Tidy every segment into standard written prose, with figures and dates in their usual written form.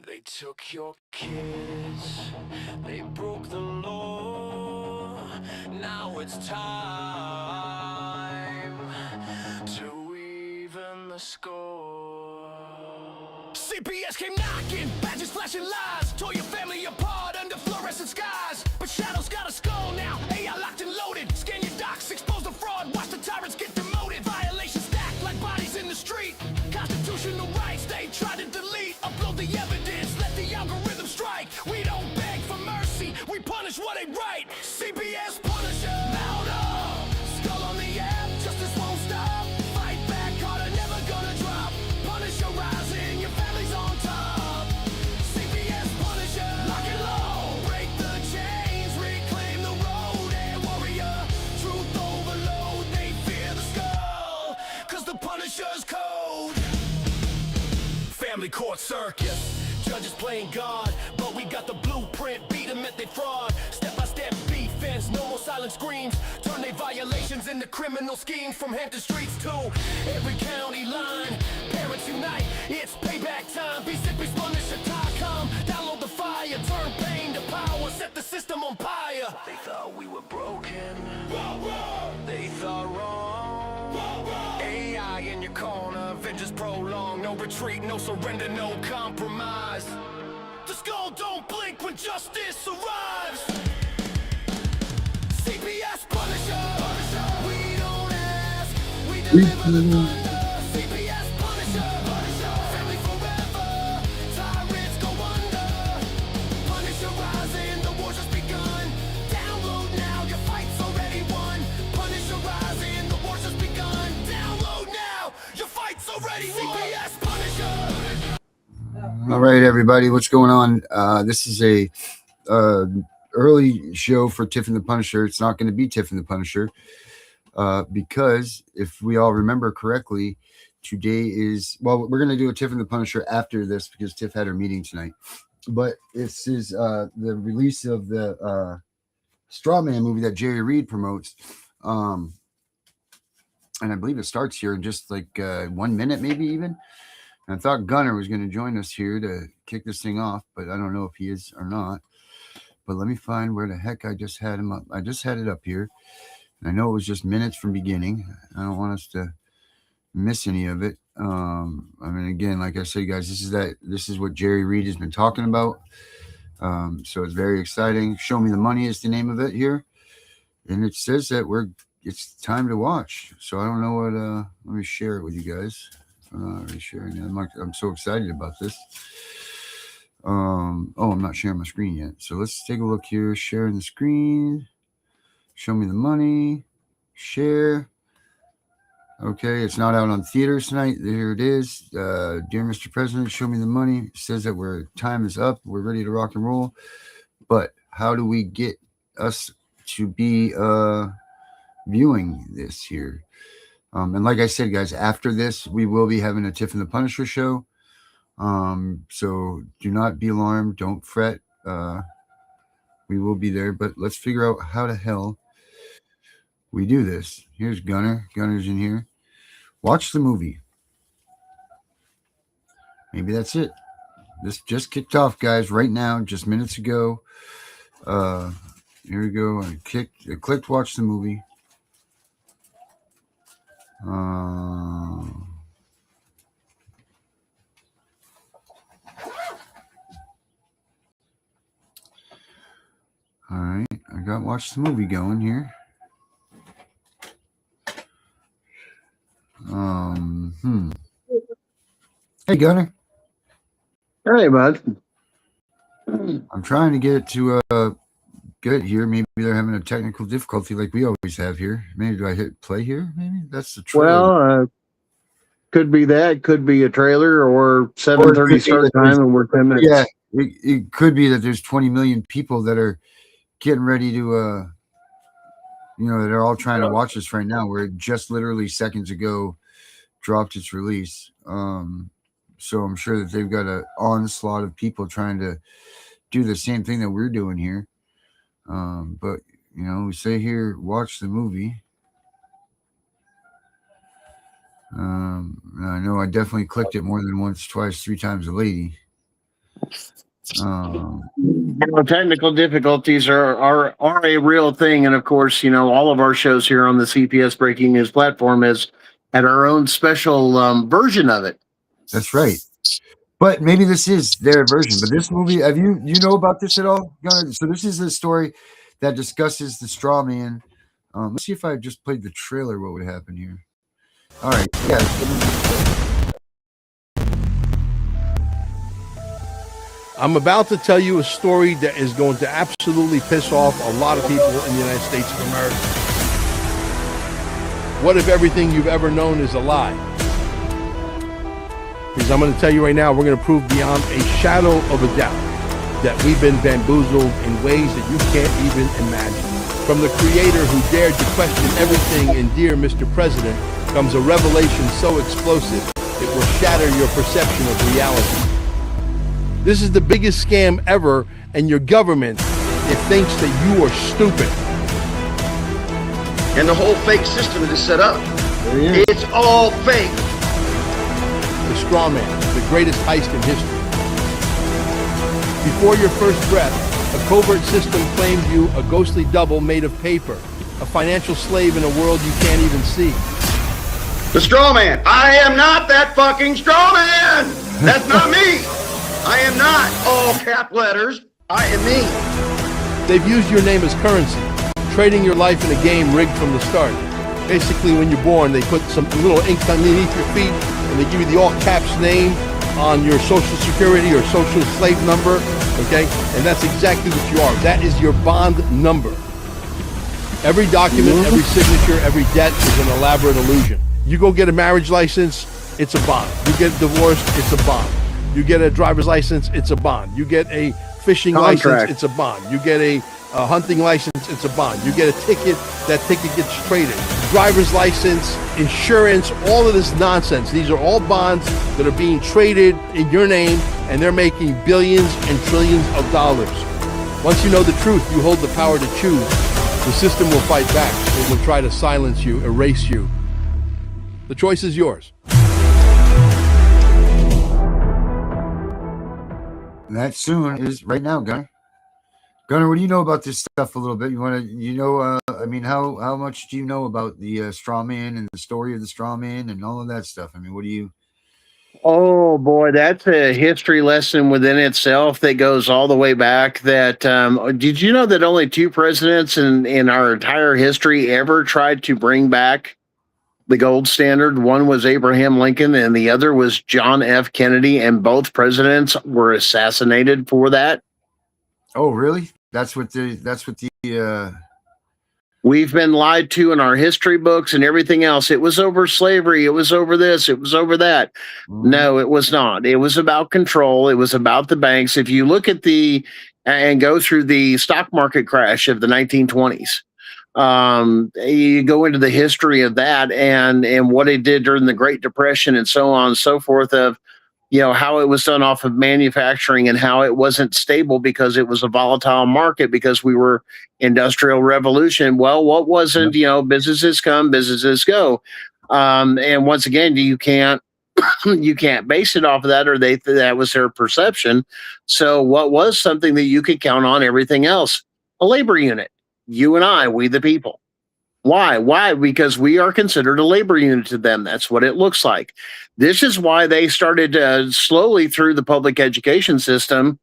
They took your kids, they broke the law. Now it's time to even the score. CPS came knocking, badges flashing lies, tore your family apart under fluorescent skies. But Shadow's got a skull now, AI locked and loaded. Scan your docs, expose the fraud, watch the tyrants get demoted. Violations stacked like bodies in the street. Constitutional rights they try to delete. Upload the evidence, let the algorithm strike. We don't beg for mercy, we punish what ain't right. CPS Punisher, louder. Skull on the app, justice won't stop. Fight back harder, never gonna drop. Punisher rising, your family's on top. CPS Punisher, lock it low. Break the chains, reclaim the road. Air warrior, truth overload. They fear the skull, cause the Punisher's code. Family court circus, judges playing God, but we got the blueprint, beat them at their fraud. Step-by-step defense, no more silent screams. Turn their violations into criminal schemes. From Hampton streets to every county line, parents unite, it's payback time. Be sick, be Punisher.com. Download the fire, turn pain to power, set the system on fire. They thought we were broken, they thought wrong. AI in your corner, vengeance prolonged. No retreat, no surrender, no compromise. The skull don't blink when justice arrives. CPS Punisher, we don't ask, we deliver the thunder. CPS Punisher, family forever, tyrants go under. Punisher rising, the war's just begun. Download now, your fight's already won. Punisher rising, the war's just begun. Download now, your fight's already won. CPS Punisher. All right, everybody, what's going on? This is a early show for Tiff and the Punisher. It's not going to be Tiff and the Punisher because if we all remember correctly, today is, well, we're going to do a Tiff and the Punisher after this because Tiff had her meeting tonight. But this is the release of the Strawman movie that Jerry Reid promotes. And I believe it starts here in just like 1 minute, maybe even. And I thought Gunner was going to join us here to kick this thing off, but I don't know if he is or not. But let me find where the heck I just had him up. I just had it up here. And I know it was just minutes from beginning. I don't want us to miss any of it. I mean, again, like I said, guys, this is what Jerry Reid has been talking about. So it's very exciting. Show Me the Money is the name of it here. And it says that it's time to watch. So I don't know what, let me share it with you guys. I'm not really sharing it. I'm so excited about this. I'm not sharing my screen yet. So let's take a look here. Sharing the screen. Show Me the Money. Share. Okay, it's not out on theaters tonight. There it is. Dear Mr. President, show me the money. It says that time is up. We're ready to rock and roll. But how do we get us to be viewing this here? And like I said, guys, after this, we will be having a Tiff and the Punisher show. So do not be alarmed. Don't fret. We will be there. But let's figure out how the hell we do this. Here's Gunner. Gunner's in here. Watch the movie. Maybe that's it. This just kicked off, guys, right now, just minutes ago. Here we go. I clicked watch the movie. All right, I got watch the movie going here. Hey, Gunner. Hey, bud. I'm trying to get it to get it here. Maybe they're having a technical difficulty like we always have here. Maybe do I hit play here? Maybe that's the trailer. Well, could be that. Could be a trailer or 7:30 start time, and we're 10 minutes. Yeah, it could be that there's 20 million people that are getting ready to, that are all trying to watch this right now. Where it just literally seconds ago dropped its release. So I'm sure that they've got an onslaught of people trying to do the same thing that we're doing here. But we say here, watch the movie. I know I definitely clicked it more than once, twice, 3 times a lady. Technical difficulties are a real thing, and of course, all of our shows here on the CPS Breaking News platform has had our own special version of it. That's right. But maybe this is their version. But this movie, have you know about this at all, Gunnar? So this is a story that discusses the Strawman. Let's see if I just played the trailer. What would happen here? All right, yeah. I'm about to tell you a story that is going to absolutely piss off a lot of people in the United States of America. What if everything you've ever known is a lie? Because I'm going to tell you right now, we're going to prove beyond a shadow of a doubt that we've been bamboozled in ways that you can't even imagine. From the creator who dared to question everything in Dear Mr. President comes a revelation so explosive it will shatter your perception of reality. This is the biggest scam ever, and your government, it thinks that you are stupid. And the whole fake system that is set up, it's all fake. The Strawman, the greatest heist in history. Before your first breath, a covert system claimed you a ghostly double made of paper, a financial slave in a world you can't even see. The Strawman. I am not that fucking Strawman. That's not me. I am not all cap letters. I am me. They've used your name as currency, trading your life in a game rigged from the start. Basically, when you're born, they put some little ink underneath your feet, and they give you the all caps name on your social security or social slave number, okay? And that's exactly what you are. That is your bond number. Every document, every signature, every debt is an elaborate illusion. You go get a marriage license, it's a bond. You get divorced, it's a bond. You get a driver's license, it's a bond. You get a fishing license, it's a bond. You get a hunting license, it's a bond. You get a ticket, that ticket gets traded. Driver's license, insurance, all of this nonsense. These are all bonds that are being traded in your name, and they're making billions and trillions of dollars. Once you know the truth, you hold the power to choose. The system will fight back. It will try to silence you, erase you. The choice is yours. That soon is right now, Gunnar. Gunnar, what do you know about this stuff a little bit? I mean, how much do you know about the Strawman and the story of the Strawman and all of that stuff? I mean, what do you... Oh boy, that's a history lesson within itself that goes all the way back. That did you know that only two presidents in our entire history ever tried to bring back the gold standard? One was Abraham Lincoln, and the other was John F. Kennedy, and both presidents were assassinated for that. Oh, really? That's what the We've been lied to in our history books and everything else. It was over slavery. It was over this. It was over that. No, it was not. It was about control. It was about the banks. If you look at and go through the stock market crash of the 1920s, you go into the history of that and what it did during the Great Depression and so on and so forth, of how it was done off of manufacturing and how it wasn't stable because it was a volatile market because we were industrial revolution. Well, what wasn't, businesses come, businesses go. And once again, you can't base it off of that, or that was their perception. So what was something that you could count on everything else? A labor unit. You and I, we the people. Why? Because we are considered a labor unit to them. That's what it looks like. This is why they started slowly through the public education system,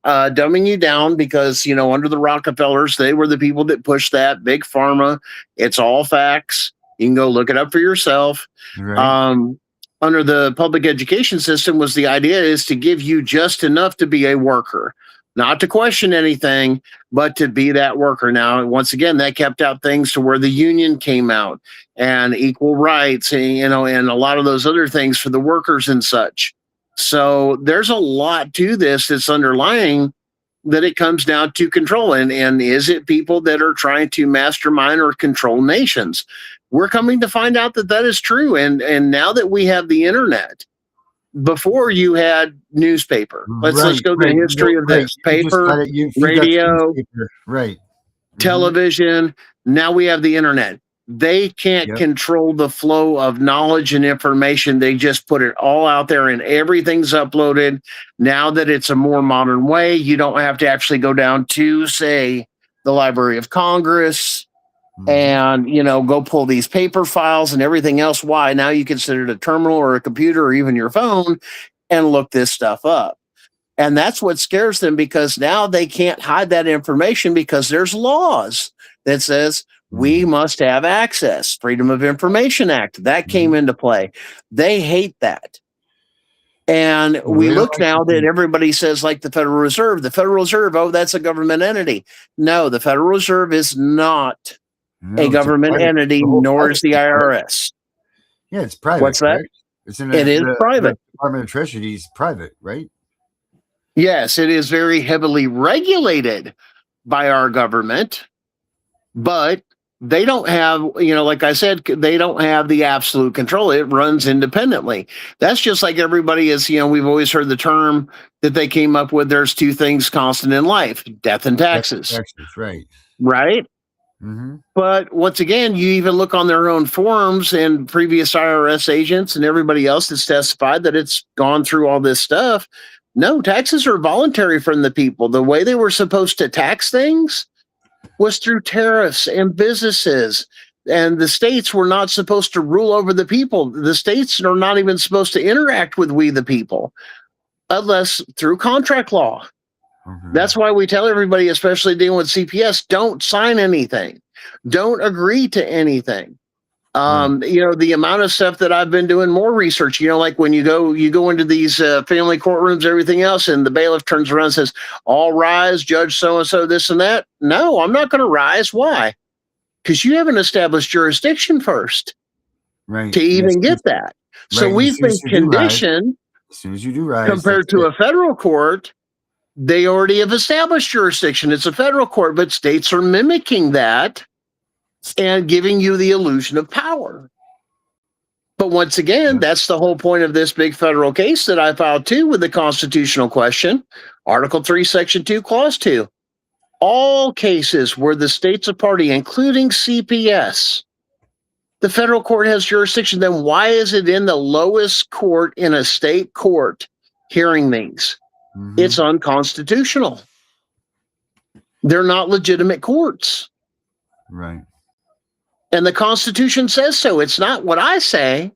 dumbing you down, because, under the Rockefellers, they were the people that pushed that. Big pharma. It's all facts. You can go look it up for yourself. right. Under the public education system was the idea is to give you just enough to be a worker. Not to question anything, but to be that worker. Now, once again, that kept out things to where the union came out and equal rights, and a lot of those other things for the workers and such. So there's a lot to this that's underlying that it comes down to control. And is it people that are trying to mastermind or control nations? We're coming to find out that is true. And now that we have the internet, before you had newspaper. Let's go to the history of this. Paper, radio, right, television. Now we have the internet. They can't Yep. control the flow of knowledge and information. They just put it all out there and everything's uploaded. Now that it's a more modern way, you don't have to actually go down to, say, the Library of Congress and, go pull these paper files and everything else. Why? Now you can sit at a terminal or a computer or even your phone and look this stuff up. And that's what scares them, because now they can't hide that information because there's laws that says we must have access. Freedom of Information Act, that came into play. They hate that. And we look now that everybody says, like the Federal Reserve, oh, that's a government entity. No, the Federal Reserve is not a government entity, nor is the IRS. Yeah, it's private. What's that? It is private. The Department of Treasury is private, right? Yes, it is very heavily regulated by our government, but they don't have, like I said, they don't have the absolute control. It runs independently. That's just like everybody is, we've always heard the term that they came up with. There's two things constant in life: death and taxes. Taxes, right. Right? But once again, you even look on their own forums and previous IRS agents and everybody else that's testified that it's gone through all this stuff. No, taxes are voluntary from the people. The way they were supposed to tax things was through tariffs and businesses. And the states were not supposed to rule over the people. The states are not even supposed to interact with we the people unless through contract law. That's why we tell everybody, especially dealing with CPS, don't sign anything. Don't agree to anything. The amount of stuff that I've been doing more research, like when you go into these family courtrooms, everything else, and the bailiff turns around and says, all rise, judge so-and-so, this and that. No, I'm not going to rise. Why? Because you haven't established jurisdiction first to even get that. So we've been conditioned, as soon as you do rise, compared to a federal court, they already have established jurisdiction. It's a federal court, but states are mimicking that and giving you the illusion of power. But once again, that's the whole point of this big federal case that I filed too, with the constitutional question. Article 3, Section 2, Clause 2. All cases where the state's a party, including CPS, the federal court has jurisdiction. Then why is it in the lowest court in a state court hearing these? It's unconstitutional. They're not legitimate courts. Right. And the Constitution says so. It's not what I say.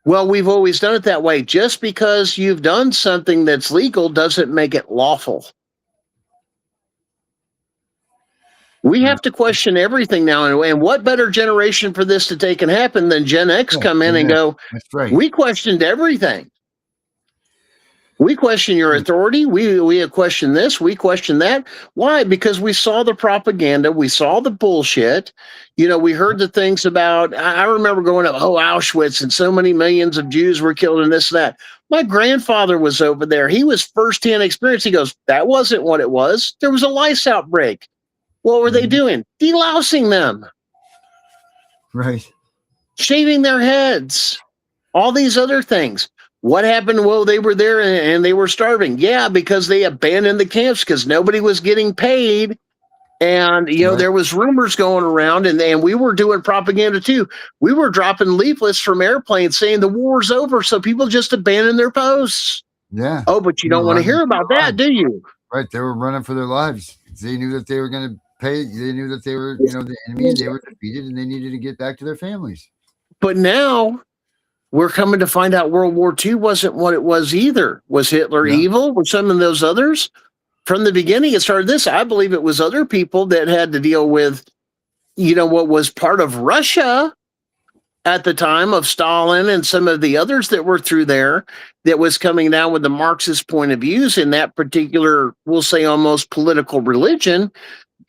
Well, we've always done it that way. Just because you've done something that's legal doesn't make it lawful. We have to question everything now. And what better generation for this to take and happen than Gen X come in and go, that's right. We questioned everything. We question your authority. We have questioned this. We question that. Why? Because we saw the propaganda. We saw the bullshit. We heard the things about, I remember going up, Auschwitz, and so many millions of Jews were killed and this, that. My grandfather was over there. He was firsthand experience. He goes, that wasn't what it was. There was a lice outbreak. What were they doing? Delousing them. Right. Shaving their heads. All these other things. What happened? Well, they were there and they were starving. Yeah, because they abandoned the camps because nobody was getting paid. And, there was rumors going around, and we were doing propaganda too. We were dropping leaflets from airplanes saying the war's over, so people just abandoned their posts. Yeah. Oh, but you don't want to hear about that, do you? Right. They were running for their lives. They knew that they were going to pay. They knew that they were, the enemy, and they were defeated, and they needed to get back to their families. But now we're coming to find out World War II wasn't what it was either. Was Hitler evil? Were some of those others? From the beginning, it started this. I believe it was other people that had to deal with, what was part of Russia at the time of Stalin and some of the others that were through there that was coming down with the Marxist point of views in that particular, we'll say almost political religion,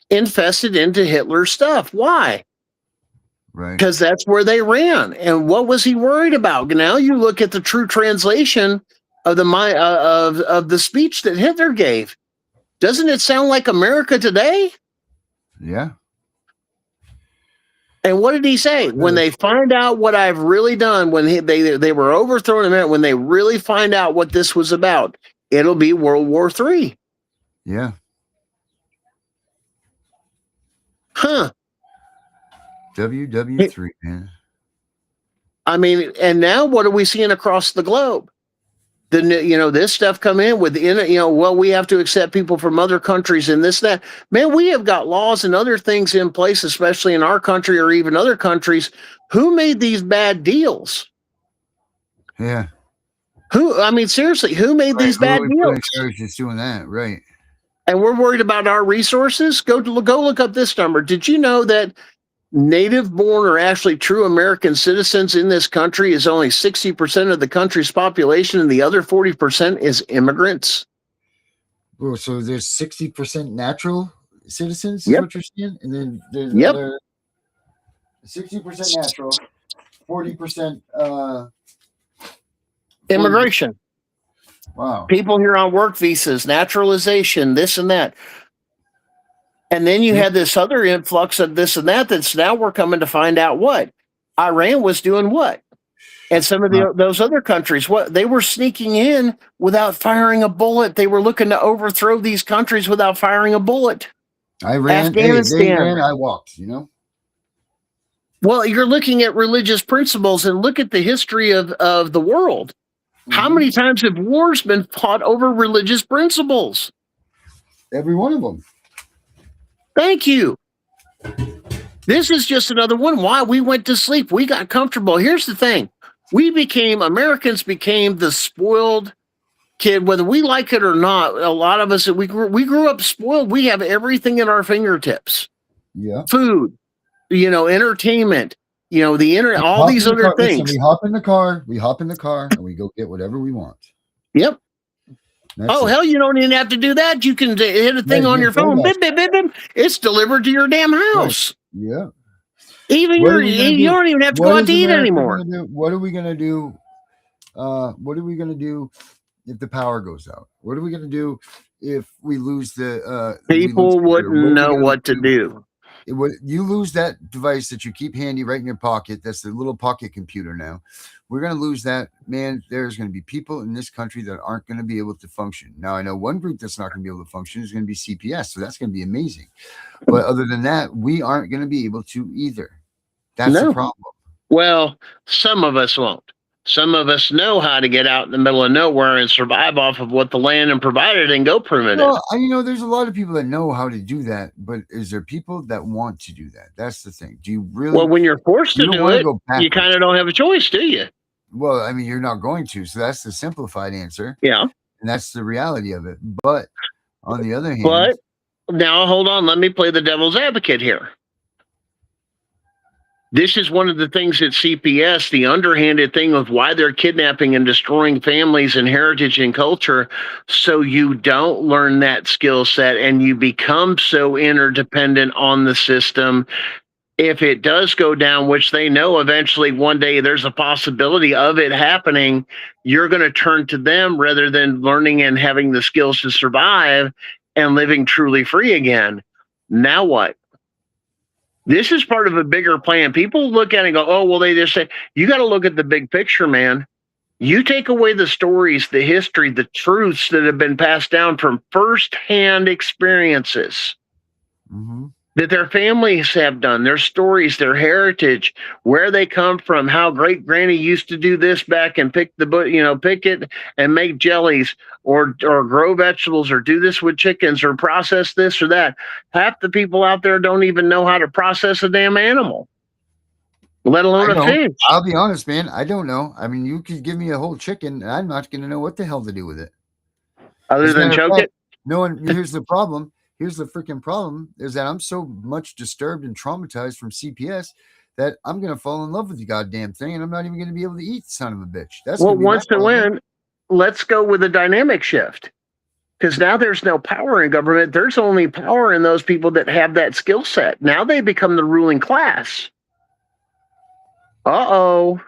infested into Hitler's stuff. Why? Right. Because that's where they ran. And what was he worried about? Now you look at the true translation of the speech that Hitler gave. Doesn't it sound like America today? Yeah. And what did he say? When they find out what I've really done, when they were overthrown in America, when they really find out what this was about, it'll be World War III. Yeah. Huh. WW3, man. I mean, and now what are we seeing across the globe? This stuff come in within, well, we have to accept people from other countries and this, that. Man, we have got laws and other things in place, especially in our country or even other countries. Who made these bad deals? Yeah. Seriously, who made these bad deals? Just doing that, right? And we're worried about our resources. Go look up this number. Did you know that native-born or actually true American citizens in this country is only 60% of the country's population, and the other 40% is immigrants? Well, so there's 60% natural citizens, is Yep. what you're saying? And then there's Yep. another 60% natural, 40% Immigration. Wow. People here on work visas, naturalization, this and that. And then you had this other influx of this and that. That's now we're coming to find out what Iran was doing. What, and some of those other countries, what they were sneaking in without firing a bullet. They were looking to overthrow these countries without firing a bullet. Afghanistan. They ran, I walked. Well, you're looking at religious principles, and look at the history of the world. Mm-hmm. How many times have wars been fought over religious principles? Every one of them. Thank you. This is just another one. Why we went to sleep. We got comfortable. Here's the thing. Americans became the spoiled kid, whether we like it or not. A lot of us, we grew up spoiled. We have everything at our fingertips. Yeah. Food, entertainment, the internet, all these other things. Listen, we hop in the car, and we go get whatever we want. Yep. Hell, you don't even have to do that. You can hit a thing on your phone. Bip, bip, bip, bip. It's delivered to your damn house. Right. Yeah. Even you don't even have to go out to eat anymore. What are we going to do? What are we going to do if the power goes out? What are we going to do if we lose the... People wouldn't know what to do. You lose that device that you keep handy right in your pocket. That's the little pocket computer now. We're going to lose that. Man, there's going to be people in this country that aren't going to be able to function. Now, I know one group that's not going to be able to function is going to be CPS, so that's going to be amazing. But other than that, we aren't going to be able to either. That's the problem. Well, some of us won't. Some of us know how to get out in the middle of nowhere and survive off of what the land and provided and go primitive. Well, there's a lot of people that know how to do that, but is there people that want to do that? That's the thing. Do you really? Well, when you're forced to do it, you kind of don't have a choice, do you? Well, you're not going to. So that's the simplified answer. Yeah. And that's the reality of it. But on the other hand. But now, hold on. Let me play the devil's advocate here. This is one of the things at CPS, the underhanded thing of why they're kidnapping and destroying families and heritage and culture, so you don't learn that skill set and you become so interdependent on the system. If it does go down, which they know eventually one day there's a possibility of it happening, you're going to turn to them rather than learning and having the skills to survive and living truly free again. Now what? This is part of a bigger plan. People look at it and go, oh, well, they just say, you got to look at the big picture, man. You take away the stories, the history, the truths that have been passed down from firsthand experiences that their families have done, their stories, their heritage, where they come from, how great granny used to do this back and pick it and make jellies or grow vegetables or do this with chickens or process this or that. Half the people out there don't even know how to process a damn animal, let alone a fish. I'll be honest, man. I don't know. You could give me a whole chicken and I'm not going to know what the hell to do with it. Other than choke it? No, and here's the problem. Here's the freaking problem is that I'm so much disturbed and traumatized from CPS that I'm going to fall in love with the goddamn thing. And I'm not even going to be able to eat, son of a bitch. That's once to win. Let's go with a dynamic shift. Because now there's no power in government. There's only power in those people that have that skill set. Now they become the ruling class. Uh-oh.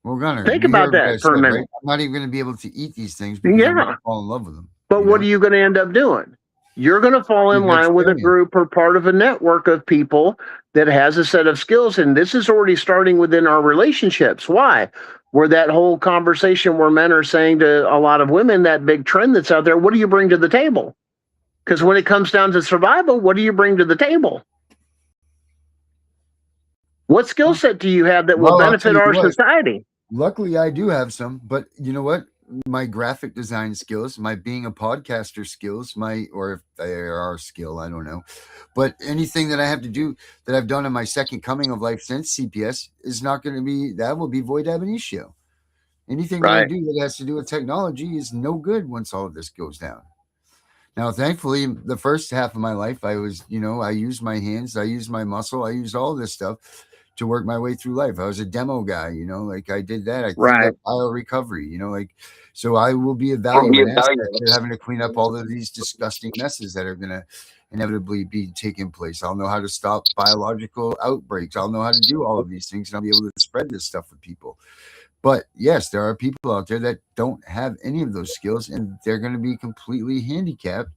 Well, Gunnar, think about that for a minute. Right? I'm not even going to be able to eat these things because I'm going to fall in love with them. But what are you going to end up doing? You're going to fall in line with a group or part of a network of people that has a set of skills. And this is already starting within our relationships. Why? Where that whole conversation where men are saying to a lot of women, that big trend that's out there, what do you bring to the table? Because when it comes down to survival, what do you bring to the table? What skill set do you have that will Well, I'll tell benefit you our what. society? Luckily, I do have some, but you know what? My graphic design skills, my being a podcaster skills, or if they are a skill, I don't know. But anything that I have to do that I've done in my second coming of life since CPS is not going to be, that will be void ab initio. Anything that I Right. do that has to do with technology is no good once all of this goes down. Now, thankfully, the first half of my life, I was, I used my hands, I used my muscle, I used all this stuff to work my way through life. I was a demo guy, like I did that. I cleaned Right. up pile recovery, so I will be a valuable asset to having to clean up all of these disgusting messes that are going to inevitably be taking place. I'll know how to stop biological outbreaks. I'll know how to do all of these things, and I'll be able to spread this stuff with people. But yes, there are people out there that don't have any of those skills, and they're going to be completely handicapped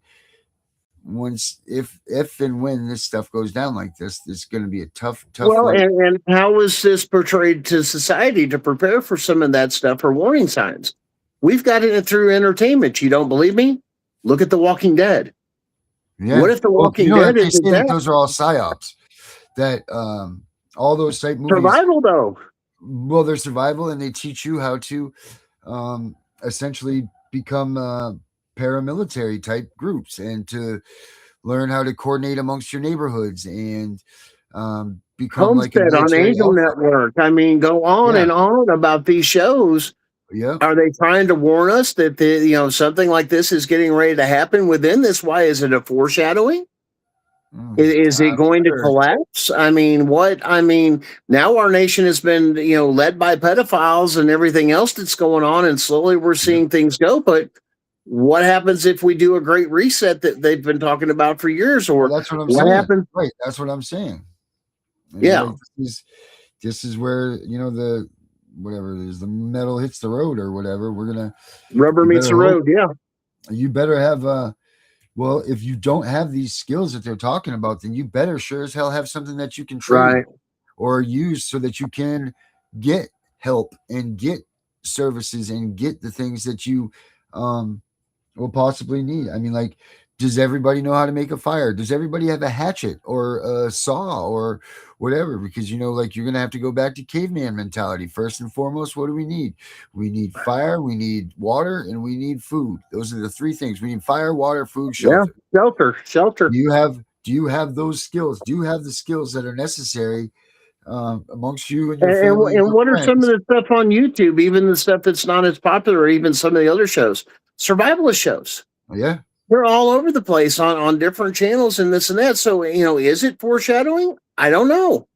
if and when this stuff goes down like this. It's going to be a tough Well, life. and how is this portrayed to society to prepare for some of that stuff or warning signs? We've got it through entertainment. You don't believe me? Look at The Walking Dead. Yeah. What if The Walking that Dead they isn't say that that? those are all psyops? That all those type movies. Survival, though. Well, they're survival, and they teach you how to essentially become paramilitary type groups and to learn how to coordinate amongst your neighborhoods and become like a Homestead on military Angel alpha. Network. I mean, go on Yeah. and on about these shows. Yeah. Are they trying to warn us that something like this is getting ready to happen within this? Why is it a foreshadowing? Is it going to collapse? I mean, what? I mean, now our nation has been, led by pedophiles and everything else that's going on, and slowly we're seeing things go. But what happens if we do a great reset that they've been talking about for years? Or Well, that's what I'm what saying. happens? Right. That's what I'm saying. Yeah. Like, this is where, the whatever it is, the metal hits the road or whatever. We're going to Rubber meets the road. Yeah. You better have, well, if you don't have these skills that they're talking about, then you better sure as hell have something that you can trade or use so that you can get help and get services and get the things that you will possibly need. I mean, like, does everybody know how to make a fire? Does everybody have a hatchet or a saw or whatever? Because, like, you're going to have to go back to caveman mentality. First and foremost, what do we need? We need fire, we need water, and we need food. Those are the three things. We need fire, water, food, shelter. Yeah, shelter. Do you have those skills? Do you have the skills that are necessary amongst you and your family? And what are some of the stuff on YouTube, even the stuff that's not as popular, or even some of the other shows, survivalist shows? Yeah. They're all over the place on different channels and this and that. So, is it foreshadowing? I don't know.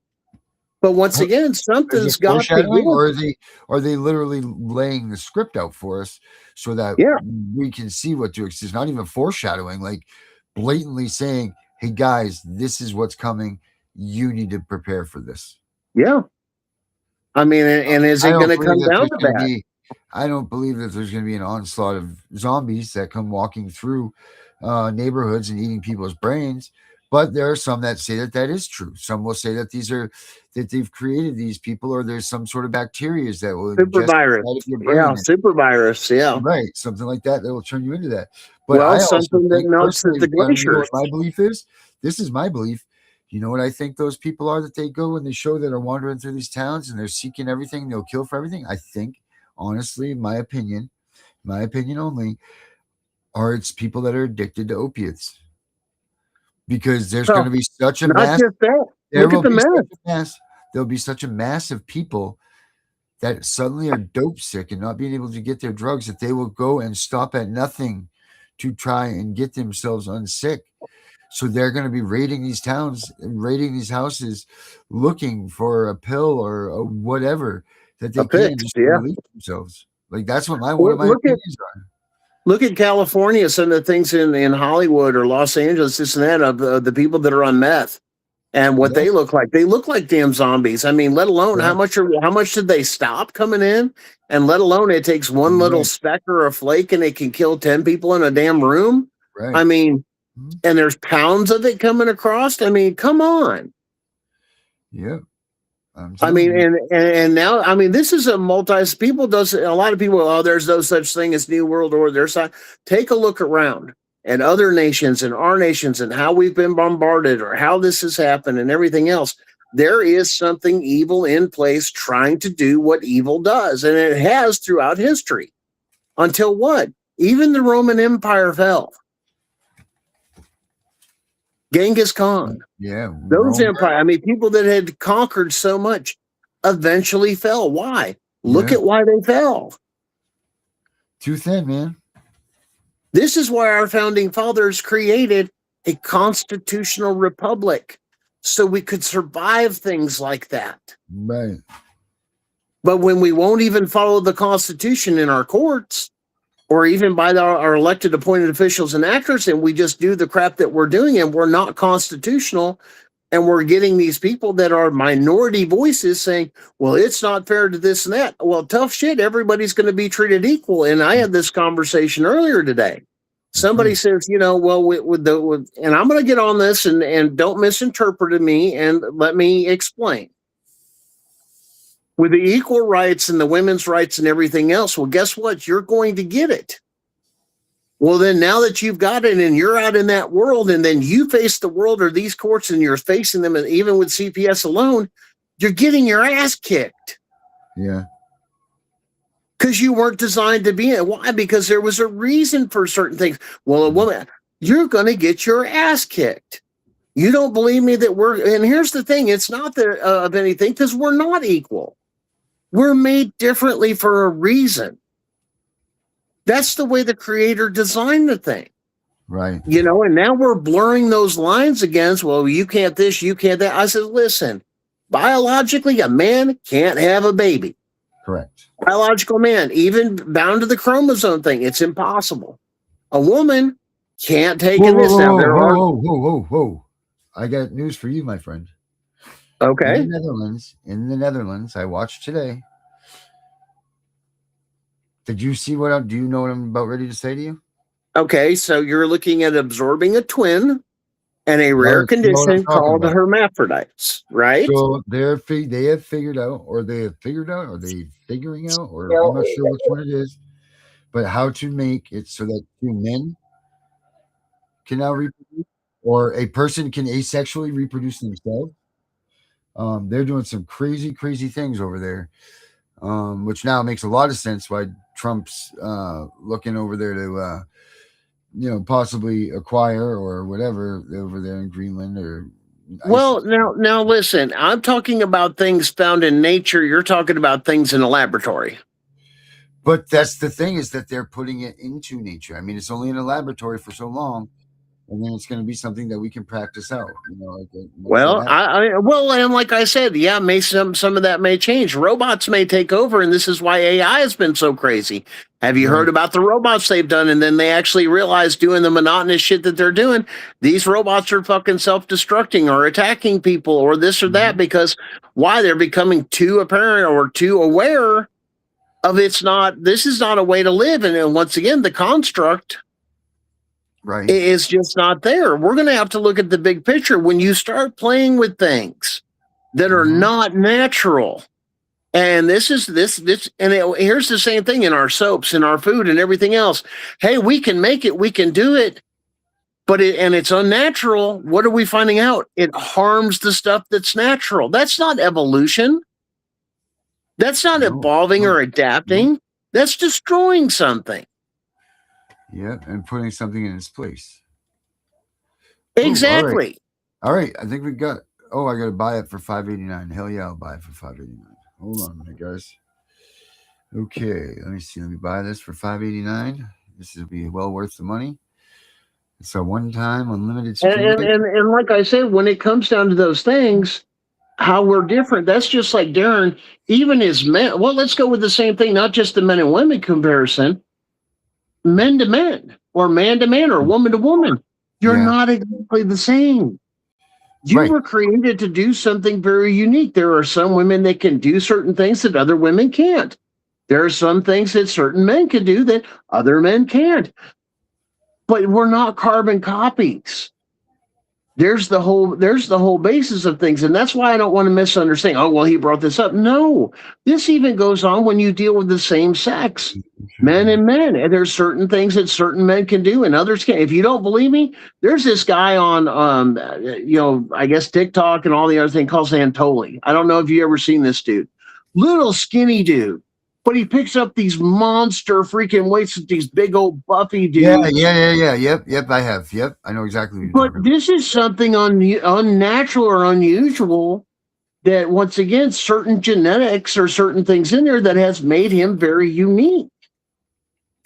But once again, something's got to give. Or are they literally laying the script out for us so that we can see what to expect? It's not even foreshadowing, like blatantly saying, hey guys, this is what's coming. You need to prepare for this. Yeah. I mean, and is it going to come down to that? I don't believe that there's going to be an onslaught of zombies that come walking through neighborhoods and eating people's brains. But there are some that say that is true. Some will say that that they've created these people, or there's some sort of bacteria that will super virus. Yeah, super virus. Yeah, right. Something like that will turn you into that. But something that melts at the glaciers. My belief is, this is my belief. You know what I think those people are that they go and they show that are wandering through these towns and they're seeking everything, they'll kill for everything? I think, honestly, my opinion only, it's people that are addicted to opiates. Because there's going to be such a mass. Just that. Look at the mass. There'll be such a mass of people that suddenly are dope sick and not being able to get their drugs that they will go and stop at nothing to try and get themselves unsick. So they're going to be raiding these towns, raiding these houses, looking for a pill or a whatever that they can just relieve themselves. Like, that's what one of my opinions are. Look at California, some of the things in Hollywood or Los Angeles, this and that, of the people that are on meth and what they look like. They look like damn zombies. I mean, let alone how much did they stop coming in? And let alone it takes one little speck or a flake and it can kill 10 people in a damn room. Right. I mean, and there's pounds of it coming across. I mean, come on. Yeah. I mean, and now, I mean, this is a a lot of people, there's no such thing as New World Order. Take a look around at other nations and our nations and how we've been bombarded or how this has happened and everything else. there is something evil in place trying to do what evil does. And it has throughout history. Until what? Even the Roman Empire fell. Genghis Khan. Yeah. Those empires, I mean, people that had conquered so much eventually fell. Why? Look at why they fell. Too thin, man. This is why our founding fathers created a constitutional republic, so we could survive things like that. Right. But when we won't even follow the Constitution in our courts, or even by our elected appointed officials and actors, and we just do the crap that we're doing, and we're not constitutional, and we're getting these people that are minority voices saying, well, it's not fair to this and that. Well, tough shit, everybody's going to be treated equal. And I had this conversation earlier today. Somebody says, you know, well, and I'm going to get on this and don't misinterpret me and let me explain. With the equal rights and the women's rights and everything else, well, guess what? You're going to get it. Well, then now that you've got it and you're out in that world, and then you face the world or these courts and you're facing them, and even with CPS alone, you're getting your ass kicked. Yeah. Because you weren't designed to be in it. Why? Because there was a reason for certain things. Well, a woman, you're going to get your ass kicked. You don't believe me that and here's the thing, it's not of anything, because we're not equal. We're made differently for a reason. That's the way the creator designed the thing. Right. You know, and now we're blurring those lines against, well, you can't this, you can't that. I said, listen, biologically, a man can't have a baby. Correct. Biological man, even bound to the chromosome thing, it's impossible. A woman can't take in this. Now, whoa. I got news for you, my friend. Okay. In the Netherlands, I watched today. Did you see do you know what I'm about ready to say to you? Okay, so you're looking at absorbing a twin and a rare condition called hermaphrodites, right? So they have figured out, or they're figuring out, or I'm not sure which one it is, but how to make it so that two men can now reproduce, or a person can asexually reproduce themselves. They're doing some crazy things over there, which now makes a lot of sense why Trump's looking over there to possibly acquire or whatever over there in Greenland or. Well, now listen, I'm talking about things found in nature. You're talking about things in a laboratory. But that's the thing, is that they're putting it into nature. I mean, it's only in a laboratory for so long, and then it's going to be something that we can practice out. Well, and like I said, yeah, some of that may change. Robots may take over, and this is why AI has been so crazy. Have you heard about the robots they've done? And then they actually realize, doing the monotonous shit that they're doing, these robots are fucking self-destructing or attacking people or this or that, because why? They're becoming too apparent or too aware of this is not a way to live. And once again, the construct is just not there. We're going to have to look at the big picture. When you start playing with things that are not natural, and here's the same thing in our soaps, in our food, and everything else. Hey, we can make it, we can do it, but it's unnatural. What are we finding out? It harms the stuff that's natural. That's not evolution. That's not evolving or adapting. That's destroying something. Yeah, and putting something in its place. Exactly. All right. I think we got. I got to buy it for $5.89. Hell yeah, I'll buy it for $5.89. Hold on a minute, guys. Okay, let me see. Let me buy this for $5.89. This will be well worth the money. It's a one-time unlimited. And like I said, when it comes down to those things, how we're different. That's just like Darren. Even as men. Well, let's go with the same thing. Not just the men and women comparison. Men to men, or man to man, or woman to woman. You're not exactly the same. You were created to do something very unique. There are some women that can do certain things that other women can't. There are some things that certain men can do that other men can't. But we're not carbon copies. there's the whole basis of things. And that's why I don't want to misunderstand. Oh, well, he brought this up. No, this even goes on when you deal with the same sex, men and men. And there's certain things that certain men can do and others can't. If you don't believe me, there's this guy on, I guess TikTok and all the other thing called Santoli. I don't know if you ever seen this dude, little skinny dude. But he picks up these monster freaking weights with these big old buffy dudes. Yeah. Yep, I have. Yep, I know exactly what you're talking about. This is something unnatural or unusual that, once again, certain genetics or certain things in there that has made him very unique.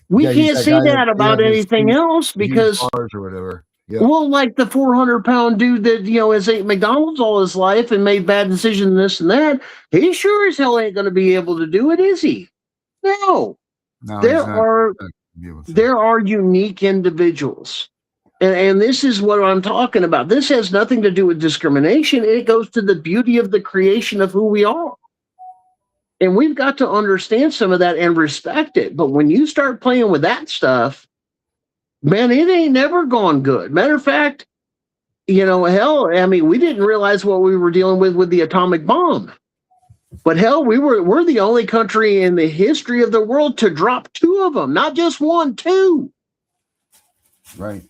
We can't say that about anything else because, or whatever. Yeah. Well, like the 400-pound dude that, has ate McDonald's all his life and made bad decisions and this and that, he sure as hell ain't going to be able to do it, is he? No. There are unique individuals. And this is what I'm talking about. This has nothing to do with discrimination. It goes to the beauty of the creation of who we are. And we've got to understand some of that and respect it. But when you start playing with that stuff, man, it ain't never gone good. Matter of fact, hell, I mean, we didn't realize what we were dealing with the atomic bomb. But hell, we're the only country in the history of the world to drop 2 of them, not just 1, 2. Right.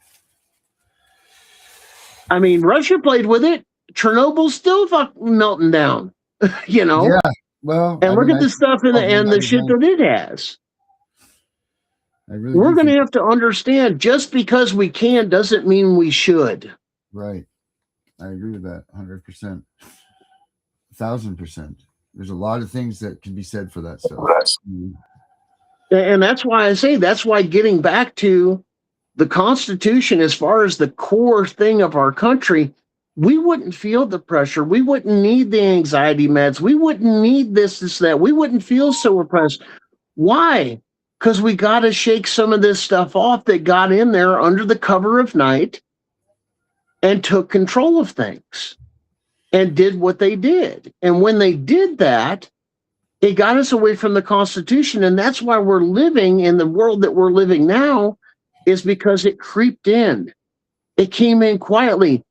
I mean, Russia played with it. Chernobyl's still fucking melting down, Yeah. Well, and look at the stuff and the shit that it has. We're going to have to understand, just because we can doesn't mean we should. Right. I agree with that 100%. 1,000%. There's a lot of things that can be said for that stuff. And that's why I say, that's why getting back to the Constitution, as far as the core thing of our country, we wouldn't feel the pressure. We wouldn't need the anxiety meds. We wouldn't need this, that. We wouldn't feel so oppressed. Why? Because we got to shake some of this stuff off that got in there under the cover of night and took control of things and did what they did. And when they did that, it got us away from the Constitution. And that's why we're living in the world that we're living now, is because it creeped in. It came in quietly.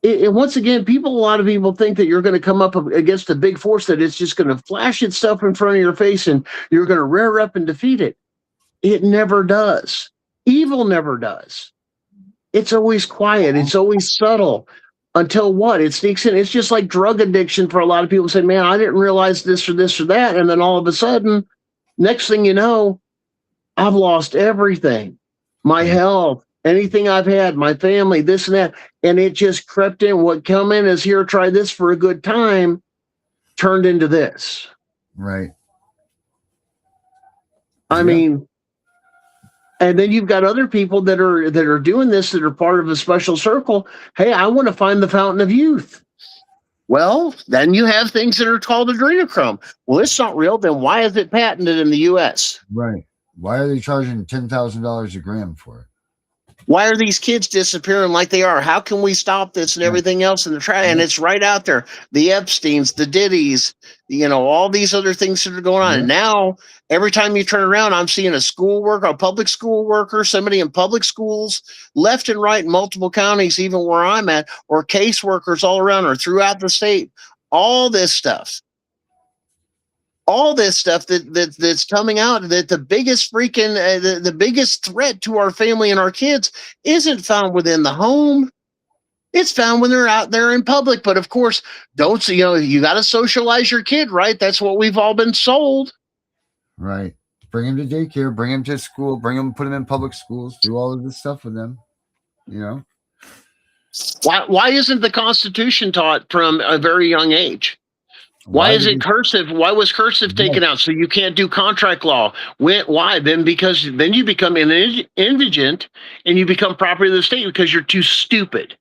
Once again, a lot of people think that you're going to come up against a big force, that it's just going to flash itself in front of your face and you're going to rear up and defeat it. It never does. Evil never does. It's always quiet. It's always subtle until what? It sneaks in. It's just like drug addiction for a lot of people. Say, man, I didn't realize this or this or that. And then all of a sudden, next thing you know, I've lost everything. My health, anything I've had, my family, this and that. And it just crept in. What come in as, here, try this for a good time, turned into this. Right. I mean, and then you've got other people that are doing this, that are part of a special circle. Hey, I want to find the fountain of youth. Well, then you have things that are called adrenochrome. Well, it's not real. Then why is it patented in the U.S.? Right. Why are they charging $10,000 a gram for it? Why are these kids disappearing like they are? How can we stop this and everything else in the trial? And it's right out there. The Epsteins, the Diddies, all these other things that are going on. And now, every time you turn around, I'm seeing a public school worker, somebody in public schools, left and right in multiple counties, even where I'm at, or caseworkers all around or throughout the state. All this stuff that's coming out, that the biggest the biggest threat to our family and our kids isn't found within the home. It's found when they're out there in public. But of course, you got to socialize your kid, right? That's what we've all been sold. Right. Bring him to daycare, bring him to school, put him in public schools, do all of this stuff with them, Why isn't the Constitution taught from a very young age? Why is it cursive? Why was cursive taken out? So you can't do contract law. Why? Because then you become indigent and you become property of the state because you're too stupid.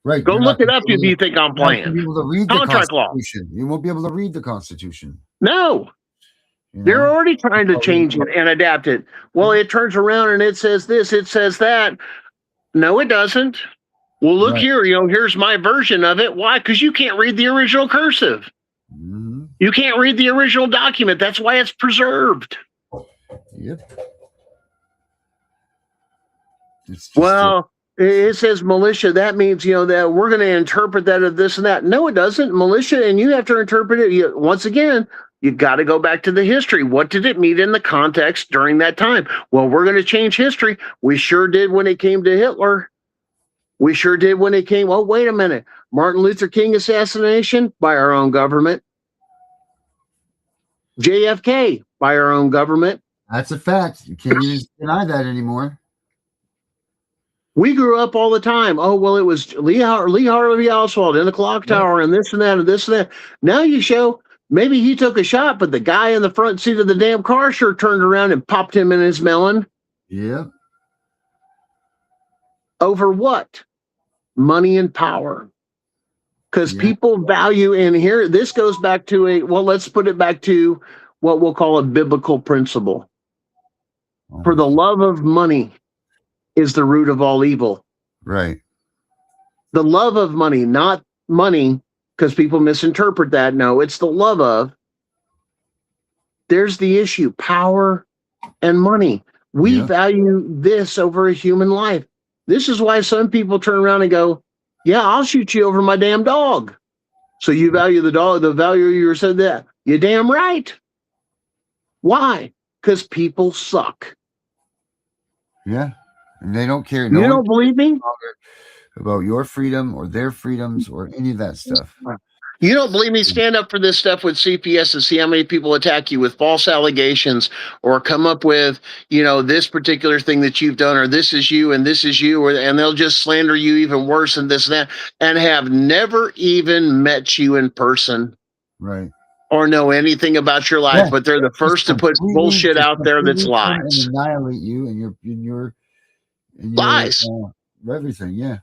Right. Go look it up if you think I'm playing. Be able to read contract law. You won't be able to read the Constitution. No. They're already trying to change it and adapt it. Well, it turns around and it says this, it says that. No, it doesn't. Well, look here. Here's my version of it. Why? Because you can't read the original cursive. Mm-hmm. You can't read the original document. That's why it's preserved. Yep. Well, It says militia. That means, that we're going to interpret that as this and that. No, it doesn't. Militia, and you have to interpret it. Once again, you got to go back to the history. What did it mean in the context during that time? Well, we're going to change history. We sure did when it came to Hitler. We sure did when it came. Oh, wait a minute. Martin Luther King assassination by our own government. JFK by our own government. That's a fact. You can't even deny that anymore. We grew up all the time. Oh, well, it was Lee Harvey Oswald in the clock tower and this and that and this and that. Now you show maybe he took a shot, but the guy in the front seat of the damn car sure turned around and popped him in his melon. Yeah. Over what? Money and power. Because people value in here. This goes back to let's put it back to what we'll call a biblical principle. For the love of money is the root of all evil. Right. The love of money, not money, because people misinterpret that. No, it's the love of. There's the issue, power and money. We value this over a human life. This is why some people turn around and go, yeah, I'll shoot you over my damn dog. So you value the dog, the value you said that. You're damn right. Why? Because people suck. Yeah. And they don't care. You don't believe me? About your freedom or their freedoms or any of that stuff. You don't believe me? Stand up for this stuff with CPS and see how many people attack you with false allegations or come up with, this particular thing that you've done, or this is you and this is you, and they'll just slander you even worse than this and that, and have never even met you in person. Right. Or know anything about your life, but they're the first to put bullshit out there that's lies. Annihilate you and your lies. Everything, yeah.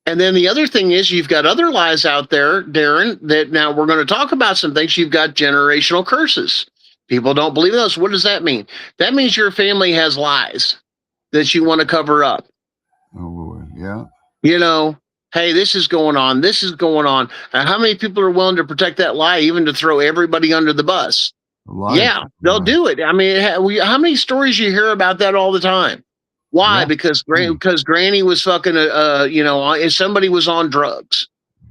And then the other thing is you've got other lies out there, Darren, that now we're going to talk about some things. You've got generational curses. People don't believe those. What does that mean? That means your family has lies that you want to cover up. Oh, Lord, yeah. Hey, this is going on. This is going on. And how many people are willing to protect that lie, even to throw everybody under the bus? Yeah, they'll do it. I mean, how many stories you hear about that all the time? Why? Yeah. Because Granny was fucking, if somebody was on drugs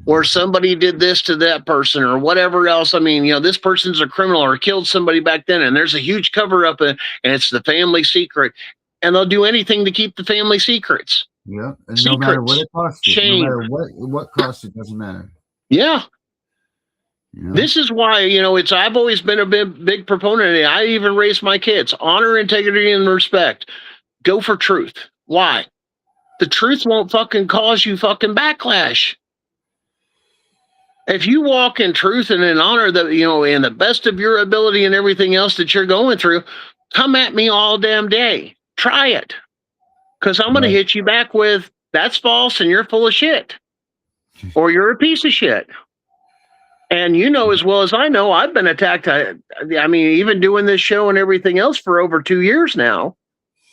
or somebody did this to that person or whatever else. I mean, this person's a criminal or killed somebody back then, and there's a huge cover up and it's the family secret, and they'll do anything to keep the family secrets. Yeah. And no matter what it costs you, no matter what costs, it doesn't matter. Yeah. This is why, I've always been a big proponent of it. I even raised my kids, honor, integrity, and respect. Go for truth. Why? The truth won't fucking cause you fucking backlash. If you walk in truth and in honor that, in the best of your ability and everything else that you're going through, come at me all damn day. Try it. Because I'm going to hit you back with, that's false and you're full of shit. Or you're a piece of shit. And as well as I know, I've been attacked. I mean, even doing this show and everything else for over 2 years now.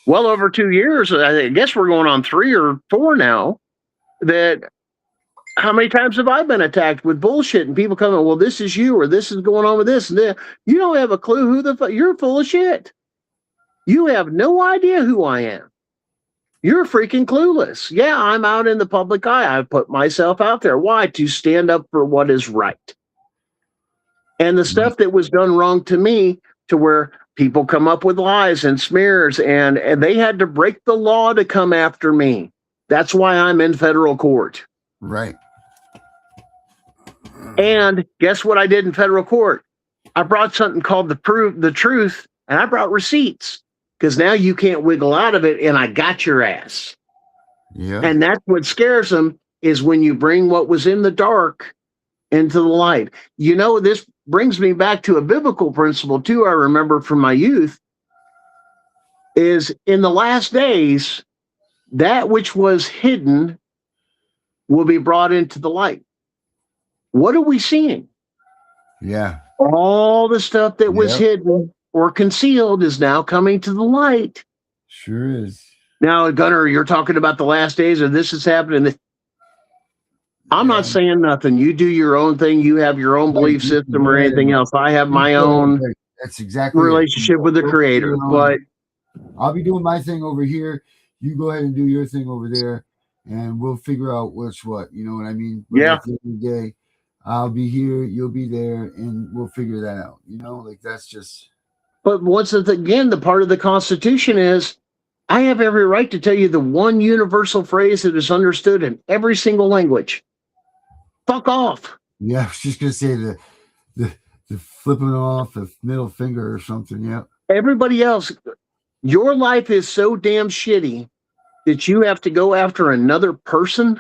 Well over 2 years. I guess we're going on 3 or 4 now. How many times have I been attacked with bullshit and people coming, well, this is you or this is going on with this and that. You don't have a clue who the fuck. You're full of shit. You have no idea who I am. You're freaking clueless. Yeah, I'm out in the public eye. I've put myself out there. Why? To stand up for what is right. And the stuff that was done wrong to me, to where people come up with lies and smears, and they had to break the law to come after me. That's why I'm in federal court. Right. And guess what I did in federal court? I brought something called the truth, and I brought receipts. Because now you can't wiggle out of it, and I got your ass. Yeah. And that's what scares them, is when you bring what was in the dark into the light. This brings me back to a biblical principle, too, I remember from my youth, is in the last days, that which was hidden will be brought into the light. What are we seeing? Yeah. All the stuff that was hidden or concealed is now coming to the light. Sure is. Now, Gunnar, you're talking about the last days, or this is happening. I'm not saying nothing. You do your own thing. You have your own belief system or anything else. I have my own That's exactly relationship with the Creator. But I'll be doing my thing over here. You go ahead and do your thing over there. and we'll figure out what's what. You know what I mean? But Yeah. at the end of the day, I'll be here, you'll be there, and we'll figure that out. You know, like that's just. But again, the part of the Constitution is I have every right to tell you the one universal phrase that is understood in every single language. Fuck off. Yeah, I was just gonna say the flipping off the middle finger or something. Yeah. Everybody else, your life is so damn shitty that you have to go after another person.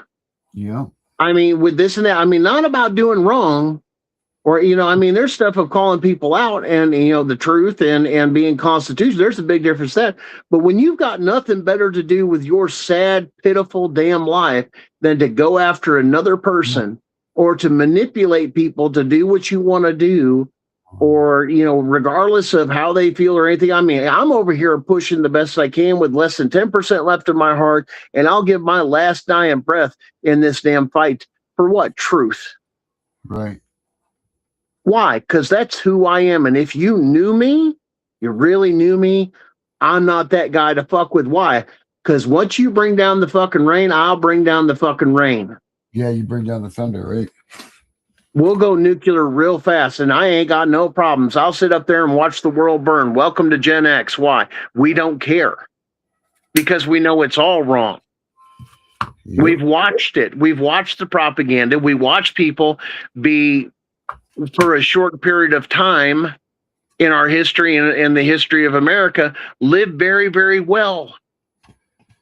Yeah. I mean, with this and that, I mean, not about doing wrong or, you know, I mean, there's stuff of calling people out and, you know, the truth and being constitutional. There's a big difference that. But when you've got nothing better to do with your sad, pitiful damn life than to go after another person or to manipulate people to do what you want to do, or, you know, regardless of how they feel or anything. I mean, I'm over here pushing the best I can with less than 10% left in my heart, and I'll give my last dying breath in this damn fight for what? Truth. Right. Why? Because that's who I am. And if you knew me, you really knew me, I'm not that guy to fuck with. Why? Because once you bring down the fucking rain, I'll bring down the fucking rain. Yeah, you bring down the thunder, right? We'll go nuclear real fast, and I ain't got no problems. I'll sit up there and watch the world burn. Welcome to Gen X. Why? We don't care. Because we know it's all wrong. Yeah. We've watched it. We've watched the propaganda. We watch people be, for a short period of time in our history and in the history of America, live very, very well.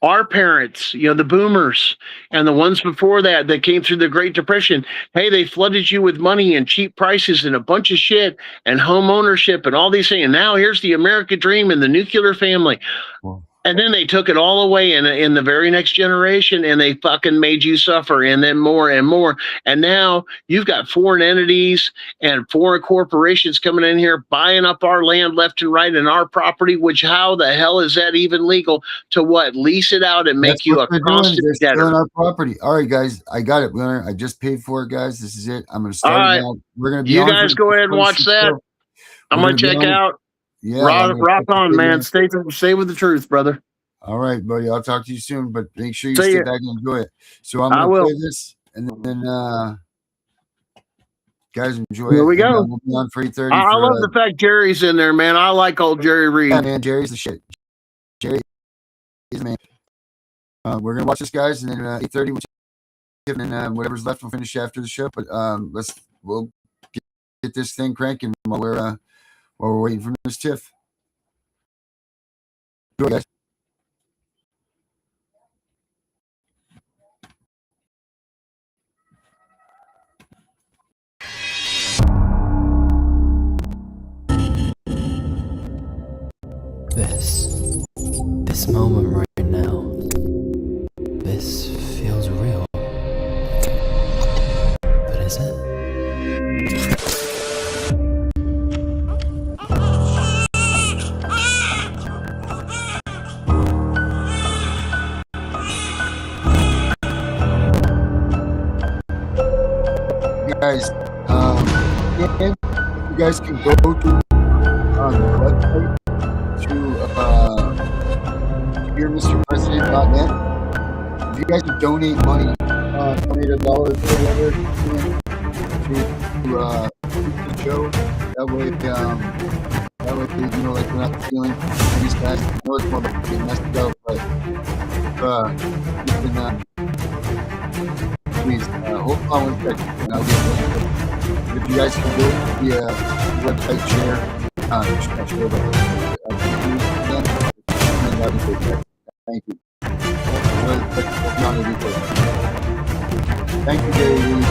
Our parents, you know, the boomers and the ones before that came through the Great Depression. Hey, they flooded you with money and cheap prices and a bunch of shit and home ownership and all these things. And now here's the American dream and the nuclear family. Well, And then they took it all away in the very next generation, and they fucking made you suffer, and then more and more. And now you've got foreign entities and foreign corporations coming in here, buying up our land left and right and our property, which how the hell is that even legal to what? Lease it out and make that's you a what they're doing. constant They're stealing debtor. our property. All right, guys, I got it, Leonard. I just paid for it, guys. This is it. I'm going to start All right. it now. We're going to be You on guys for go ahead and watch 26 that. show. I'm We're going to gonna be check on- out. Yeah. I'm Rock, gonna rock check on, it man. out. Stay with the truth, brother. All right, buddy. I'll talk to you soon, but make sure you See sit ya. back and enjoy it. So I'm I going to will. play this, and then guys, enjoy Here it. we go. And, we'll be on for 8:30. I for, love the fact Jerry's in there, man. I like old Jerry Reed. yeah, man. Jerry's the shit. Jerry is the man. We're gonna watch this, guys, and then 8:30, and then whatever's left, we'll finish after the show. But we'll get this thing cranking while we're waiting for Miss Tiff. Go, guys. This moment right now, this feels real. But is it? Guys, you guys can go to the website to hearmrpresident.net. If you guys would donate money, donate $1 or whatever to the show, that way, you know, like we're not feeling these guys. I know it's more about getting messed up, but you can, please, hold on one second, and I'll get it. If you guys can go to the website share, just make sure that that'd be good. Thank you. Thank you, Gary.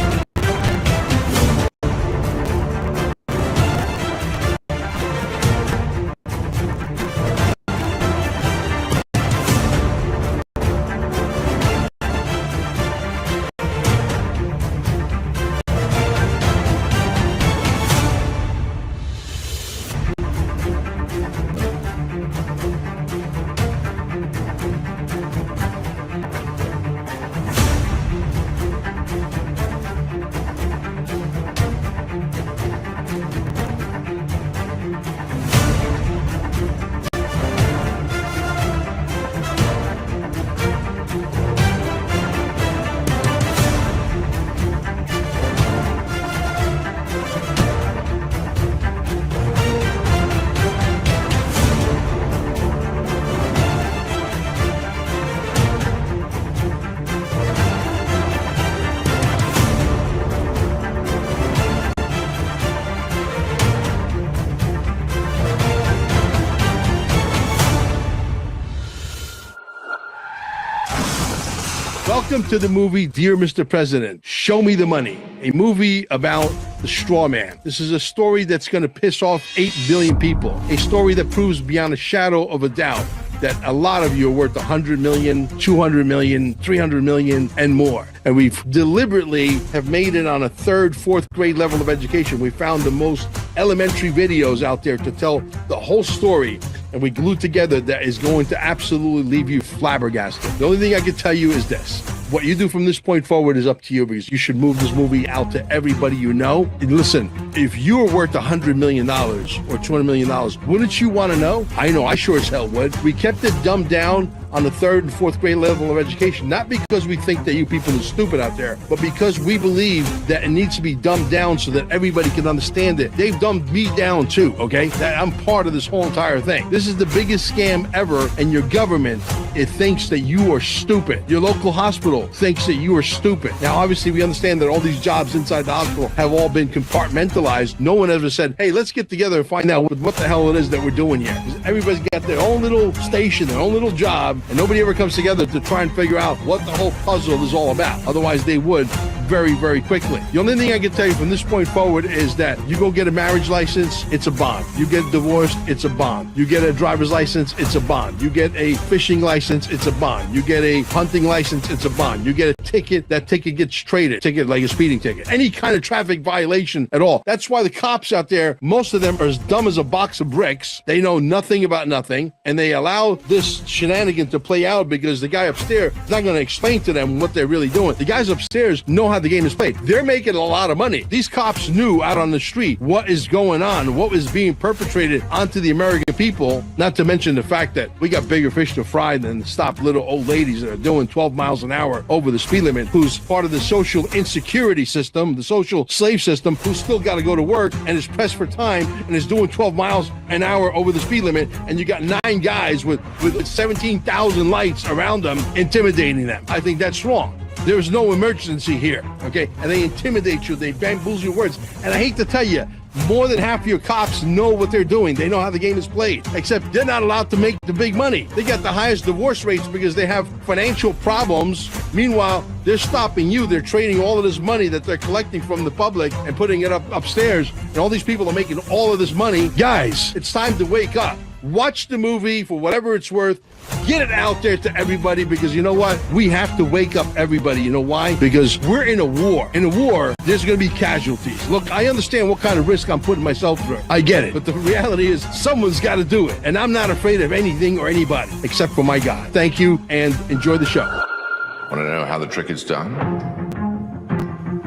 Welcome to the movie Dear Mr. President, Show Me the Money, a movie about the straw man. This is a story that's going to piss off 8 billion people, a story that proves beyond a shadow of a doubt that a lot of you are worth 100 million, 200 million, 300 million, and more. And we've deliberately have made it on a 3rd, 4th grade level of education. We found the most elementary videos out there to tell the whole story, and we glued together that is going to absolutely leave you flabbergasted. The only thing I can tell you is this. What you do from this point forward is up to you, because you should move this movie out to everybody you know. And listen, if you were worth $100 million or $200 million, wouldn't you want to know? I know, I sure as hell would. We kept it dumbed down on the 3rd and 4th grade level of education, not because we think that you people are stupid out there, but because we believe that it needs to be dumbed down so that everybody can understand it. They've dumbed me down too, okay? That I'm part of this whole entire thing. This is the biggest scam ever, and your government, it thinks that you are stupid. Your local hospital thinks that you are stupid. Now, obviously, we understand that all these jobs inside the hospital have all been compartmentalized. No one ever said, hey, let's get together and find out what the hell it is that we're doing here. Everybody's got their own little station, their own little job, and nobody ever comes together to try and figure out what the whole puzzle is all about. Otherwise, they would very, very quickly. The only thing I can tell you from this point forward is that you go get a marriage license, it's a bond. You get divorced, it's a bond. You get a driver's license, it's a bond. You get a fishing license, it's a bond. You get a hunting license, it's a bond. You get a ticket, that ticket gets traded. Ticket like a speeding ticket. Any kind of traffic violation at all. That's why the cops out there, most of them are as dumb as a box of bricks. They know nothing about nothing, and they allow this shenanigan to play out because the guy upstairs is not going to explain to them what they're really doing. The guys upstairs know how the game is played. They're making a lot of money. These cops knew out on the street what is going on, what was being perpetrated onto the American people, not to mention the fact that we got bigger fish to fry than stop little old ladies that are doing 12 miles an hour over the speed limit, who's part of the social insecurity system, the social slave system, who's still got to go to work and is pressed for time and is doing 12 miles an hour over the speed limit, and you got 9 guys with 17,000 lights around them intimidating them. I think that's wrong. There's no emergency here, okay? And they intimidate you, they bamboozle your words. And I hate to tell you, more than half of your cops know what they're doing. They know how the game is played, except they're not allowed to make the big money. They got the highest divorce rates because they have financial problems. Meanwhile, they're stopping you. They're trading all of this money that they're collecting from the public and putting it upstairs. And all these people are making all of this money. Guys, it's time to wake up. Watch the movie for whatever it's worth. Get it out there to everybody, because you know what? We have to wake up everybody. You know why? Because we're in a war. In a war, there's going to be casualties. Look, I understand what kind of risk I'm putting myself through. I get it. But the reality is someone's got to do it. And I'm not afraid of anything or anybody except for my God. Thank you, and enjoy the show. Want to know how the trick is done?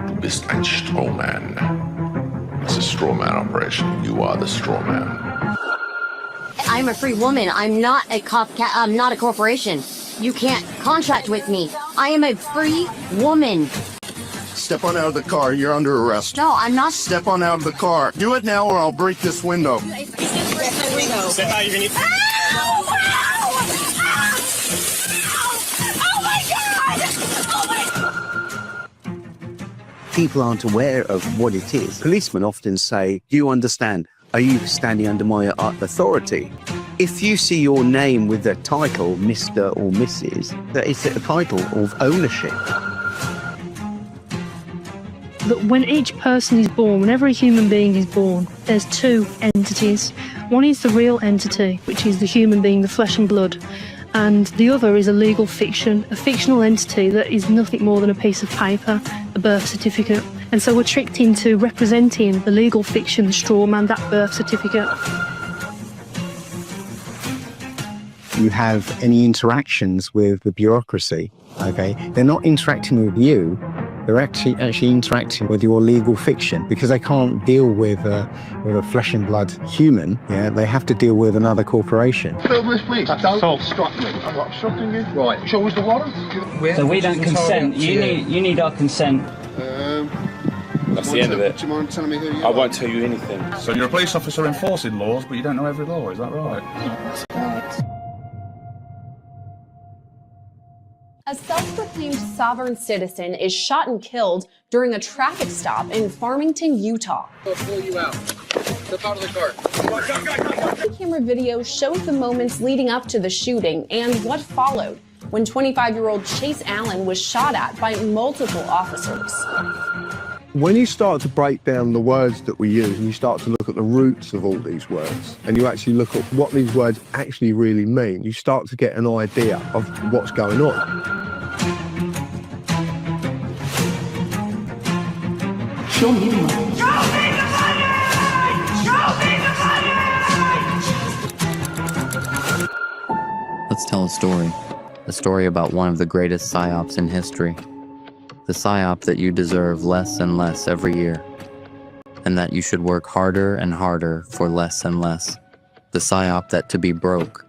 Du bist ein Strawman. It's a strawman operation. You are the strawman. I'm a free woman. I'm not a I'm not a corporation. You can't contract with me. I am a free woman. Step on out of the car. You're under arrest. No, I'm not. Step on out of the car. Do it now or I'll break this window. Step out, you're gonna need. People aren't aware of what it is. Policemen often say, do you understand? Are you standing under my authority? If you see your name with the title Mr. or Mrs., that is a title of ownership. But when each person is born, whenever a human being is born, there's 2 entities. One is the real entity, which is the human being, the flesh and blood. And the other is a legal fiction, a fictional entity that is nothing more than a piece of paper, a birth certificate. And so we're tricked into representing the legal fiction, the straw man, that birth certificate. You have any interactions with the bureaucracy, okay? They're not interacting with you. They're actually interacting with your legal fiction, because they can't deal with a flesh and blood human. Yeah, they have to deal with another corporation. Film this, please. Don't obstruct me. I'm not obstructing you. Right. Show us the warrant. So we don't consent. You need our consent. That's the end of it. Do you mind telling me who you are? I won't tell you anything. So you're a police officer enforcing laws, but you don't know every law, is that right? That's correct. A self-proclaimed sovereign citizen is shot and killed during a traffic stop in Farmington, Utah. I'll pull you out. Step out of the car. The camera video shows the moments leading up to the shooting and what followed. when 25-year-old Chase Allen was shot at by multiple officers. When you start to break down the words that we use and you start to look at the roots of all these words and you actually look at what these words actually really mean, you start to get an idea of what's going on. Show me the money! Show me the money! Show me the money! Let's tell a story about one of the greatest psyops in history. The psyop that you deserve less and less every year, and that you should work harder and harder for less and less. The psyop that to be broke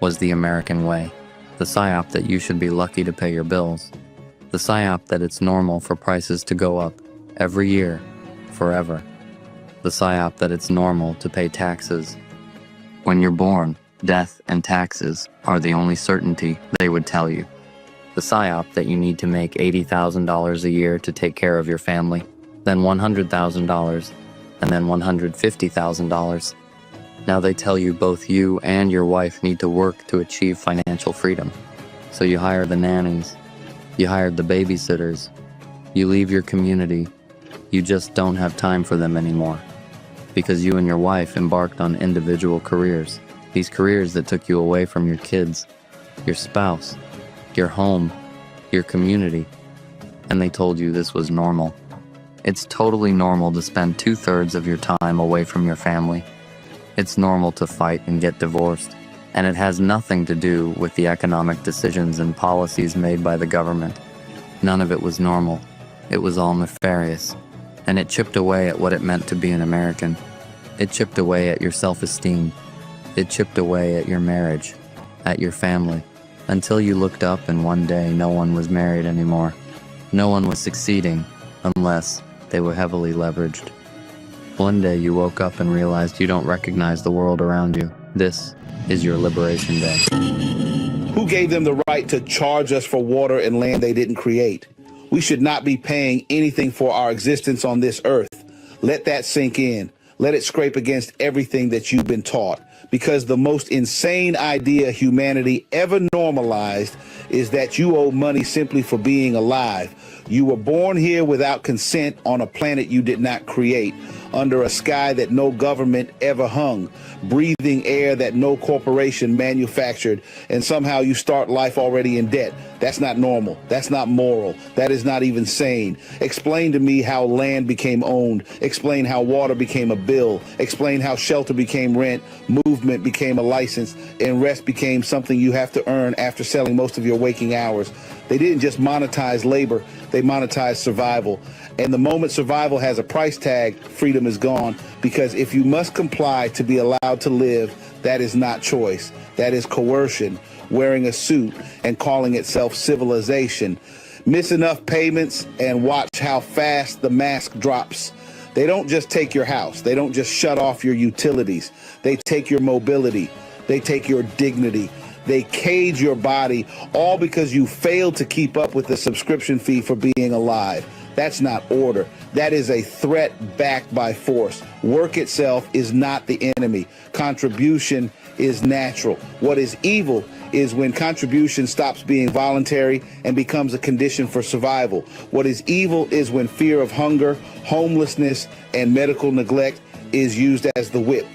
was the American way. The psyop that you should be lucky to pay your bills. The psyop that it's normal for prices to go up every year, forever. The psyop that it's normal to pay taxes. When you're born, death and taxes are the only certainty they would tell you. The psyop that you need to make $80,000 a year to take care of your family, then $100,000, and then $150,000. Now they tell you both you and your wife need to work to achieve financial freedom. So you hire the nannies, you hired the babysitters, you leave your community, you just don't have time for them anymore. Because you and your wife embarked on individual careers, these careers that took you away from your kids, your spouse, your home, your community, and they told you this was normal. It's totally normal to spend 2/3 of your time away from your family. It's normal to fight and get divorced, and it has nothing to do with the economic decisions and policies made by the government. None of it was normal. It was all nefarious, and it chipped away at what it meant to be an American. It chipped away at your self-esteem. It chipped away at your marriage, at your family, until you looked up and one day no one was married anymore. No one was succeeding unless they were heavily leveraged. One day you woke up and realized you don't recognize the world around you. This is your liberation day. Who gave them the right to charge us for water and land they didn't create? We should not be paying anything for our existence on this earth. Let that sink in. Let it scrape against everything that you've been taught. Because the most insane idea humanity ever normalized is that you owe money simply for being alive. You were born here without consent on a planet you did not create, under a sky that no government ever hung, breathing air that no corporation manufactured, and somehow you start life already in debt. That's not normal. That's not moral. That is not even sane. Explain to me how land became owned. Explain how water became a bill. Explain how shelter became rent, movement became a license, and rest became something you have to earn after selling most of your waking hours. They didn't just monetize labor, they monetized survival. And the moment survival has a price tag, freedom is gone. Because if you must comply to be allowed to live, that is not choice. That is coercion, wearing a suit and calling itself civilization. Miss enough payments and watch how fast the mask drops. They don't just take your house. They don't just shut off your utilities. They take your mobility. They take your dignity. They cage your body, all because you failed to keep up with the subscription fee for being alive. That's not order. That is a threat backed by force. Work itself is not the enemy. Contribution is natural. What is evil is when contribution stops being voluntary and becomes a condition for survival. What is evil is when fear of hunger, homelessness, and medical neglect is used as the whip.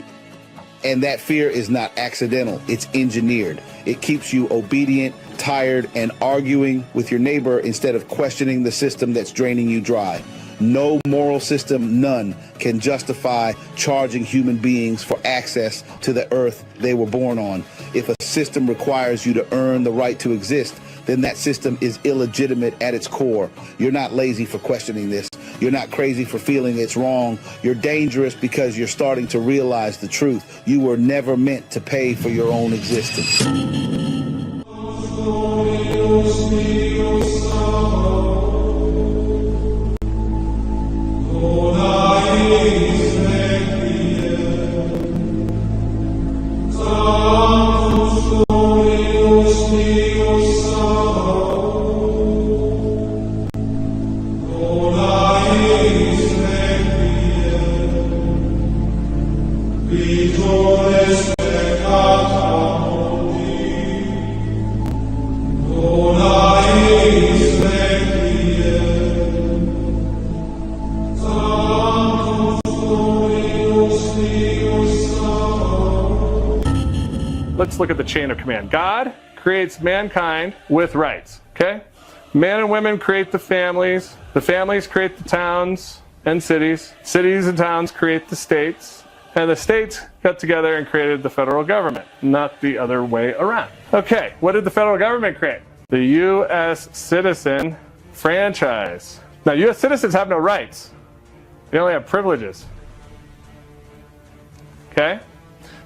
And that fear is not accidental, it's engineered. It keeps you obedient, tired, and arguing with your neighbor instead of questioning the system that's draining you dry. No moral system, none, can justify charging human beings for access to the earth they were born on. If a system requires you to earn the right to exist, then that system is illegitimate at its core. You're not lazy for questioning this. You're not crazy for feeling it's wrong. You're dangerous because you're starting to realize the truth. You were never meant to pay for your own existence. Oh Let's look at the chain of command. God creates mankind with rights, okay? Men and women create the families create the towns and cities and towns create the states, and the states got together and created the federal government, not the other way around. Okay, what did the federal government create? The U.S. citizen franchise. Now, U.S. citizens have no rights. They only have privileges. Okay?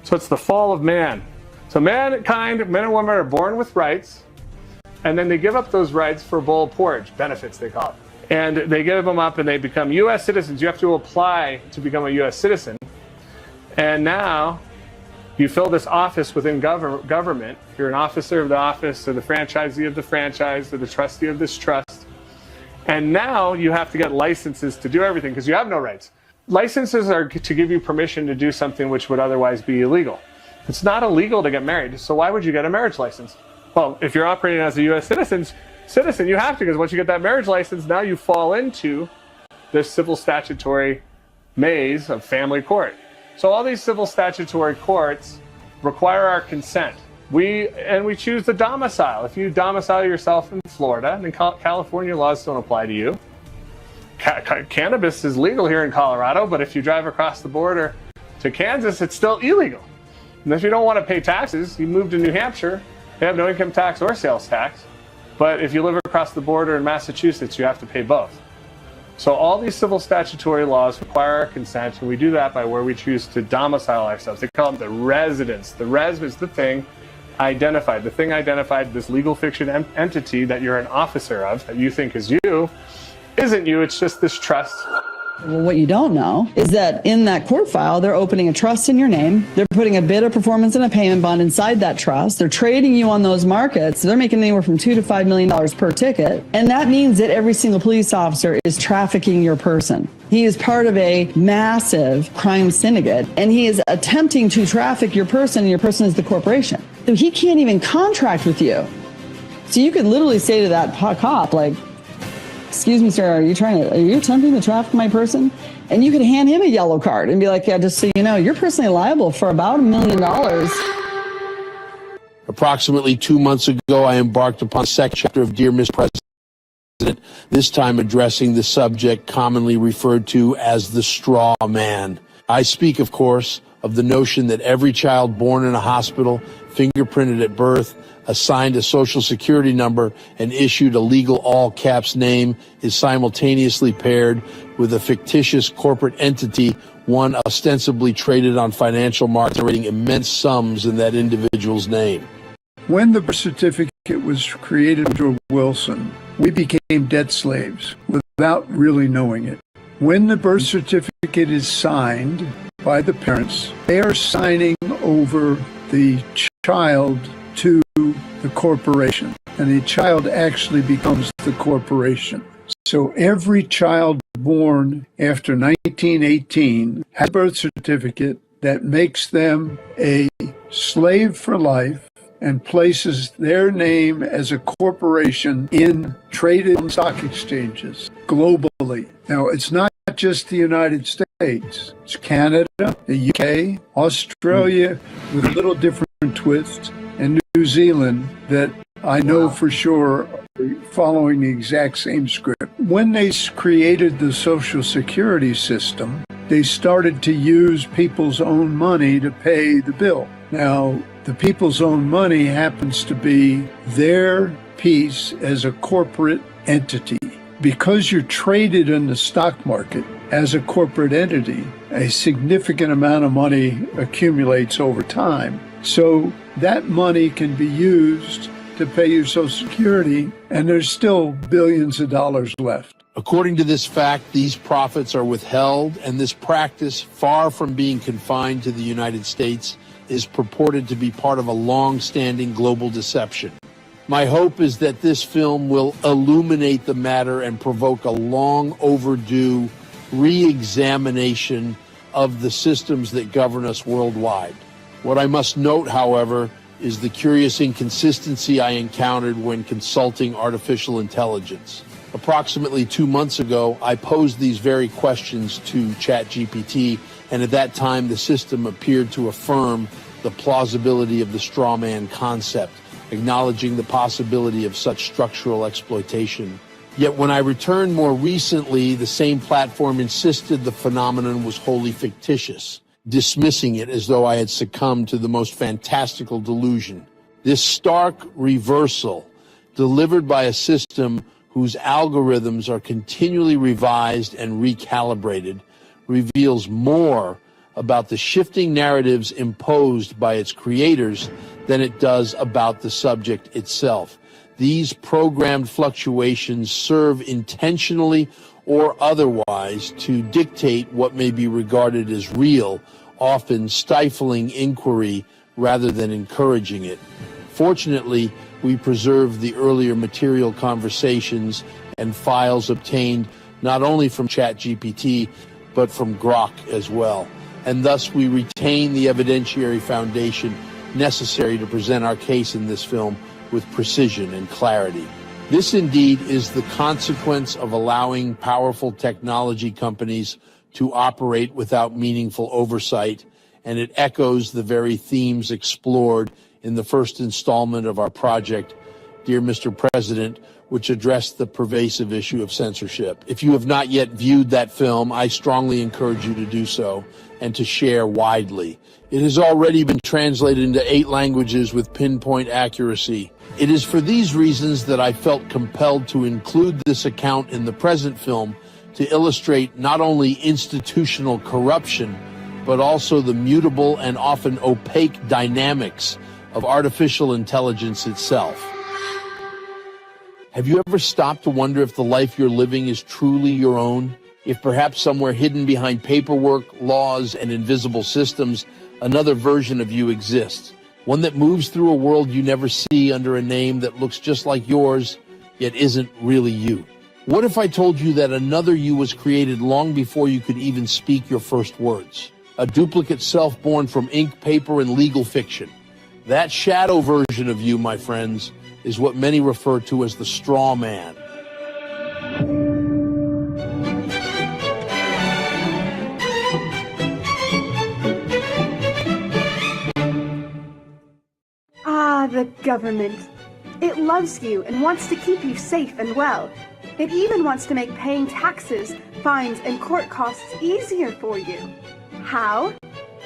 So it's the fall of man. So mankind, men and women, are born with rights, and then they give up those rights for a bowl of porridge, benefits they call it. And they give them up and they become U.S. citizens. You have to apply to become a U.S. citizen. And now you fill this office within government. You're an officer of the office, or the franchisee of the franchise, or the trustee of this trust. And now you have to get licenses to do everything because you have no rights. Licenses are to give you permission to do something which would otherwise be illegal. It's not illegal to get married, so why would you get a marriage license? Well, if you're operating as a U.S. citizen, you have to, because once you get that marriage license, now you fall into this civil statutory maze of family court. So all these civil statutory courts require our consent. We choose the domicile. If you domicile yourself in Florida, then California laws don't apply to you. Cannabis is legal here in Colorado, but if you drive across the border to Kansas, it's still illegal. And if you don't want to pay taxes, you move to New Hampshire. They have no income tax or sales tax. But if you live across the border in Massachusetts, you have to pay both. So all these civil statutory laws require our consent, and we do that by where we choose to domicile ourselves. They call them the residence. The res is the thing identified. The thing identified, this legal fiction entity that you're an officer of, that you think is you, isn't you. It's just this trust. Well, what you don't know is that in that court file, they're opening a trust in your name. They're putting a bid of performance and a payment bond inside that trust. They're trading you on those markets. They're making anywhere from $2 to $5 million per ticket. And that means that every single police officer is trafficking your person. He is part of a massive crime syndicate, and he is attempting to traffic your person, and your person is the corporation. So he can't even contract with you. So you could literally say to that cop, like, "Excuse me, sir, are you attempting to traffic my person?" And you could hand him a yellow card and be like, "Yeah, just so you know, you're personally liable for about $1 million. Approximately 2 months ago, I embarked upon the second chapter of Dear Miss President, this time addressing the subject commonly referred to as the straw man. I speak, of course, of the notion that every child born in a hospital, fingerprinted at birth, assigned a social security number, and issued a legal all-caps name is simultaneously paired with a fictitious corporate entity, one ostensibly traded on financial markets, generating immense sums in that individual's name. When the birth certificate was created under Wilson, we became debt slaves without really knowing it. When the birth certificate is signed by the parents, they are signing over the child to the corporation, and the child actually becomes the corporation. So every child born after 1918 has a birth certificate that makes them a slave for life and places their name as a corporation in traded stock exchanges globally. Now, it's not just the United States. It's Canada, the UK, Australia, with little different twists, and New Zealand that I know for sure are following the exact same script. When they created the Social Security system, they started to use people's own money to pay the bill. Now, the people's own money happens to be their piece as a corporate entity. Because you're traded in the stock market as a corporate entity, a significant amount of money accumulates over time. So that money can be used to pay your Social Security, and there's still billions of dollars left. According to this fact, these profits are withheld, and this practice, far from being confined to the United States, is purported to be part of a long-standing global deception. My hope is that this film will illuminate the matter and provoke a long overdue re-examination of the systems that govern us worldwide. What I must note, however, is the curious inconsistency I encountered when consulting artificial intelligence. Approximately 2 months ago, I posed these very questions to ChatGPT, and at that time the system appeared to affirm the plausibility of the strawman concept, acknowledging the possibility of such structural exploitation. Yet when I returned more recently, the same platform insisted the phenomenon was wholly fictitious, dismissing it as though I had succumbed to the most fantastical delusion. This stark reversal, delivered by a system whose algorithms are continually revised and recalibrated, reveals more about the shifting narratives imposed by its creators than it does about the subject itself. These programmed fluctuations serve intentionally or otherwise to dictate what may be regarded as real, often stifling inquiry rather than encouraging it. Fortunately, we preserve the earlier material conversations and files obtained not only from ChatGPT, but from Grok as well. And thus we retain the evidentiary foundation necessary to present our case in this film with precision and clarity. This indeed is the consequence of allowing powerful technology companies to operate without meaningful oversight, and it echoes the very themes explored in the first installment of our project, Dear Mr. President, which addressed the pervasive issue of censorship. If you have not yet viewed that film, I strongly encourage you to do so and to share widely. It has already been translated into 8 languages with pinpoint accuracy. It is for these reasons that I felt compelled to include this account in the present film to illustrate not only institutional corruption, but also the mutable and often opaque dynamics of artificial intelligence itself. Have you ever stopped to wonder if the life you're living is truly your own? If perhaps somewhere hidden behind paperwork, laws, and invisible systems, another version of you exists? One that moves through a world you never see under a name that looks just like yours, yet isn't really you? What if I told you that another you was created long before you could even speak your first words? A duplicate self born from ink, paper, and legal fiction. That shadow version of you, my friends, is what many refer to as the straw man. Ah, the government. It loves you and wants to keep you safe and well. It even wants to make paying taxes, fines, and court costs easier for you. How?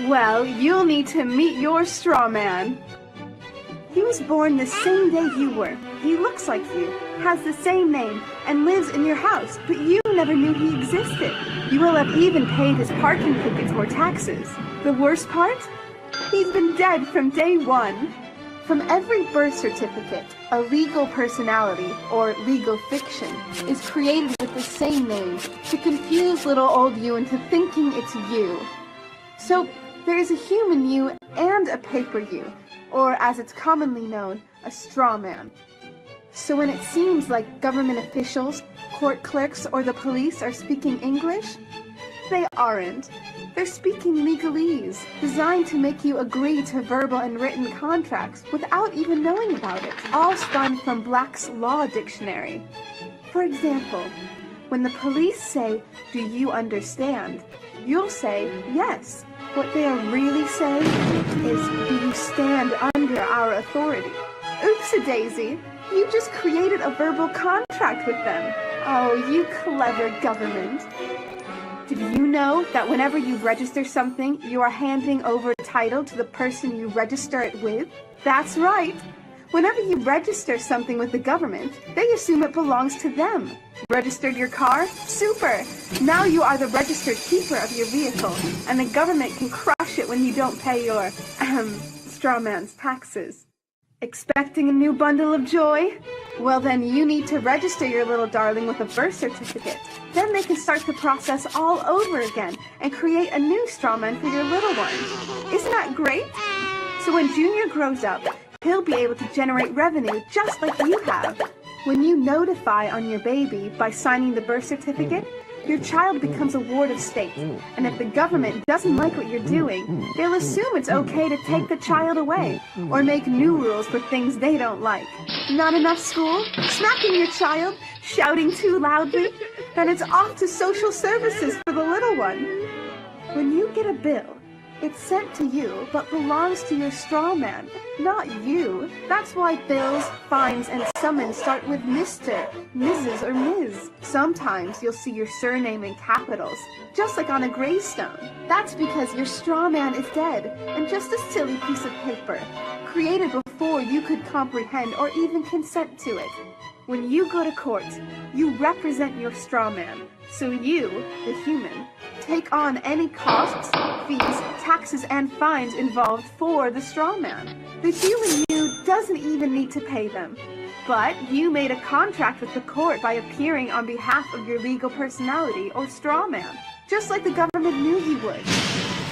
Well, you'll need to meet your straw man. He was born the same day you were. He looks like you, has the same name, and lives in your house, but you never knew he existed. You will have even paid his parking tickets or taxes. The worst part? He's been dead from day one. From every birth certificate, a legal personality, or legal fiction, is created with the same name to confuse little old you into thinking it's you. So, there is a human you and a paper you, or as it's commonly known, a straw man. So when it seems like government officials, court clerks, or the police are speaking English, they aren't. They're speaking legalese, designed to make you agree to verbal and written contracts without even knowing about it, all spun from Black's Law Dictionary. For example, when the police say, "Do you understand?" you'll say, "Yes." What they are really saying is, "Do you stand under our authority?" Oops-a-daisy, you just created a verbal contract with them. Oh, you clever government. Did you know that whenever you register something, you are handing over title to the person you register it with? That's right. Whenever you register something with the government, they assume it belongs to them. Registered your car? Super! Now you are the registered keeper of your vehicle, and the government can crush it when you don't pay your, straw man's taxes. Expecting a new bundle of joy? Well then you need to register your little darling with a birth certificate. Then they can start the process all over again and create a new straw man for your little one. Isn't that great? So when Junior grows up, he'll be able to generate revenue just like you have. When you notify on your baby by signing the birth certificate, your child becomes a ward of state. And if the government doesn't like what you're doing, they'll assume it's okay to take the child away or make new rules for things they don't like. Not enough school? Smacking your child? Shouting too loudly? Then it's off to social services for the little one. When you get a bill, it's sent to you, but belongs to your straw man, not you. That's why bills, fines, and summons start with Mr., Mrs., or Ms. Sometimes you'll see your surname in capitals, just like on a gravestone. That's because your straw man is dead, and just a silly piece of paper, created before you could comprehend or even consent to it. When you go to court, you represent your straw man. So you, the human, take on any costs, fees, taxes, and fines involved for the straw man. The human you doesn't even need to pay them. But you made a contract with the court by appearing on behalf of your legal personality or straw man, just like the government knew you would.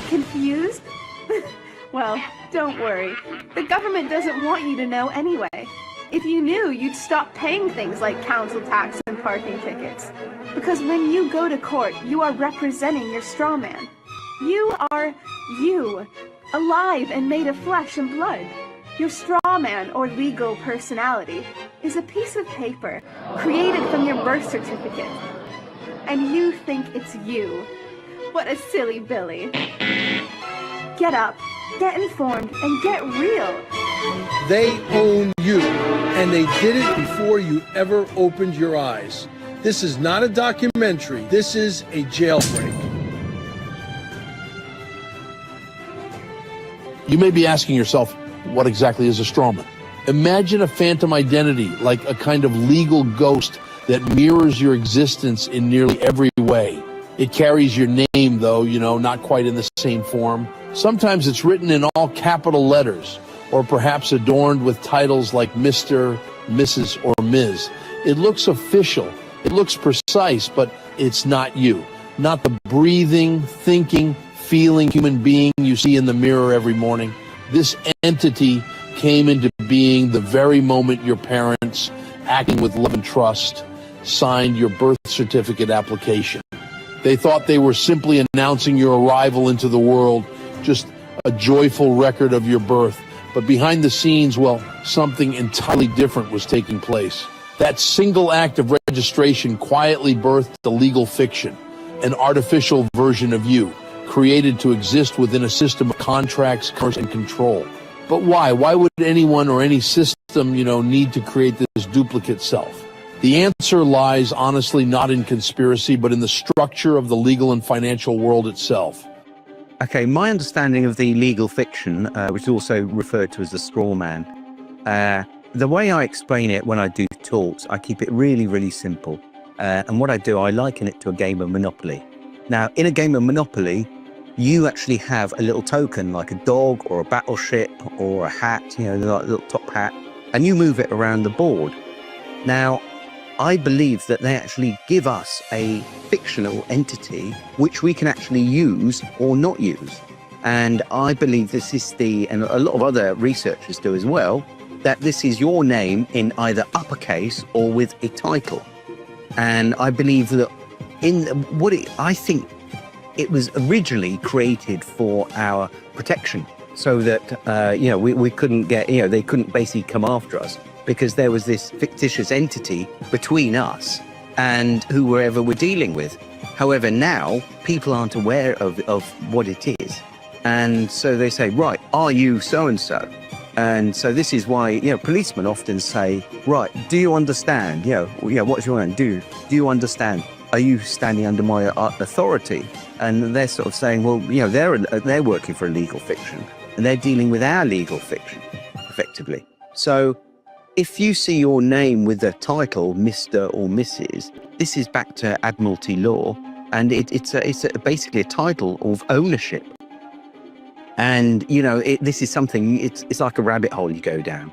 Confused? Well, don't worry. The government doesn't want you to know anyway. If you knew, you'd stop paying things like council tax and parking tickets. Because when you go to court, you are representing your straw man. You are you, alive and made of flesh and blood. Your straw man, or legal personality, is a piece of paper created from your birth certificate. And you think it's you. What a silly Billy. Get up, get informed, and get real. They own you, and they did it before you ever opened your eyes. This is not a documentary. This is a jailbreak. You may be asking yourself, what exactly is a strawman? Imagine a phantom identity, like a kind of legal ghost that mirrors your existence in nearly every way. It carries your name, though, not quite in the same form. Sometimes it's written in all capital letters, or perhaps adorned with titles like Mr., Mrs., or Ms. It looks official, it looks precise, but it's not you. Not the breathing, thinking, feeling human being you see in the mirror every morning. This entity came into being the very moment your parents, acting with love and trust, signed your birth certificate application. They thought they were simply announcing your arrival into the world, just a joyful record of your birth. But behind the scenes, well, something entirely different was taking place. That single act of registration quietly birthed a legal fiction, an artificial version of you, created to exist within a system of contracts, commerce, and control. But why? Why would anyone or any system, need to create this duplicate self? The answer lies, honestly, not in conspiracy, but in the structure of the legal and financial world itself. Okay, my understanding of the legal fiction, which is also referred to as the straw man, the way I explain it when I do talks, I keep it really, really simple. And what I do, I liken it to a game of Monopoly. Now, in a game of Monopoly, you actually have a little token like a dog or a battleship or a hat, like a little top hat, and you move it around the board. Now, I believe that they actually give us a fictional entity which we can actually use or not use. And I believe this is and a lot of other researchers do as well, that this is your name in either uppercase or with a title. And I believe that I think it was originally created for our protection, so that, we couldn't get, they couldn't basically come after us, because there was this fictitious entity between us and whoever we're dealing with. However, now people aren't aware of what it is. And so they say, right, are you so-and-so? And so this is why, policemen often say, right, do you understand? What's your name? Do you understand? Are you standing under my authority? And they're sort of saying, well, they're working for a legal fiction and they're dealing with our legal fiction, effectively. So if you see your name with the title Mr. or Mrs., this is back to Admiralty law, and it's basically a title of ownership. And, this is something, it's like a rabbit hole you go down.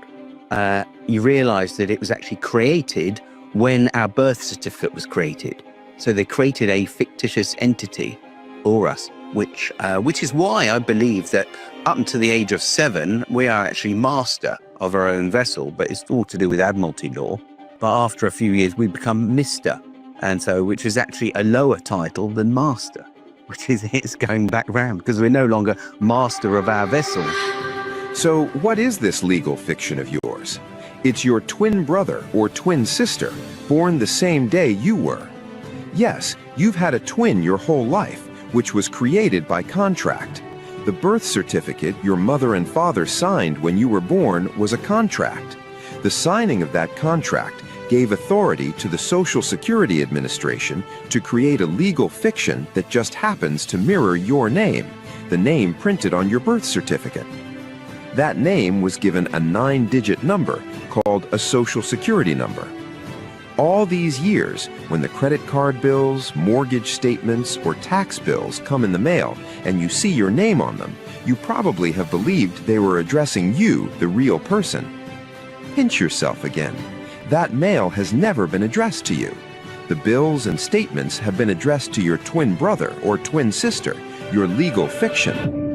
You realize that it was actually created when our birth certificate was created. So they created a fictitious entity for us, which is why I believe that up until the age of 7, we are actually master of our own vessel, but it's all to do with Admiralty law. But after a few years, we become Mr. And so, which is actually a lower title than master, which is it's going back round because we're no longer master of our vessel. So what is this legal fiction of yours? It's your twin brother or twin sister, born the same day you were. Yes, you've had a twin your whole life, which was created by contract. The birth certificate your mother and father signed when you were born was a contract. The signing of that contract gave authority to the Social Security Administration to create a legal fiction that just happens to mirror your name, the name printed on your birth certificate. That name was given a 9-digit number called a Social Security number. All these years, when the credit card bills, mortgage statements, or tax bills come in the mail and you see your name on them, you probably have believed they were addressing you, the real person. Pinch yourself again. That mail has never been addressed to you. The bills and statements have been addressed to your twin brother or twin sister, your legal fiction.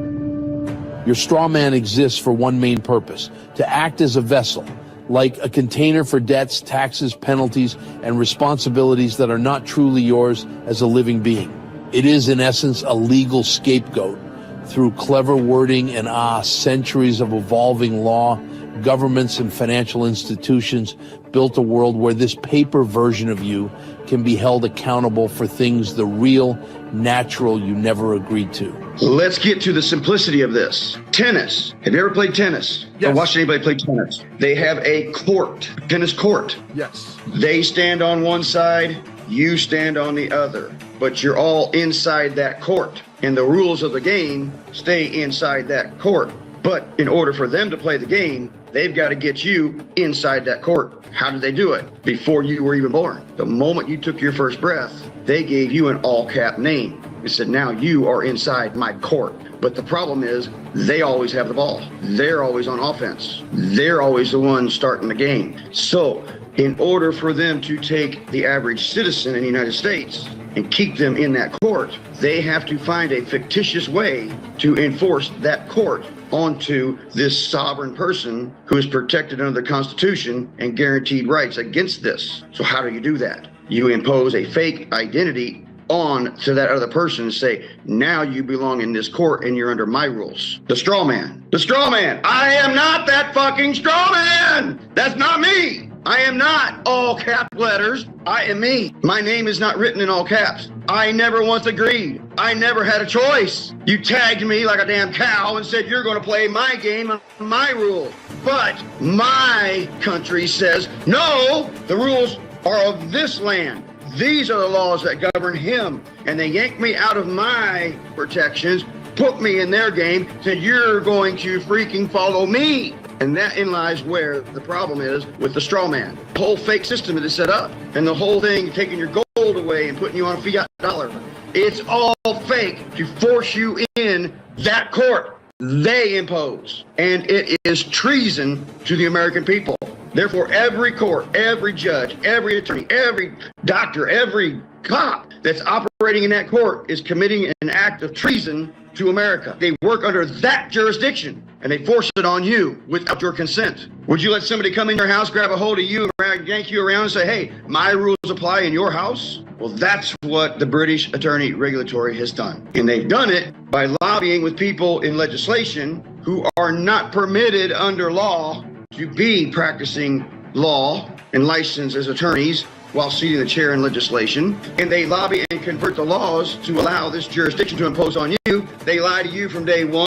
Your straw man exists for one main purpose, to act as a vessel, like a container for debts, taxes, penalties, and responsibilities that are not truly yours as a living being. It is, in essence, a legal scapegoat. Through clever wording and centuries of evolving law, governments and financial institutions built a world where this paper version of you can be held accountable for things the real, natural you never agreed to. Let's get to the simplicity of this. Tennis. Have you ever played tennis? Yes. Or watched anybody play tennis? They have a court, tennis court. Yes. They stand on one side, you stand on the other, but you're all inside that court. And the rules of the game stay inside that court. But in order for them to play the game, they've got to get you inside that court. How did they do it? Before you were even born. The moment you took your first breath, they gave you an all-cap name. They said, now you are inside my court. But the problem is, they always have the ball. They're always on offense. They're always the ones starting the game. So, in order for them to take the average citizen in the United States and keep them in that court, they have to find a fictitious way to enforce that court onto this sovereign person who is protected under the Constitution and guaranteed rights against this. So how do you do that? You impose a fake identity on to that other person and say, now you belong in this court and you're under my rules. The straw man. The straw man. I am not that fucking straw man. That's not me. I am not all cap letters. I am me. My name is not written in all caps. I never once agreed. I never had a choice. You tagged me like a damn cow and said you're going to play my game and my rules. But my country says, no, the rules are of this land. These are the laws that govern him. And they yanked me out of my protections, put me in their game, said you're going to freaking follow me. And that in lies where the problem is with the straw man. The whole fake system that is set up, and the whole thing taking your gold away and putting you on a fiat dollar. It's all fake to force you in that court they impose. And it is treason to the American people. Therefore, every court, every judge, every attorney, every doctor, every cop that's operating in that court is committing an act of treason to America. They work under that jurisdiction and they force it on you without your consent. Would you let somebody come in your house, grab a hold of you, and yank you around and say, hey, my rules apply in your house? Well, that's what the British Attorney Regulatory has done. And they've done it by lobbying with people in legislation who are not permitted under law to be practicing law and licensed as attorneys while seating the chair in legislation. And they lobby and convert the laws to allow this jurisdiction to impose on you. They lie to you from day one.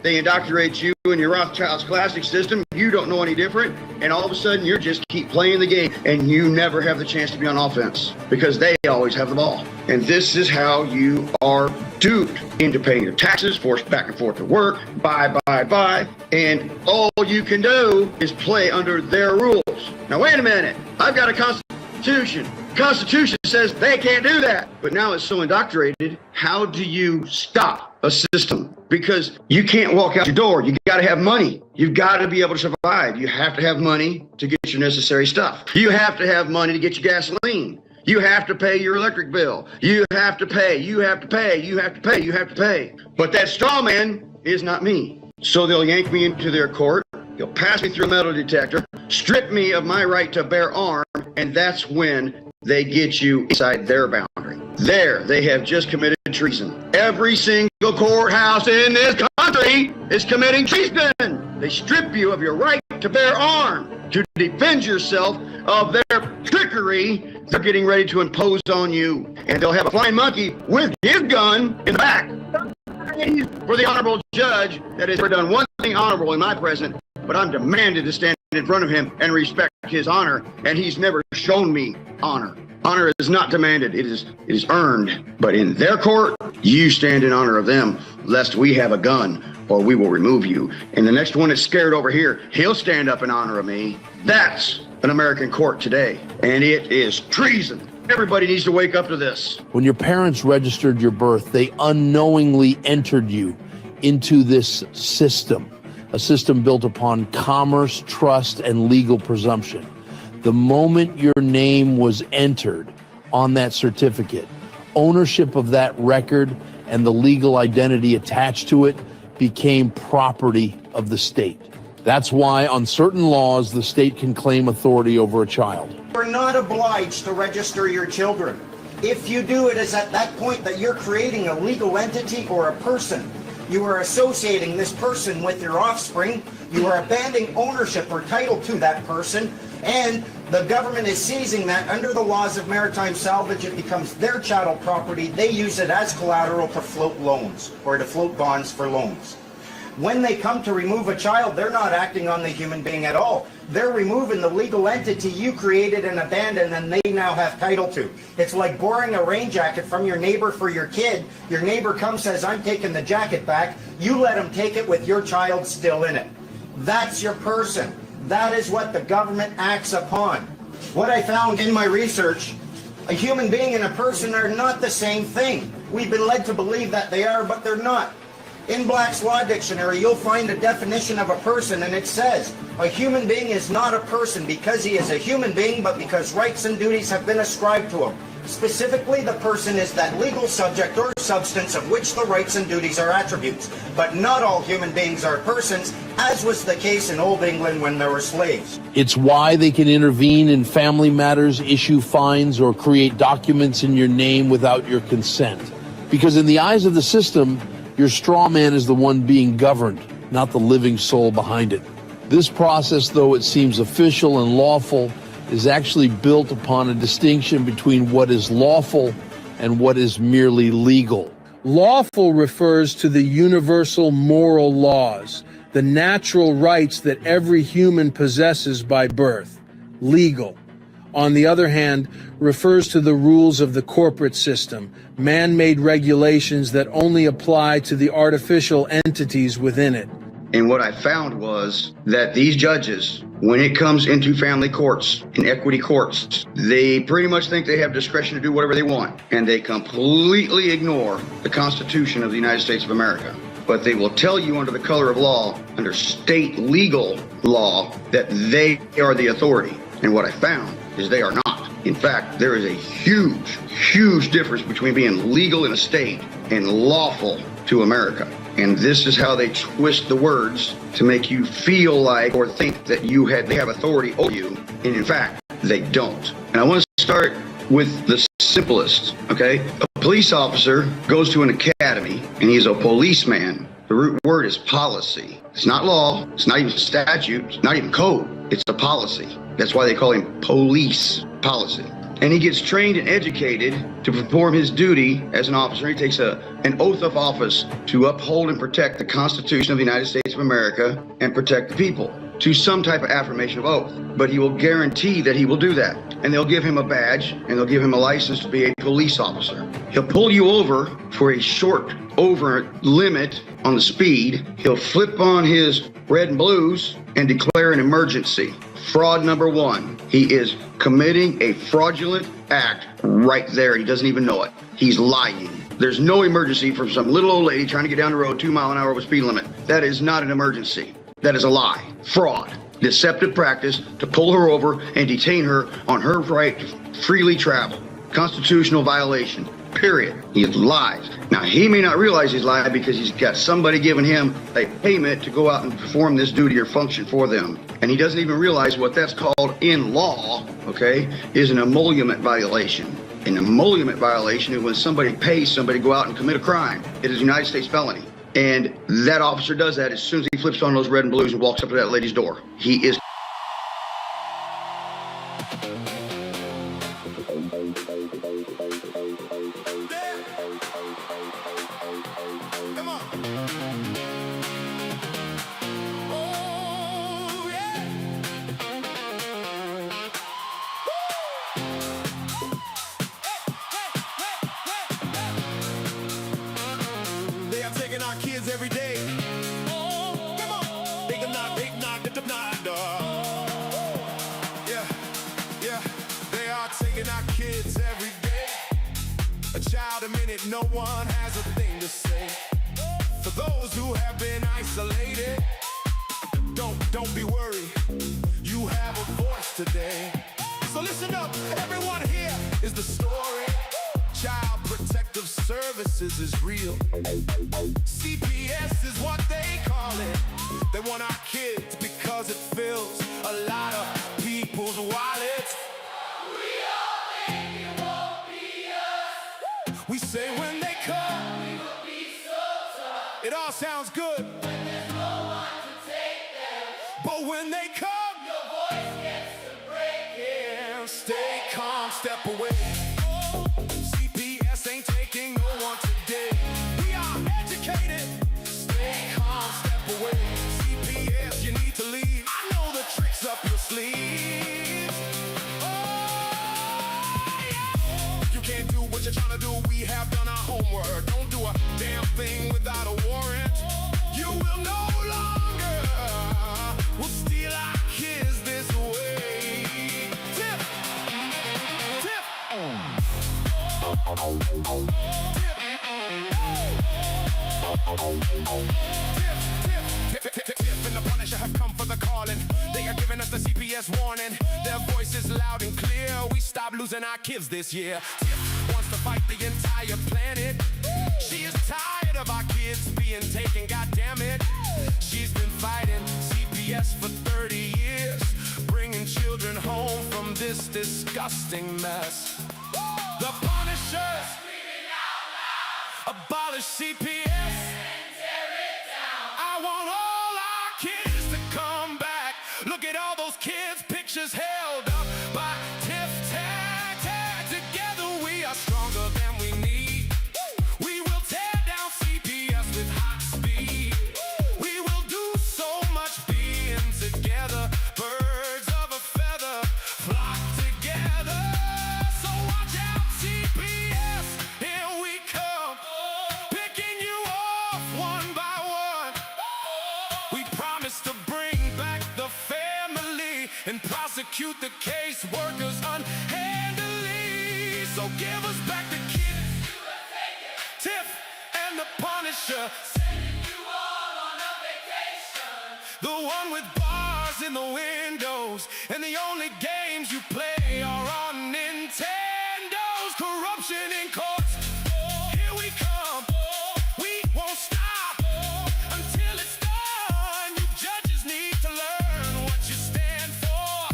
They indoctrinate you in your Rothschild's classic system. You don't know any different. And all of a sudden, you just keep playing the game. And you never have the chance to be on offense because they always have the ball. And this is how you are duped into paying your taxes, forced back and forth to work, buy. And all you can do is play under their rules. Now, wait a minute. I've got a Constitution. The Constitution says they can't do that. But now it's so indoctrinated. How do you stop a system? Because you can't walk out your door. You got to have money. You've got to be able to survive. You have to have money to get your necessary stuff. You have to have money to get your gasoline. You have to pay your electric bill. You have to pay. But that straw man is not me. So they'll yank me into their court. They'll pass me through a metal detector, strip me of my right to bear arms, and that's when they get you inside their boundary. There, they have just committed treason. Every single courthouse in this country is committing treason. They strip you of your right to bear arms, to defend yourself of their trickery they're getting ready to impose on you. And they'll have a flying monkey with his gun in the back for the honorable judge that has never done one thing honorable in my presence, but I'm demanded to stand in front of him and respect his honor, and he's never shown me honor. Honor is not demanded, it is earned. But in their court, you stand in honor of them, lest we have a gun or we will remove you. And the next one is scared over here, he'll stand up in honor of me. That's an American court today, and it is treason. Everybody needs to wake up to this. When your parents registered your birth, they unknowingly entered you into this system, a system built upon commerce, trust, and legal presumption. The moment your name was entered on that certificate, ownership of that record and the legal identity attached to it became property of the state. That's why on certain laws, the state can claim authority over a child. You're not obliged to register your children. If you do, it is at that point that you're creating a legal entity or a person. You are associating this person with your offspring. You are abandoning ownership or title to that person, and the government is seizing that under the laws of maritime salvage. It becomes their chattel property. They use it as collateral to float loans or to float bonds for loans. When they come to remove a child, they're not acting on the human being at all. They're removing the legal entity you created and abandoned and they now have title to. It's like borrowing a rain jacket from your neighbor for your kid. Your neighbor comes, says, I'm taking the jacket back. You let him take it with your child still in it. That's your person. That is what the government acts upon. What I found in my research, a human being and a person are not the same thing. We've been led to believe that they are, but they're not. In Black's Law Dictionary, you'll find a definition of a person, and it says, a human being is not a person because he is a human being, but because rights and duties have been ascribed to him. Specifically, the person is that legal subject or substance of which the rights and duties are attributes. But not all human beings are persons, as was the case in Old England when there were slaves. It's why they can intervene in family matters, issue fines, or create documents in your name without your consent. Because in the eyes of the system, your straw man is the one being governed, not the living soul behind it. This process, though it seems official and lawful, is actually built upon a distinction between what is lawful and what is merely legal. Lawful refers to the universal moral laws, the natural rights that every human possesses by birth. Legal, on the other hand, refers to the rules of the corporate system, man-made regulations that only apply to the artificial entities within it. And what I found was that these judges, when it comes into family courts and equity courts, they pretty much think they have discretion to do whatever they want, and they completely ignore the Constitution of the United States of America. But they will tell you under the color of law, under state legal law, that they are the authority. And what I found is they are not. In fact, there is a huge, huge difference between being legal in a state and lawful to America. And this is how they twist the words to make you feel like or think that they have authority over you. And in fact, they don't. And I want to start with the simplest, okay? A police officer goes to an academy and he's a policeman. The root word is policy. It's not law. It's not even statute. It's not even code. It's a policy. That's why they call him police policy. And he gets trained and educated to perform his duty as an officer. He takes an oath of office to uphold and protect the Constitution of the United States of America and protect the people, to some type of affirmation of oath. But he will guarantee that he will do that. And they'll give him a badge and they'll give him a license to be a police officer. He'll pull you over for a short over limit on the speed. He'll flip on his red and blues and declare an emergency. Fraud number one. He is committing a fraudulent act right there. He doesn't even know it. He's lying. There's no emergency for some little old lady trying to get down the road 2 miles an hour with speed limit. That is not an emergency. That is a lie. Fraud. Deceptive practice to pull her over and detain her on her right to freely travel. Constitutional violation. period. He lies. Now, he may not realize he's lying because he's got somebody giving him a payment to go out and perform this duty or function for them. And he doesn't even realize what that's called in law, okay, is an emolument violation. An emolument violation is when somebody pays somebody to go out and commit a crime. It is a United States felony. And that officer does that as soon as he flips on those red and blues and walks up to that lady's door. He is. No one has a thing to say. For those who have been isolated, don't be worried. You have a voice today. So listen up, everyone here is the story. Child Protective Services is real. CPS is what they call it. They want our kids because it fills a lot of people's wallets. We say when they come, we will be so tough. It all sounds good when there's no one to take them. But when they come, your voice gets to breaking. Stay calm, step away. Oh, CPS ain't taking no one today. We are educated. Stay calm, step away. CPS, you need to leave. I know the tricks up your sleeves. You can't do what you're trying to do. We have done our homework. Don't do a damn thing without a warrant. You will no longer will steal our kids this way. Tiff, Tiff, Tiff and the Punisher have come for the calling. They are giving us the CPS warning. Their voice is loud and clear. We stop losing our kids this year. Tiff wants to fight the entire planet. She is tired of our kids being taken, goddammit. She's been fighting CPS for 30 years, bringing children home from this disgusting mess. The Punisher screaming out loud, abolish CPS and tear it down. I want all our kids to come back. Look at all those kids' pictures held up by Tiff. Together we are stronger than we need. We will tear down CPS with hot speed. We will do so much being together. Birds of a feather flock together. So watch out, CPS, here we come, picking you off one by one. We promise to bring back the family and prosecute the case workers unhandily. So give us back the kids. Tiff and the Punisher, sending you all on a vacation. The one with bars in the windows, and the only games you play are on Nintendos. Corruption in courts, here we come. We won't stop until it's done. You judges need to learn what you stand for.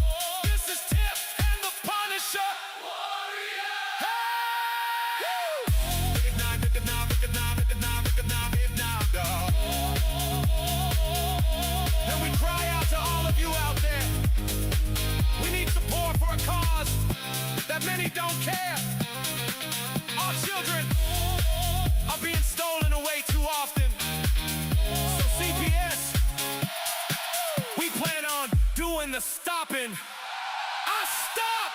This is Tiff and the Punisher. And we cry out to all of you out there. We need support for a cause that many don't care. Our children are being stolen away too often. So CPS, we plan on doing the stopping. I stop!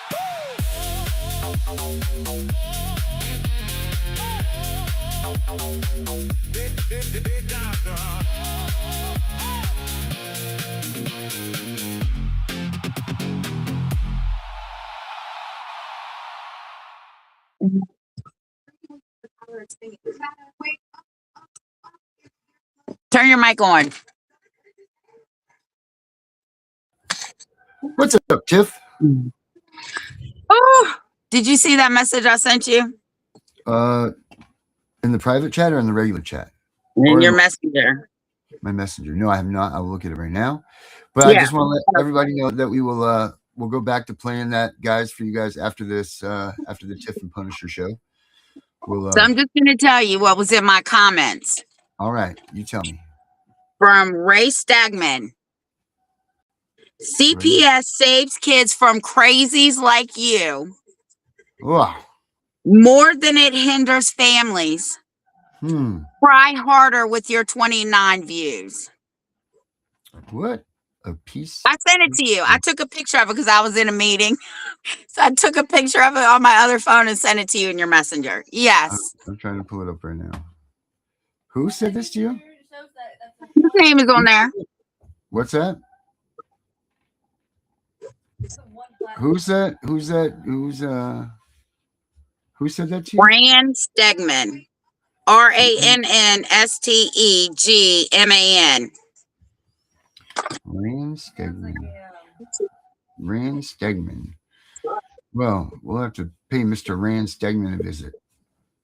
Turn your mic on. What's up, Tiff? Oh, did you see that message I sent you? In the private chat or in the regular chat? In your messenger. My messenger. No, I have not. I will look at it right now. But I just want to let everybody know that we will we'll go back to playing that, guys, for you guys after this, after the Tiff and Punisher show. We'll, So I'm just going to tell you what was in my comments. All right, you tell me. From Ray Stagman. CPS saves kids from crazies like you. Wow. More than it hinders families. Try harder with your 29 views. What a piece. I sent it to you. I took a picture of it because I was in a meeting. So I took a picture of it on my other phone and sent it to you in your messenger. Yes. I'm trying to pull it up right now. Who said this to you? His name is on there. What's that? Who's that? Who said that to you? Rand Stegman. RANNSTEGMAN. Rand Stegman. Rand Stegman. Well, we'll have to pay Mr. Rand Stegman a visit.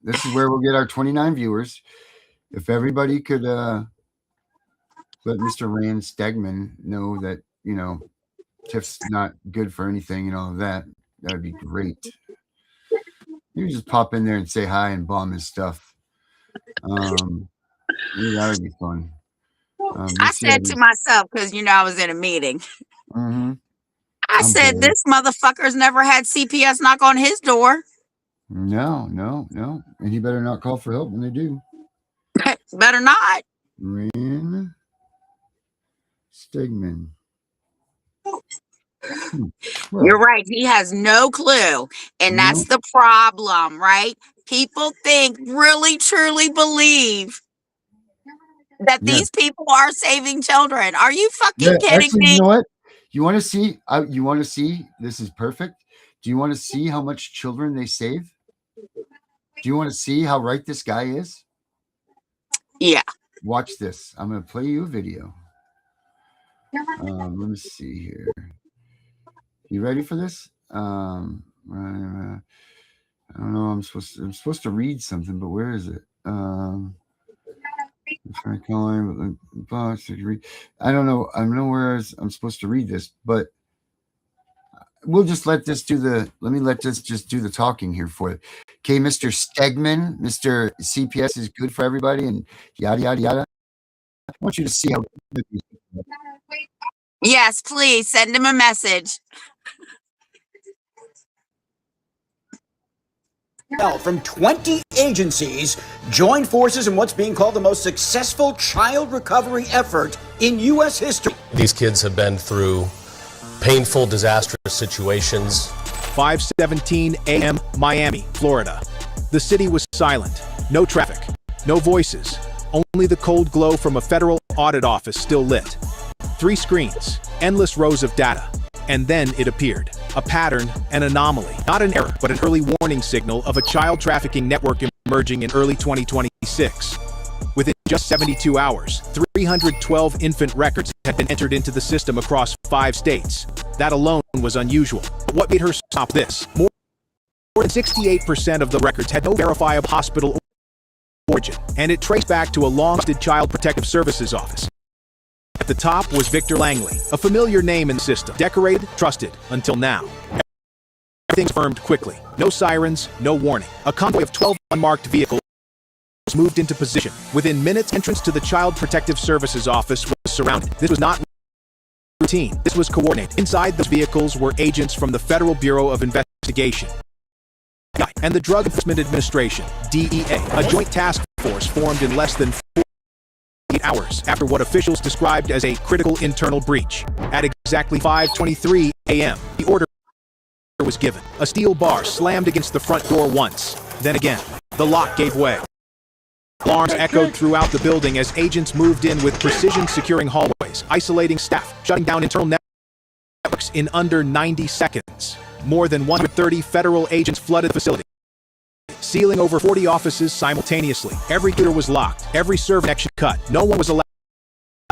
This is where we'll get our 29 viewers. If everybody could let Mr. Rand Stegman know that, you know, Tiff's not good for anything and all of that, that'd be great. You just pop in there and say hi and bomb his stuff. That would be fun. I said to myself, because, you know, I was in a meeting. I said, this motherfucker's never had CPS knock on his door. No. And he better not call for help when they do. Better not. Rand Stegman. Well, you're right. He has no clue. And that's the problem, right? People really, truly believe that these people are saving children. Are you fucking kidding me? You know what? You want to see? You want to see? This is perfect. Do you want to see how much children they save? Do you want to see how right this guy is? Yeah. Watch this. I'm going to play you a video. Let me see here. You ready for this? I don't know. I'm supposed to read something, but where is it? I don't know. I don't know where I'm supposed to read this, but we'll just let this do the. Let me let this just do the talking here for you. Okay, Mr. Stegman, Mr. CPS is good for everybody, and yada yada yada. I want you to see how. Yes, please send him a message. From 20 agencies joined forces in what's being called the most successful child recovery effort in U.S. history. These kids have been through painful, disastrous situations. 5:17 a.m. Miami, Florida. The city was silent. No traffic, no voices, only the cold glow from a federal audit office still lit. 3 screens, endless rows of data. And then it appeared. A pattern, an anomaly. Not an error, but an early warning signal of a child trafficking network emerging in early 2026. Within just 72 hours, 312 infant records had been entered into the system across 5 states. That alone was unusual. But what made her stop this? More than 68% of the records had no verifiable hospital origin, and it traced back to a long-trusted Child Protective Services office. At the top was Victor Langley, a familiar name in the system, decorated, trusted, until now. Everything's firmed quickly. No sirens, no warning. A convoy of 12 unmarked vehicles moved into position. Within minutes, entrance to the Child Protective Services office was surrounded. This was not routine. This was coordinated. Inside those vehicles were agents from the Federal Bureau of Investigation and the Drug Enforcement Administration, DEA, a joint task force formed in less than 48 hours after what officials described as a critical internal breach. At exactly 5:23 a.m., the order was given. A steel bar slammed against the front door once. Then again, the lock gave way. Alarms echoed throughout the building as agents moved in with precision, securing hallways, isolating staff, shutting down internal networks in under 90 seconds. More than 130 federal agents flooded the facility, sealing over 40 offices simultaneously. Every computer was locked, every server connection cut. No one was allowed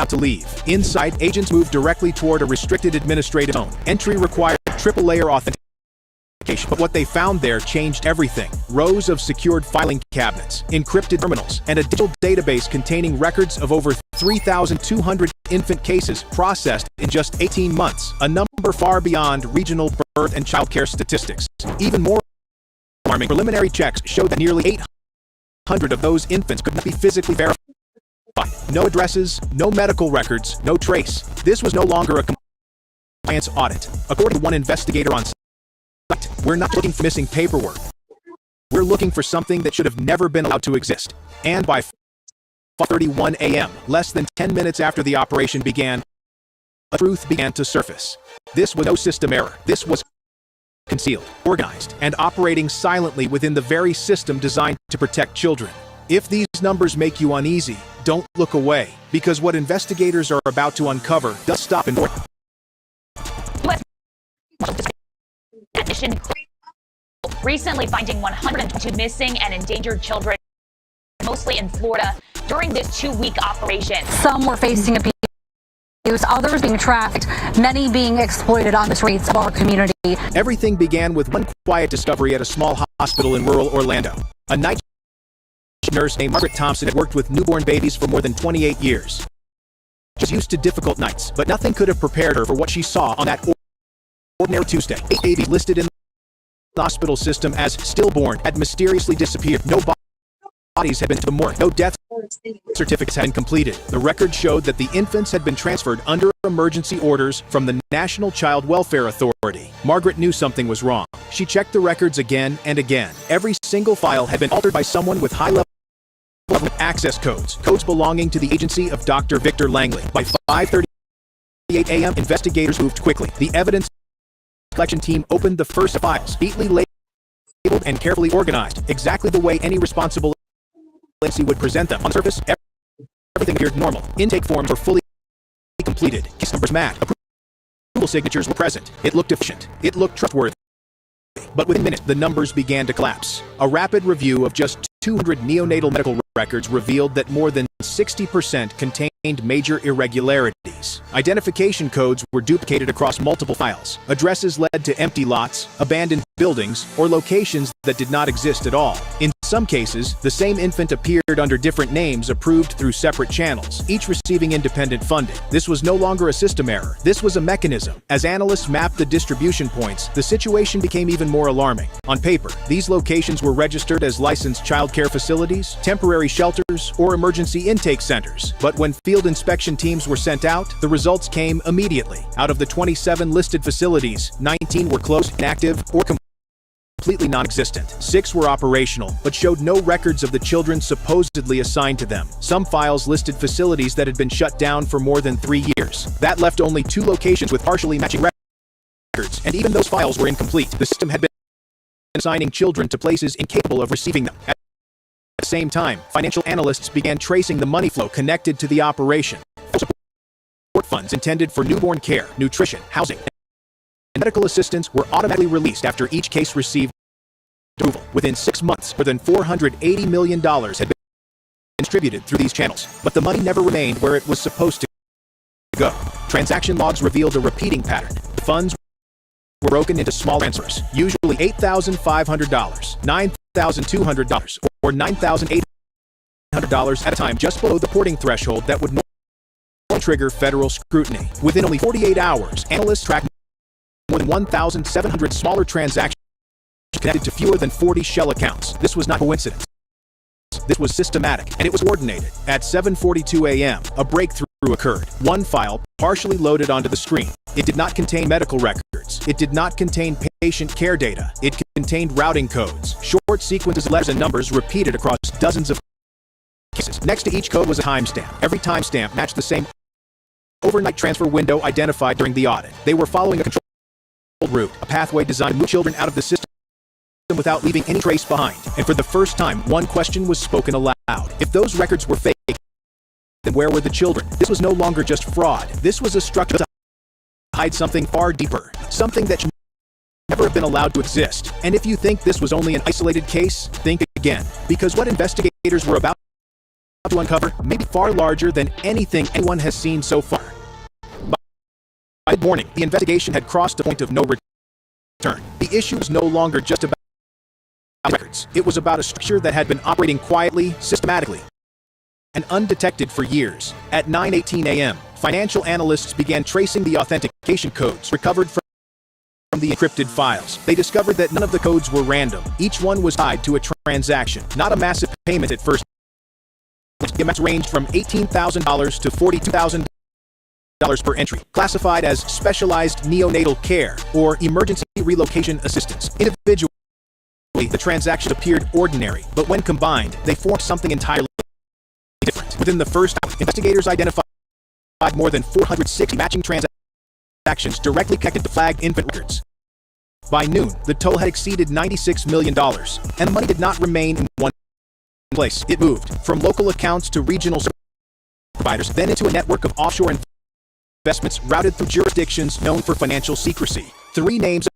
to leave. Inside, agents moved directly toward a restricted administrative zone. Entry required triple-layer authentication. But what they found there changed everything. Rows of secured filing cabinets, encrypted terminals, and a digital database containing records of over 3,200 infant cases processed in just 18 months, a number far beyond regional birth and child care statistics. Even more alarming, preliminary checks showed that nearly 800 of those infants could not be physically verified. No addresses, no medical records, no trace. This was no longer a compliance audit. According to one investigator on site, we're not looking for missing paperwork. We're looking for something that should have never been allowed to exist. And by 4:31 a.m., less than 10 minutes after the operation began, a truth began to surface. This was no system error. This was concealed, organized, and operating silently within the very system designed to protect children. If these numbers make you uneasy, don't look away, because what investigators are about to uncover does stop in recently finding 122 missing and endangered children, mostly in Florida, during this 2-week operation. Some were facing abuse, others being trafficked, many being exploited on the streets of our community. Everything began with one quiet discovery at a small hospital in rural Orlando. A night nurse named Margaret Thompson had worked with newborn babies for more than 28 years. She was used to difficult nights, but nothing could have prepared her for what she saw on that ordinary Tuesday. 8 babies listed in the hospital system as stillborn had mysteriously disappeared. No bodies had been to the morgue. No death certificates had been completed. The record showed that the infants had been transferred under emergency orders from the National Child Welfare Authority. Margaret knew something was wrong. She checked the records again and again. Every single file had been altered by someone with high-level access codes belonging to the agency of Dr. Victor Langley. By 5:38 a.m., investigators moved quickly. The evidence collection team opened the first files, neatly labeled and carefully organized, exactly the way any responsible agency would present them. On the surface, everything appeared normal. Intake forms were fully completed. Case numbers matched. Approval signatures were present. It looked efficient. It looked trustworthy. But within minutes, the numbers began to collapse. A rapid review of just 200 neonatal medical records revealed that more than 60% contained major irregularities. Identification codes were duplicated across multiple files. Addresses led to empty lots, abandoned buildings, or locations that did not exist at all. In some cases, the same infant appeared under different names approved through separate channels, each receiving independent funding. This was no longer a system error. This was a mechanism. As analysts mapped the distribution points, the situation became even more alarming. On paper, these locations were registered as licensed child care facilities, temporary shelters, or emergency intake centers. But when field inspection teams were sent out, the results came immediately. Out of the 27 listed facilities, 19 were closed, inactive, or completely non-existent. 6 were operational, but showed no records of the children supposedly assigned to them. Some files listed facilities that had been shut down for more than 3 years. That left only 2 locations with partially matching records, and even those files were incomplete. The system had been assigning children to places incapable of receiving them. At the same time, financial analysts began tracing the money flow connected to the operation. Support funds intended for newborn care, nutrition, housing, and medical assistance were automatically released after each case received approval. Within 6 months, more than $480 million had been distributed through these channels, but the money never remained where it was supposed to go. Transaction logs revealed a repeating pattern. Funds were broken into small transfers, usually $8,500, $9,200, or $9,800 at a time, just below the porting threshold that would normally trigger federal scrutiny. Within only 48 hours, analysts tracked more than 1,700 smaller transactions connected to fewer than 40 shell accounts. This was not coincidence. This was systematic, and it was coordinated. At 7:42 a.m., a breakthrough occurred. One file partially loaded onto the screen. It did not contain medical records. It did not contain patient care data. It contained routing codes, short sequences of letters and numbers repeated across dozens of cases. Next to each code was a timestamp. Every timestamp matched the same overnight transfer window identified during the audit. They were following a controlled route, a pathway designed to move children out of the system without leaving any trace behind. And for the first time, one question was spoken aloud. If those records were fake, then where were the children? This was no longer just fraud. This was a structure to hide something far deeper, something that should never have been allowed to exist. And if you think this was only an isolated case, think again, because what investigators were about to uncover may be far larger than anything anyone has seen so far. By mid-morning, the investigation had crossed a point of no return. return. The issue was no longer just about records. It was about a structure that had been operating quietly, systematically, and undetected for years. At 9:18 a.m., financial analysts began tracing the authentication codes recovered from the encrypted files. They discovered that none of the codes were random. Each one was tied to a transaction, not a massive payment at first. The amounts ranged from $18,000 to $42,000 per entry, classified as specialized neonatal care or emergency relocation assistance. Individually, the transactions appeared ordinary, but when combined, they formed something entirely different. Within the first hour, investigators identified more than 460 matching transactions directly connected to flagged infant records. By noon, the total had exceeded $96 million, and the money did not remain in one place. It moved from local accounts to regional service providers, then into a network of offshore investments routed through jurisdictions known for financial secrecy. 3 names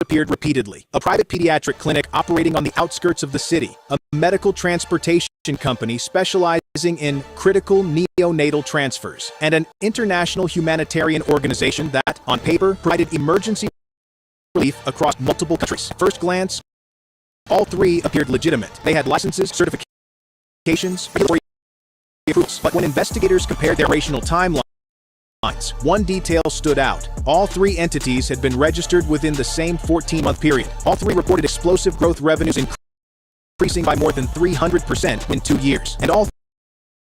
appeared repeatedly: a private pediatric clinic operating on the outskirts of the city, a medical transportation company specializing in critical neonatal transfers, and an international humanitarian organization that, on paper, provided emergency relief across multiple countries. First glance, all 3 appeared legitimate. They had licenses, certifications, regulatory approvals. But when investigators compared their operational timelines, one detail stood out. All 3 entities had been registered within the same 14-month period. All 3 reported explosive growth, revenues increasing by more than 300% in 2 years. And all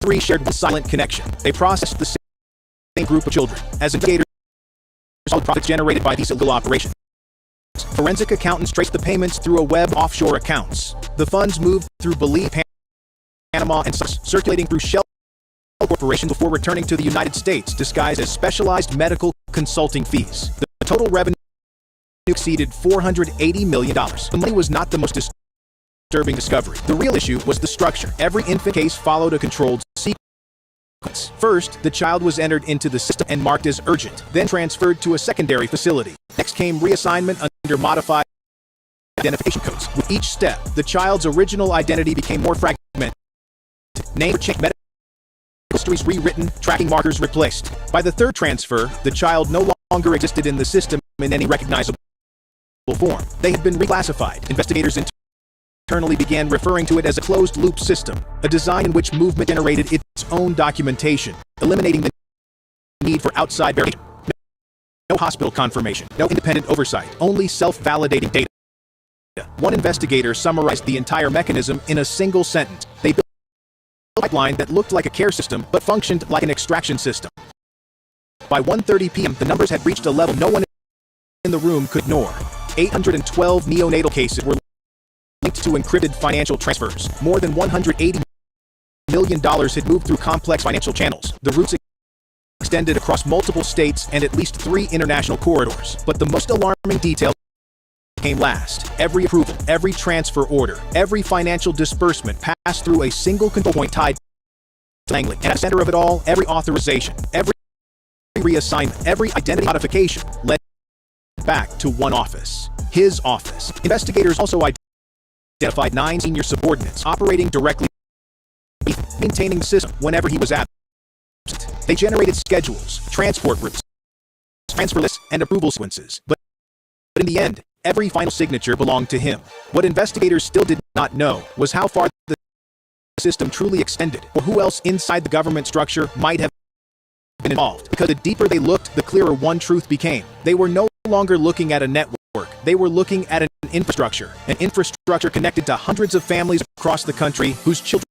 3 shared one silent connection. They processed the same group of children. As investigators saw the profits generated by these illegal operations, forensic accountants traced the payments through a web of offshore accounts. The funds moved through Belize, Panama, and circulating through shell corporations before returning to the United States, disguised as specialized medical consulting fees. The total revenue exceeded $480 million. The money was not the most disturbing discovery. The real issue was the structure. Every infant case followed a controlled sequence. First, the child was entered into the system and marked as urgent, then transferred to a secondary facility. Next came reassignment under modified identification codes. With each step, the child's original identity became more fragmented. Name changed, medical histories rewritten, tracking markers replaced. By the third transfer, the child no longer existed in the system in any recognizable form. They had been reclassified. Investigators internally began referring to it as a closed-loop system, a design in which movement generated its own documentation, eliminating the need for outside verification. No hospital confirmation, no independent oversight, only self-validating data. One investigator summarized the entire mechanism in a single sentence. They built a pipeline that looked like a care system, but functioned like an extraction system. By 1:30 p.m., the numbers had reached a level no one in the room could ignore. 812 neonatal cases were linked to encrypted financial transfers. More than $180 million had moved through complex financial channels. The routes extended across multiple states and at least 3 international corridors. But the most alarming detail came last. Every approval, every transfer order, every financial disbursement passed through a single control point tied to angling. And at the center of it all, every authorization, every reassignment, every identity modification led back to one office, his office. Investigators also identified 9 senior subordinates operating directly, maintaining the system whenever he was absent. They generated schedules, transport routes, transfer lists, and approval sequences. But in the end, every final signature belonged to him. What investigators still did not know was how far the system truly extended, or who else inside the government structure might have been involved. Because the deeper they looked, the clearer one truth became. They were no longer looking at a network. They were looking at an infrastructure connected to hundreds of families across the country whose children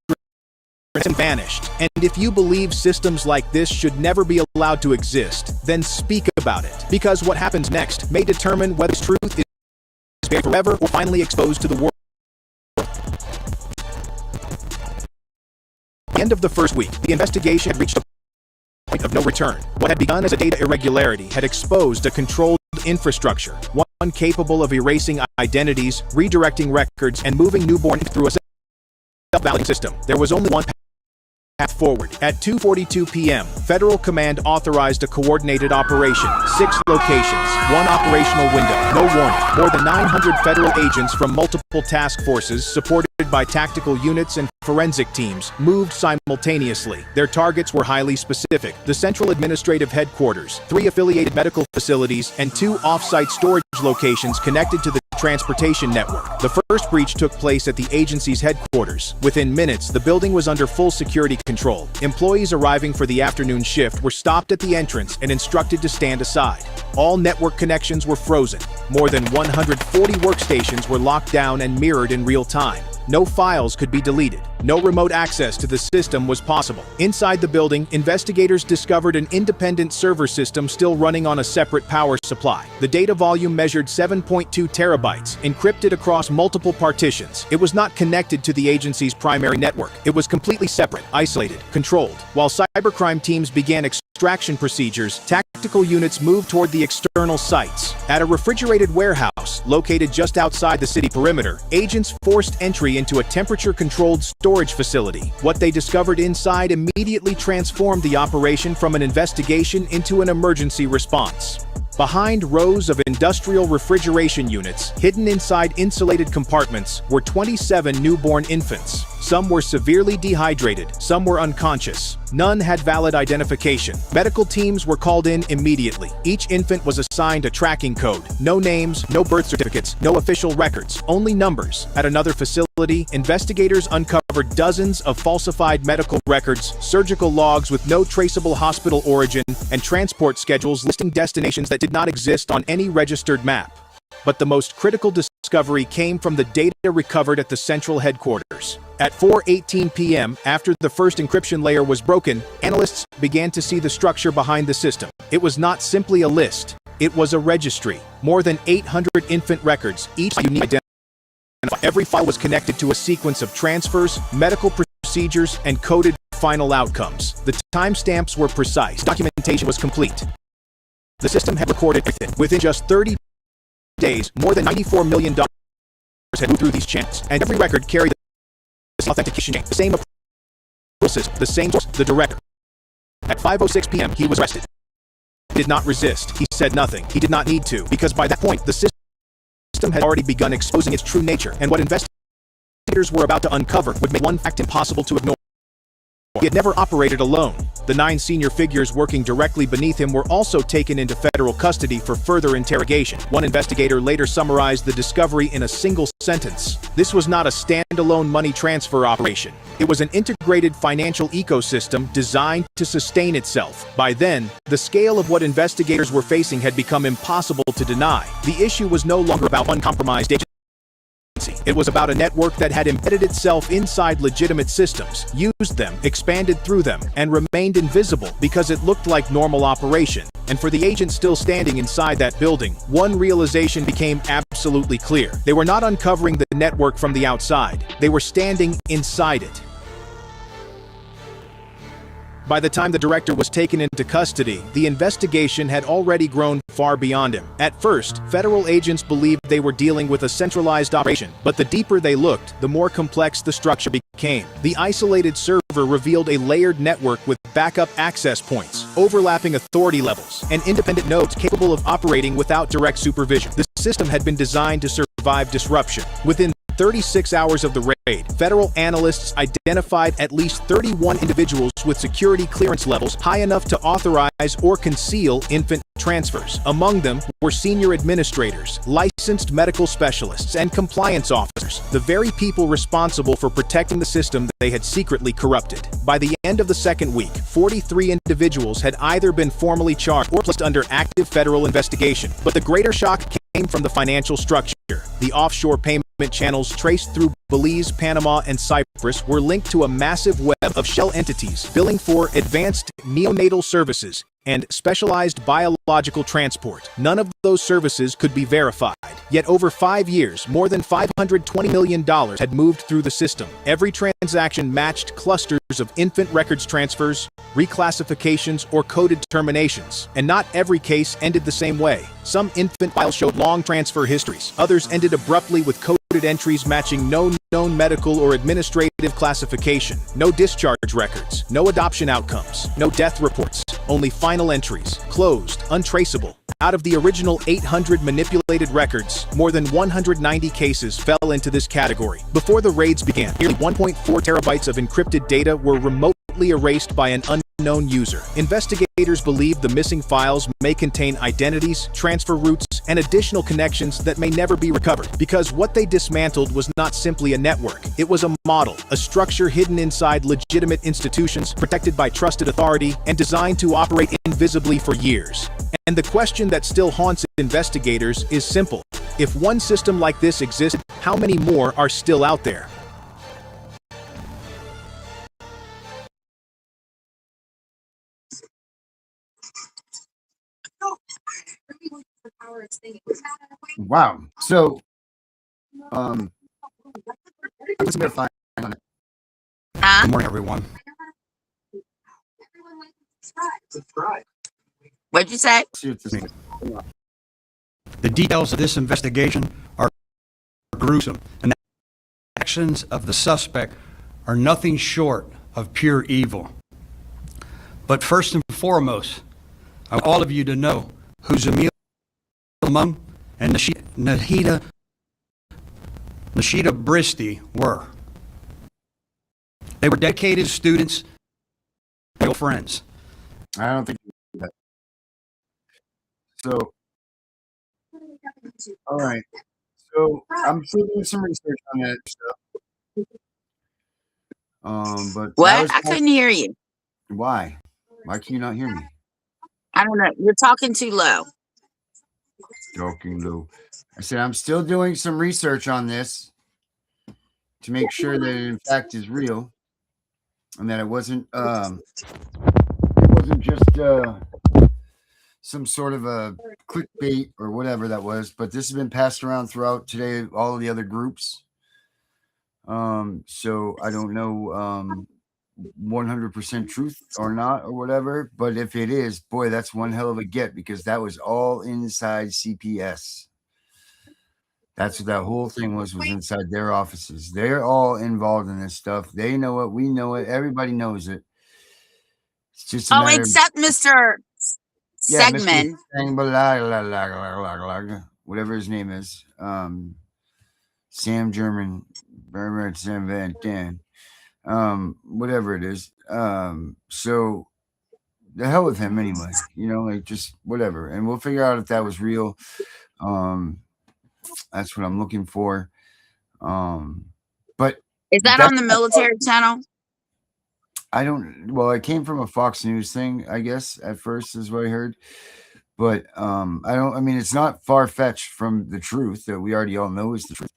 vanished. And if you believe systems like this should never be allowed to exist, then speak about it. Because what happens next may determine whether this truth is buried forever or finally exposed to the world. At the end of the first week, the investigation had reached a point of no return. What had begun as a data irregularity had exposed a controlled infrastructure, one capable of erasing identities, redirecting records, and moving newborn through a self-validating system. There was only one path forward. At 2:42 p.m., Federal Command authorized a coordinated operation, 6 locations, 1 operational window, no warning. More than 900 federal agents from multiple task forces, supported by tactical units and forensic teams, moved simultaneously. Their targets were highly specific: the Central Administrative Headquarters, 3 affiliated medical facilities, and 2 off-site storage locations connected to the transportation network. The first breach took place at the agency's headquarters. Within minutes, the building was under full security control. Employees arriving for the afternoon shift were stopped at the entrance and instructed to stand aside. All network connections were frozen. More than 140 workstations were locked down and mirrored in real time. No files could be deleted. No remote access to the system was possible. Inside the building, investigators discovered an independent server system still running on a separate power supply. The data volume measured 7.2 terabytes, encrypted across multiple partitions. It was not connected to the agency's primary network. It was completely separate, isolated, controlled. While cybercrime teams began extraction procedures, tactical units moved toward the external sites. At a refrigerated warehouse located just outside the city perimeter, agents forced entry into a temperature-controlled storage facility. What they discovered inside immediately transformed the operation from an investigation into an emergency response. Behind rows of industrial refrigeration units, hidden inside insulated compartments, were 27 newborn infants. Some were severely dehydrated, some were unconscious. None had valid identification. Medical teams were called in immediately. Each infant was assigned a tracking code. No names, no birth certificates, no official records, only numbers. At another facility, investigators uncovered dozens of falsified medical records, surgical logs with no traceable hospital origin, and transport schedules listing destinations that did not exist on any registered map. But the most critical discovery came from the data recovered at the central headquarters. At 4:18 p.m., after the first encryption layer was broken, analysts began to see the structure behind the system. It was not simply a list. It was a registry. More than 800 infant records, each unique identifier. Every file was connected to a sequence of transfers, medical procedures, and coded final outcomes. The timestamps were precise. Documentation was complete. The system had recorded everything. Within just 30 days, more than $94 million had moved through these channels, and every record carried the same authentication chain, the same approval system, the same source, the director. At 5:06 p.m., he was arrested. He did not resist. He said nothing. He did not need to, because by that point, the system had already begun exposing its true nature, and what investigators were about to uncover would make one fact impossible to ignore. He had never operated alone. The 9 senior figures working directly beneath him were also taken into federal custody for further interrogation. One investigator later summarized the discovery in a single sentence: "This was not a standalone money transfer operation. It was an integrated financial ecosystem designed to sustain itself." By then, the scale of what investigators were facing had become impossible to deny. The issue was no longer about uncompromised agency. It was about a network that had embedded itself inside legitimate systems, used them, expanded through them, and remained invisible because it looked like normal operation. And for the agents still standing inside that building, one realization became absolutely clear. They were not uncovering the network from the outside. They were standing inside it. By the time the director was taken into custody, the investigation had already grown far beyond him. At first, federal agents believed they were dealing with a centralized operation, but the deeper they looked, the more complex the structure became. The isolated server revealed a layered network with backup access points, overlapping authority levels, and independent nodes capable of operating without direct supervision. The system had been designed to survive disruption. Within 36 hours of the raid, federal analysts identified at least 31 individuals with security clearance levels high enough to authorize or conceal infant transfers. Among them were senior administrators, licensed medical specialists, and compliance officers, the very people responsible for protecting the system they had secretly corrupted. By the end of the second week, 43 individuals had either been formally charged or placed under active federal investigation. But the greater shock came from the financial structure. The offshore payment channels traced through Belize, Panama, and Cyprus were linked to a massive web of shell entities billing for advanced neonatal services and specialized biological transport. None of those services could be verified. Yet over 5 years, more than $520 million had moved through the system. Every transaction matched clusters of infant records transfers, reclassifications, or coded terminations. And not every case ended the same way. Some infant files showed long transfer histories. Others ended abruptly with coded entries matching no known medical or administrative classification, no discharge records, no adoption outcomes, no death reports, only final entries, closed, untraceable. Out of the original 800 manipulated records, more than 190 cases fell into this category. Before the raids began, nearly 1.4 terabytes of encrypted data were remotely erased by an unknown user. Investigators believe the missing files may contain identities, transfer routes, and additional connections that may never be recovered. Because what they dismantled was not simply a network. It was a model, a structure hidden inside legitimate institutions, protected by trusted authority, and designed to operate invisibly for years. And the question that still haunts investigators is simple. If one system like this exists, how many more are still out there? Wow. So, I'm just gonna find on it. Good morning, everyone. What'd you say? See what this means. The details of this investigation are gruesome, and the actions of the suspect are nothing short of pure evil. But first and foremost, I want all of you to know who Zamil Mum and Nashida Bristi were. They were dedicated students, real friends. I don't think that. So, all right. So I'm still doing some research on that stuff. But What? I couldn't hear you. Why? Why can you not hear me? I don't know. You're talking too low. Talking low. I said I'm still doing some research on this to make sure that it in fact is real, and that it wasn't just some sort of a clickbait or whatever that was. But this has been passed around throughout today, all of the other groups. So I don't know 100% truth or not or whatever, but if it is, boy, that's one hell of a get, because that was all inside CPS. That's what that whole thing was inside their offices. They're all involved in this stuff. They know it. We know it. Everybody knows it. It's just a matter except Mr. yeah, Segman. Mr. Whatever his name is. Sam German, Sam Van Dan. Whatever it is. So the hell with him anyway. Like just whatever. And we'll figure out if that was real. That's what I'm looking for. But is that on the military channel? I don't. Well, it came from a Fox News thing, I guess. At first, is what I heard. But I don't. I mean, it's not far fetched from the truth that we already all know is the truth,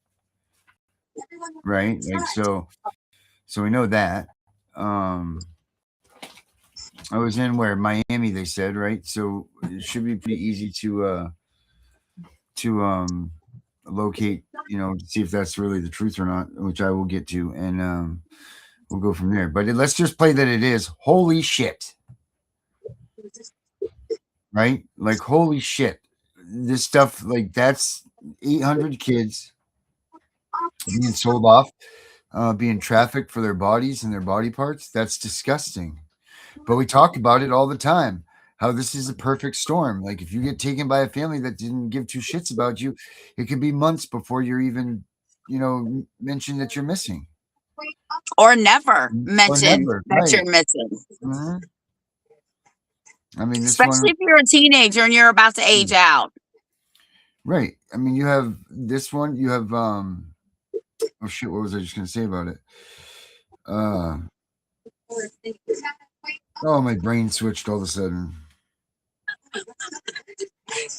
right? Like so we know that. I was in Miami, they said, right? So it should be pretty easy to locate, to see if that's really the truth or not, which I will get to, and we'll go from there. But let's just play that it is. Holy shit. Right? Like, holy shit. This stuff, like, that's 800 kids being sold off, being trafficked for their bodies and their body parts. That's disgusting. But we talk about it all the time, how this is a perfect storm. Like, if you get taken by a family that didn't give two shits about you, it could be months before you're even, mentioned that you're missing. Or never mention that right. you're missing. Mm-hmm. I mean, especially if you're a teenager and you're about to age out. Right. I mean, you have this one. You have oh shit, what was I just gonna say about it? Oh, my brain switched all of a sudden.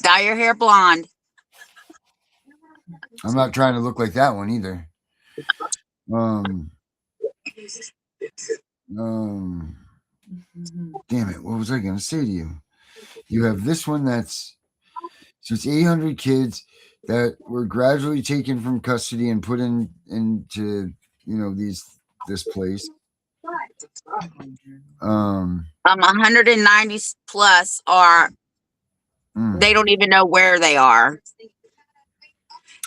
Dye your hair blonde. I'm not trying to look like that one either. Damn it, what was I gonna say to you? You have this one so it's 800 kids that were gradually taken from custody and put into this place. 190 plus are they don't even know where they are.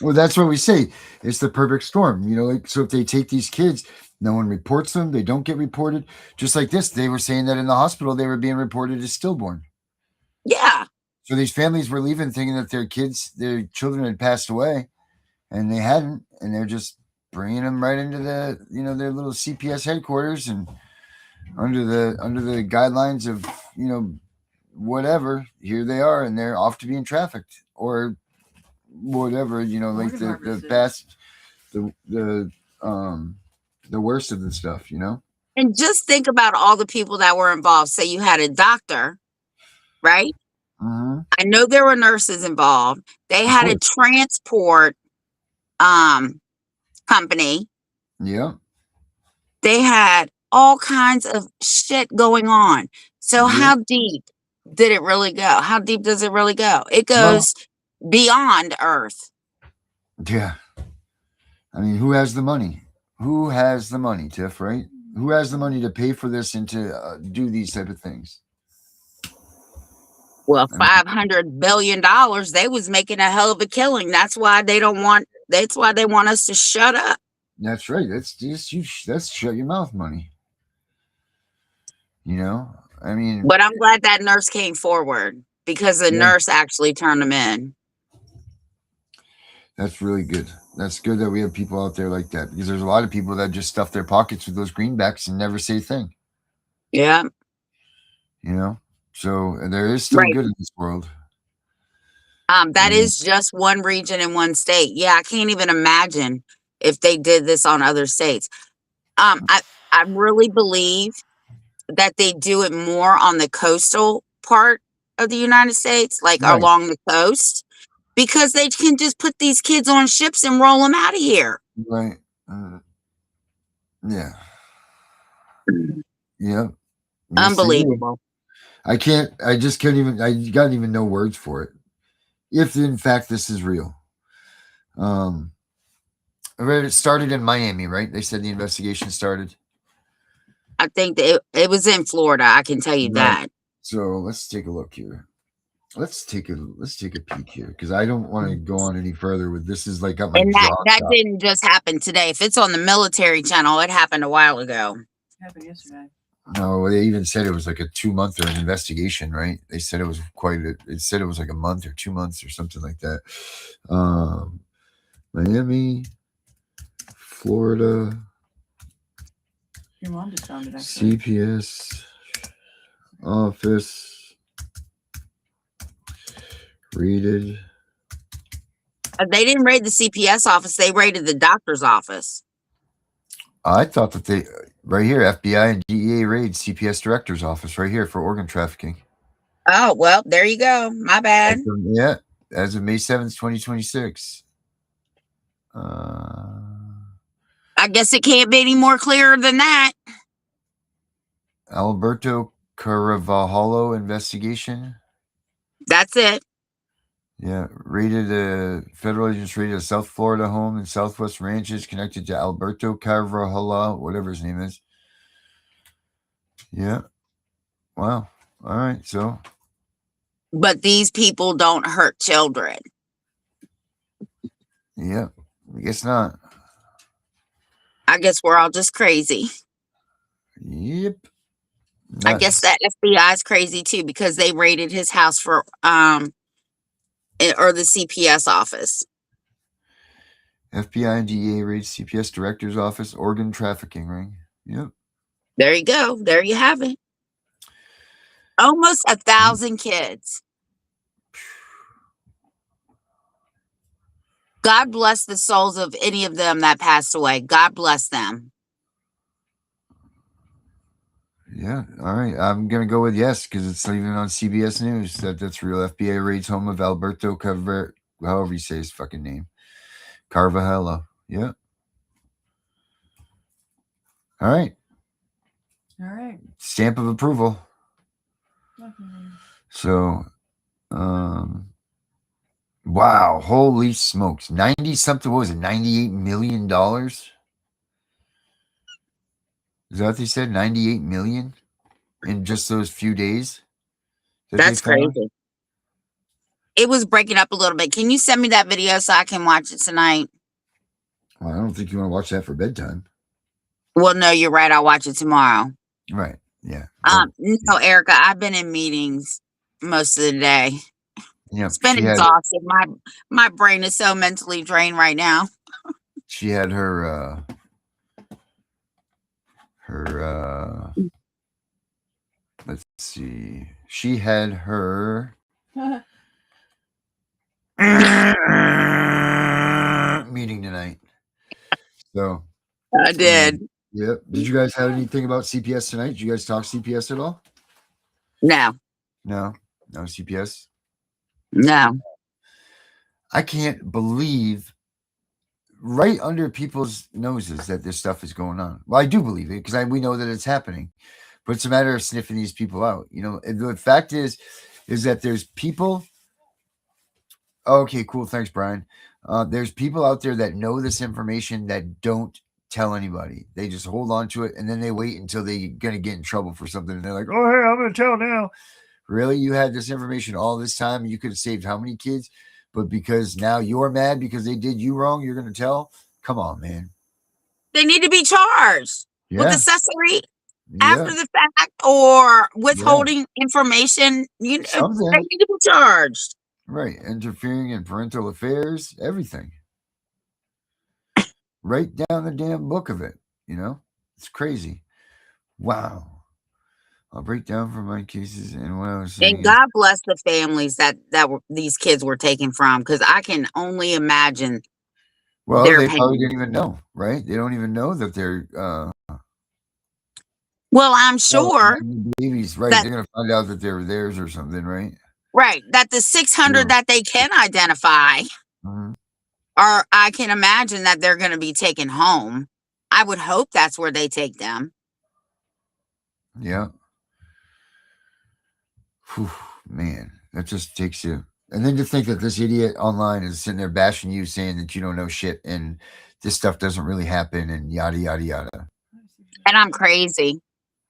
Well, that's what we say. It's the perfect storm. Like, so if they take these kids, no one reports them. They don't get reported. Just like this, they were saying that in the hospital, they were being reported as stillborn. Yeah. So these families were leaving thinking that their children had passed away, and they hadn't. And they're just bringing them right into their little CPS headquarters, and under the guidelines of, whatever, here they are, and they're off to being trafficked or whatever, like the best, the worst of the stuff, And just think about all the people that were involved. Say you had a doctor, right? Mm-hmm. I know there were nurses involved. They had a transport company. Yeah. They had all kinds of shit going on. So how deep did it really go? How deep does it really go? It goes beyond Earth. Yeah. I mean, who has the money? Who has the money, Tiff, right? Who has the money to pay for this and to do these type of things? Well, $500 billion, they was making a hell of a killing. That's why they want us to shut up. That's right. That's shut your mouth money. I mean, But I'm glad that nurse came forward, because the nurse actually turned them in. That's really good. That's good that we have people out there like that, because there's a lot of people that just stuff their pockets with those greenbacks and never say a thing. Yeah. So there is still good in this world. That is just one region in one state. Yeah, I can't even imagine if they did this on other states. I really believe that they do it more on the coastal part of the United States, like along the coast, because they can just put these kids on ships and roll them out of here. Right. Yeah. Yeah. Unbelievable. I just can't even, I got even no words for it. If in fact this is real. I read it started in Miami, right? They said the investigation started. I think that it was in Florida. I can tell you that. So let's take a look here. Let's take a peek here, because I don't want to go on any further with this. Is like up my jaw. That didn't just happen today. If it's on the military channel, it happened a while ago. It happened yesterday. No, they even said it was like a 2-month or an investigation, right? They said it was it said it was like a month or 2 months or something like that. Miami, Florida. Your mom just found it, actually. CPS office raided. They didn't raid the CPS office. They raided the doctor's office. I thought that they right here, FBI and DEA raid CPS director's office right here for organ trafficking. Oh, well, there you go. My bad. As of May 7th, 2026. I guess it can't be any more clearer than that. Alberto Carvajalo investigation. That's it. Yeah, federal agents raided a South Florida home and Southwest ranches connected to Alberto Carvajalo, whatever his name is. Yeah. Wow. All right. So. But these people don't hurt children. Yeah, I guess not. I guess we're all just crazy. Yep. I guess that FBI is crazy too, because they raided his house for or the CPS office. FBI and DEA raid CPS director's office, organ trafficking ring. Yep. There you go. There you have it. Almost 1,000 kids. God bless the souls of any of them that passed away. God bless them. Yeah. All right. I'm going to go with yes, because it's even on CBS News that's real. FBI raids home of Alberto however you say his fucking name. Carvajalo. Yeah. All right. All right. Stamp of approval. Definitely. So, wow. Holy smokes. 90 something. What was it? $98 million? Is that what they said? 98 million in just those few days? That's crazy. It was breaking up a little bit. Can you send me that video so I can watch it tonight? Well, I don't think you want to watch that for bedtime. Well, no, you're right. I'll watch it tomorrow. Right. Yeah. No, Erica, I've been in meetings most of the day. Yeah. It's been exhausted. My brain is so mentally drained right now. She had her let's see. She had her meeting tonight. So I did. Yep. Did you guys have anything about CPS tonight? Did you guys talk CPS at all? No. No CPS? No. I can't believe right under people's noses that this stuff is going on. Well, I do believe it because we know that it's happening, but it's a matter of sniffing these people out. You know, and the fact is that there's people. Okay, cool. Thanks, Brian. There's people out there that know this information that don't tell anybody. They just hold on to it and then they wait until they're going to get in trouble for something. And they're like, oh, hey, I'm going to tell now. Really? You had this information all this time. You could have saved how many kids? But because now you're mad because they did you wrong, you're going to tell? Come on, man. They need to be charged with accessory after the fact or withholding information. You know, they need to be charged. Right. Interfering in parental affairs, everything. Write down the damn book of it. You know, it's crazy. Wow. I'll break down for my cases and what I was saying. And God bless the families that these kids were taken from, because I can only imagine. Well, they probably didn't even know, right? They don't even know that they're. Well, I'm sure. Babies, right? They're going to find out that they're theirs or something, right? Right. That the 600 that they can identify, or I can imagine that they're going to be taken home. I would hope that's where they take them. Yeah. Whew, man, that just takes you. And then to think that this idiot online is sitting there bashing you, saying that you don't know shit and this stuff doesn't really happen and yada, yada, yada. And I'm crazy.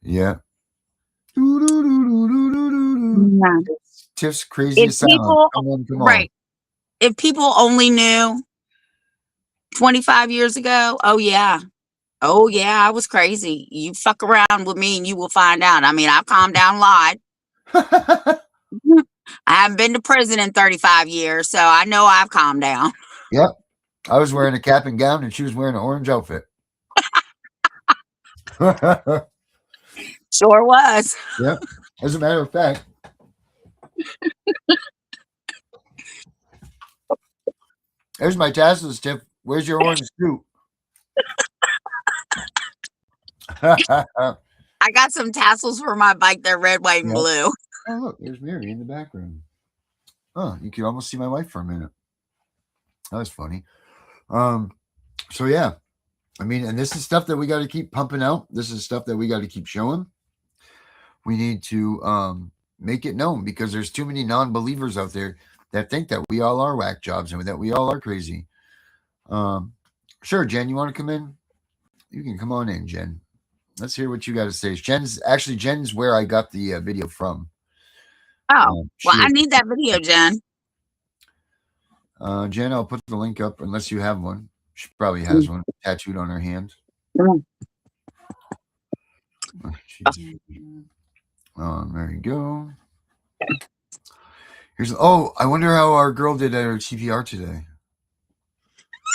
Yeah. Yeah. Tiff's crazy asylum. Come on. Right. If people only knew 25 years ago, oh yeah, I was crazy. You fuck around with me and you will find out. I mean, I've calmed down a lot. I haven't been to prison in 35 years, so I know I've calmed down. Yep. I was wearing a cap and gown and she was wearing an orange outfit. Sure was. Yep. As a matter of fact. There's my tassels, Tiff. Where's your orange suit? I got some tassels for my bike. They're red, white, and blue. Oh, look, there's Mary in the background. Oh, you can almost see my wife for a minute. That was funny. So yeah, I mean, and this is stuff that we got to keep pumping out. This is stuff that we got to keep showing. We need to make it known because there's too many non-believers out there that think that we all are whack jobs and that we all are crazy. Sure, Jen, you want to come in? You can come on in, Jen. Let's hear what you got to say. Jen's where I got the video from. Oh, well, I need that video, Jen. Jen, I'll put the link up unless you have one. She probably has one tattooed on her hand. There you go. I wonder how our girl did at her TPR today.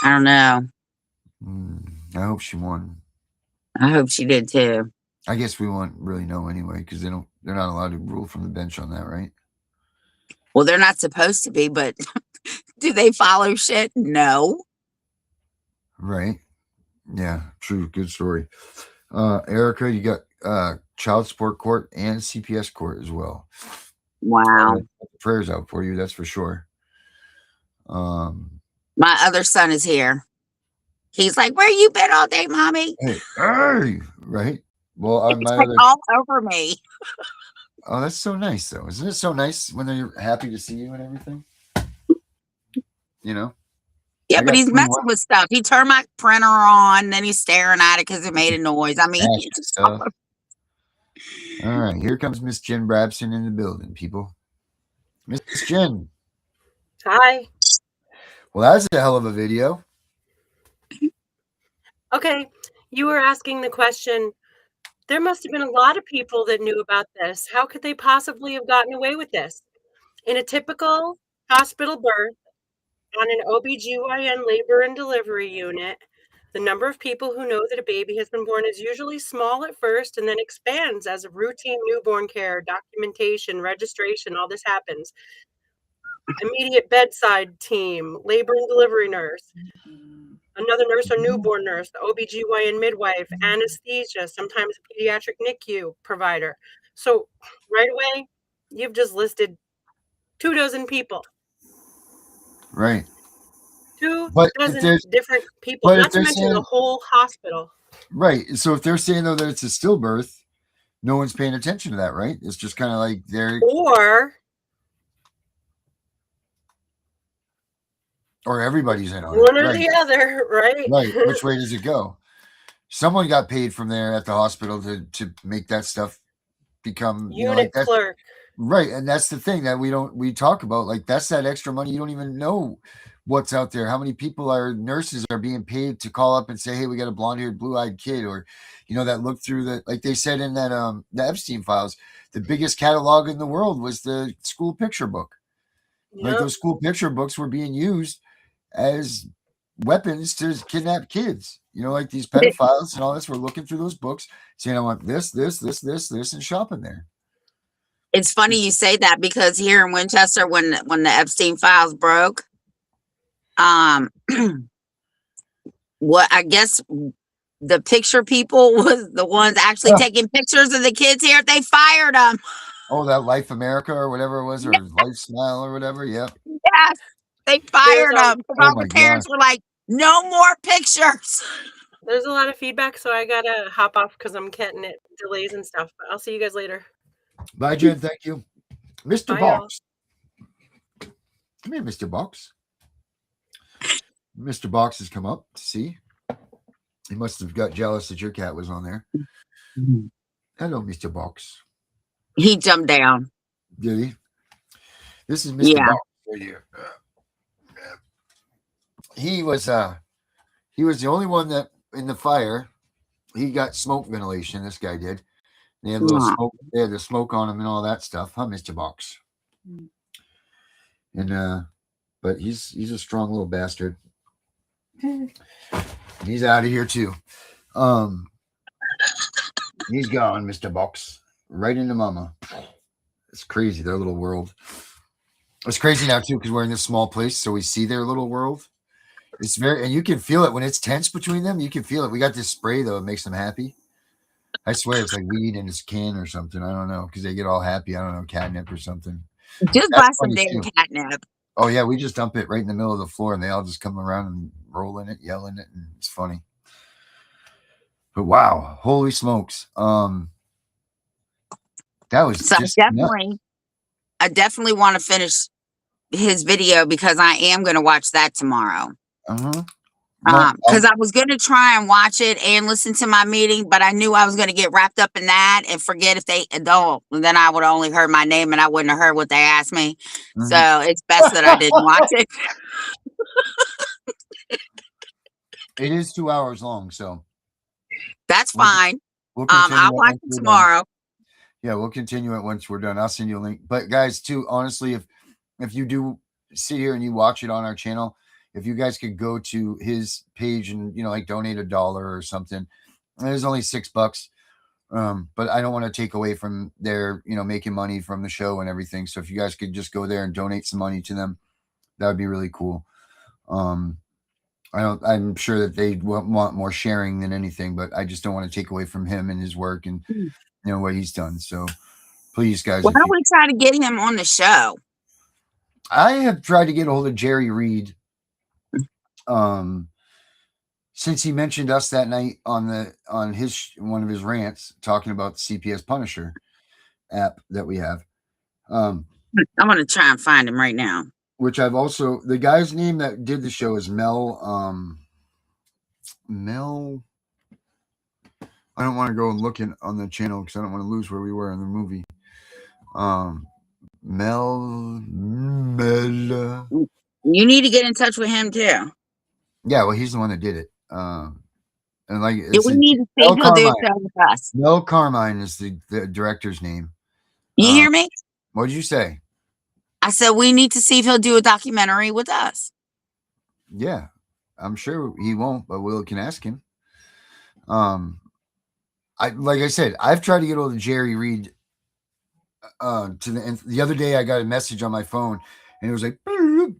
I don't know. I hope she won. I hope she did too. I guess we won't really know anyway because they're not allowed to rule from the bench on that, right? Well, they're not supposed to be, but do they follow shit? No. Right. Yeah, true. Good story. Erica, you got child support court and CPS court as well. Wow. Prayers out for you, that's for sure. My other son is here. He's like, where you been all day, mommy? Hey, right. Well, it's like all over me. Oh, that's so nice, though. Isn't it so nice when they're happy to see you and everything? You know? Yeah, but he's messing with stuff. He turned my printer on, then he's staring at it because it made a noise. I mean, all right, here comes Miss Jen Brabson in the building, people. Miss Jen. Hi. Well, that's a hell of a video. Okay, you were asking the question, there must have been a lot of people that knew about this. How could they possibly have gotten away with this? In a typical hospital birth on an OBGYN labor and delivery unit, the number of people who know that a baby has been born is usually small at first and then expands as a routine newborn care, documentation, registration, all this happens. Immediate bedside team, labor and delivery nurse, another nurse or newborn nurse, the OBGYN midwife, anesthesia, sometimes a pediatric NICU provider. So right away, you've just listed 24 people. Right. 24 different people, but if not to they're mention the saying- whole hospital. Right. So if they're saying though that it's a stillbirth, no one's paying attention to that, right? It's just kind of like or everybody's in on one it. or Right. the other, right? Right. Which way does it go? Someone got paid from there at the hospital to make that stuff become Unit clerk. Right. And that's the thing that we talk about. Like that's that extra money. You don't even know what's out there. How many nurses are being paid to call up and say, hey, we got a blonde-haired, blue-eyed kid, or that look through like they said in that the Epstein files, the biggest catalog in the world was the school picture book. Yep. Like those school picture books were being used as weapons to kidnap kids. Like these pedophiles and all this were looking through those books, saying, I want this, and shopping there. It's funny you say that because here in Winchester, when the Epstein files broke, what I guess the picture people was the ones actually taking pictures of the kids here. They fired them. Oh, that Life America or whatever it was, or Life Smile or whatever. Yeah. Yes, they fired them. All the parents were like, no more pictures. There's a lot of feedback, so I gotta hop off because I'm getting it delays and stuff. But I'll see you guys later. Bye, Jen. Thank you. Mr. Bye, Box. Come here, Mr. Box. Mr. Box has come up to see. He must have got jealous that your cat was on there. Mm-hmm. Hello, Mr. Box. He jumped down. Did he? This is Mr. Box for you. He was the only one that in the fire. He got smoke ventilation. This guy did. They had smoke. They had the smoke on him and all that stuff, huh, Mr. Box? And but he's a strong little bastard. He's out of here too. He's gone, Mr. Box. Right into mama. It's crazy, their little world. It's crazy now too, because we're in this small place, so we see their little world. It's and you can feel it when it's tense between them. You can feel it. We got this spray though, it makes them happy. I swear it's like weed in his can or something. I don't know, because they get all happy. I don't know, catnip or something. Just buy some damn catnip. Oh yeah, we just dump it right in the middle of the floor, and they all just come around and roll in it, yell in it, and it's funny. But wow, holy smokes! That was so just I definitely want to finish his video because I am going to watch that tomorrow. Because I was going to try and watch it and listen to my meeting, but I knew I was going to get wrapped up in that and forget if they don't. Then I would only heard my name and I wouldn't have heard what they asked me. Mm-hmm. So it's best that I didn't watch it. It is 2 hours long, so that's fine. I'll watch it tomorrow. Yeah, we'll continue it once we're done. I'll send you a link. But guys, too, honestly, if you do sit here and you watch it on our channel, if you guys could go to his page and like donate $1 or something, there's only $6. But I don't want to take away from their making money from the show and everything. So if you guys could just go there and donate some money to them, that would be really cool. I'm sure that they want more sharing than anything, but I just don't want to take away from him and his work and what he's done. So please, guys. Why don't we try to get him on the show? I have tried to get a hold of Jerry Reed. Since he mentioned us that night on one of his rants talking about the CPS Punisher app that we have. I'm gonna try and find him right now. Which I've also, the guy's name that did the show is Mel. I don't want to go and look on the channel because I don't want to lose where we were in the movie. Mel. You need to get in touch with him too. Yeah, well, he's the one that did it. And like, Yeah, we need to see if he'll do a show with us. Mel Carmine is the director's name. You hear me? What did you say? I said we need to see if he'll do a documentary with us. Yeah, I'm sure he won't, but we can ask him. Like I said, I've tried to get hold of Jerry Reid. The other day, I got a message on my phone, and it was like,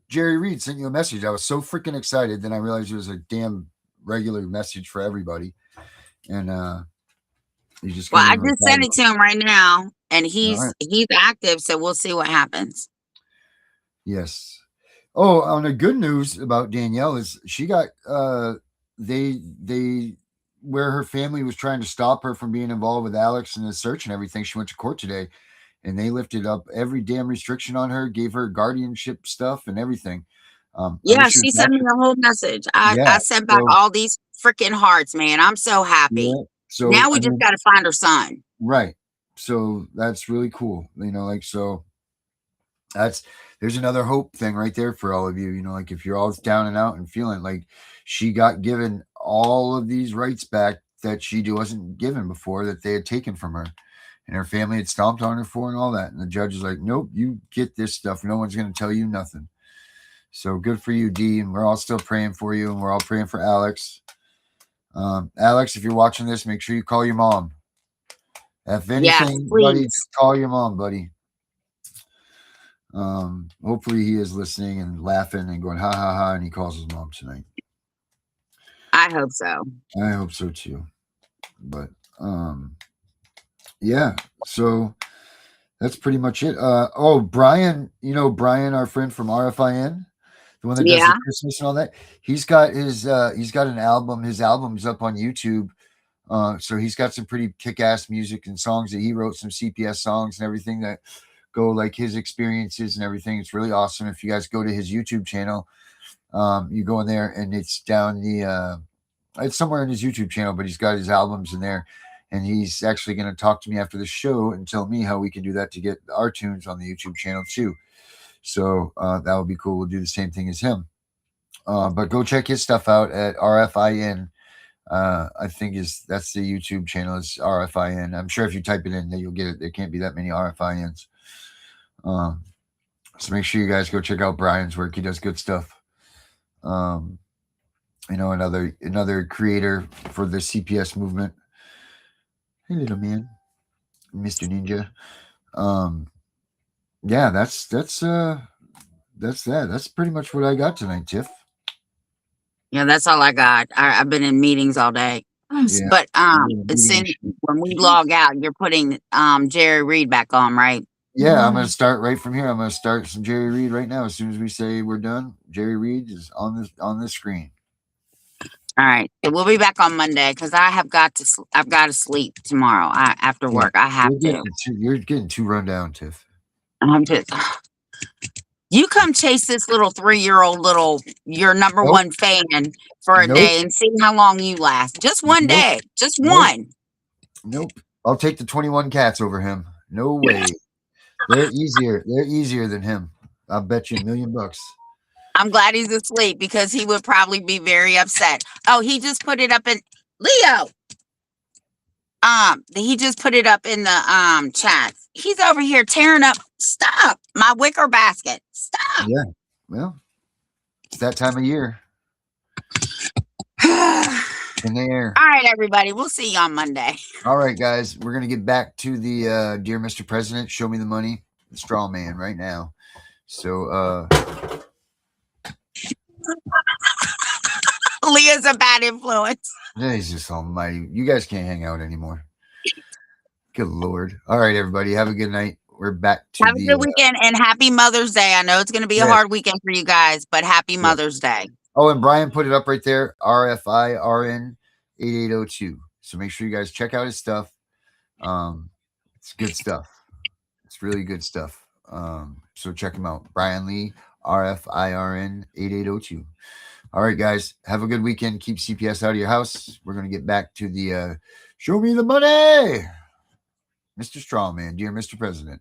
Jerry Reid sent you a message. I was so freaking excited. Then I realized it was a damn regular message for everybody, and he just. Well, I just sent it to him right now, and he's active, so we'll see what happens. Yes. Oh, on the good news about Danielle is she got they where her family was trying to stop her from being involved with Alex and the search and everything. She went to court today, and they lifted up every damn restriction on her, gave her guardianship stuff and everything. Yeah, she sent me a whole message. I sent back all these freaking hearts, man. I'm so happy. Yeah, so now we just got to find her son. Right. So that's really cool. So there's another hope thing right there for all of you. Like if you're all down and out and feeling like she got given all of these rights back that she wasn't given before, that they had taken from her, and her family had stomped on her for and all that. And the judge is like, nope, you get this stuff. No one's going to tell you nothing. So good for you, Dee. And we're all still praying for you. And we're all praying for Alex. Alex, if you're watching this, make sure you call your mom. If anything, buddy, just call your mom, buddy. Hopefully he is listening and laughing and going, ha, ha, ha. And he calls his mom tonight. I hope so. I hope so too. But, yeah, so that's pretty much it. Brian, Brian, our friend from RFIN, the one that does the Christmas and all that. He's got an album. His album's up on YouTube. So he's got some pretty kick-ass music and songs that he wrote, some CPS songs and everything that go like his experiences and everything. It's really awesome. If you guys go to his YouTube channel, you go in there and it's down it's somewhere in his YouTube channel, but he's got his albums in there. And he's actually going to talk to me after the show and tell me how we can do that to get our tunes on the YouTube channel too. So that would be cool. We'll do the same thing as him. But go check his stuff out at RFIN. I think that's the YouTube channel is RFIN. I'm sure if you type it in, then you'll get it. There can't be that many RFINs. So make sure you guys go check out Brian's work. He does good stuff. Another creator for the CPS movement. Hey, little man, Mr. Ninja. Yeah, that's that. That's pretty much what I got tonight, Tiff. Yeah, that's all I got. I've been in meetings all day. Yeah. But when we log out, you're putting Jerry Reid back on, right? Yeah, I'm gonna start right from here. I'm gonna start some Jerry Reid right now. As soon as we say we're done, Jerry Reid is on the screen. All right, we'll be back on Monday because I've got to sleep tomorrow after work. I have to. You're getting too run down, Tiff. I'm just. You come chase this little 3-year-old your number one fan for a day and see how long you last. Just one day. Just one. Nope. I'll take the 21 cats over him. No way. They're easier. They're easier than him. I'll bet you $1 million. I'm glad he's asleep because he would probably be very upset. Oh, he just put it up in Leo. He just put it up in the chat. He's over here tearing up. Stop my wicker basket. Stop. Yeah. Well, it's that time of year. In the air. All right, everybody. We'll see you on Monday. All right, guys. We're gonna get back to the Dear Mr. President, Show Me the Money, the Strawman right now. So Leah's a bad influence. Jesus almighty. You guys can't hang out anymore. Good Lord. All right, everybody. Have a good night. We're back to have a good weekend and happy Mother's Day. I know it's going to be a hard weekend for you guys, but happy Mother's Day. Oh, and Brian put it up right there. RFIRN 8802. So make sure you guys check out his stuff. It's good stuff. It's really good stuff. So check him out. Brian Lee, RFIRN 8802. All right, guys. Have a good weekend. Keep CPS out of your house. We're going to get back to the Show Me the Money. Mr. Strawman, Dear Mr. President.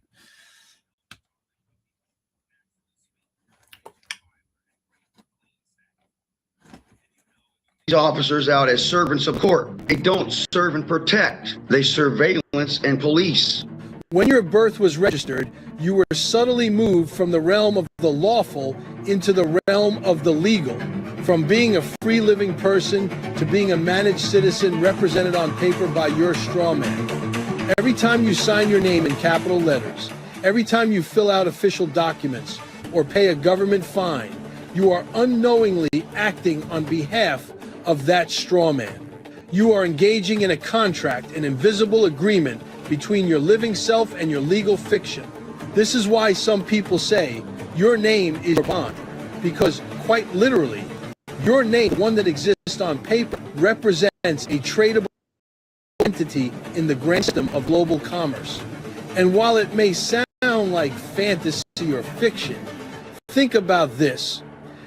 officers out as servants of court. They don't serve and protect. They surveillance and police. When your birth was registered, you were subtly moved from the realm of the lawful into the realm of the legal, from being a free living person to being a managed citizen represented on paper by your strawman. Every time you sign your name in capital letters, every time you fill out official documents or pay a government fine, you are unknowingly acting on behalf of that strawman. You are engaging in a contract, an invisible agreement between your living self and your legal fiction. This is why some people say your name is your bond, because quite literally, your name, one that exists on paper, represents a tradable entity in the grand system of global commerce. And while it may sound like fantasy or fiction, think about this.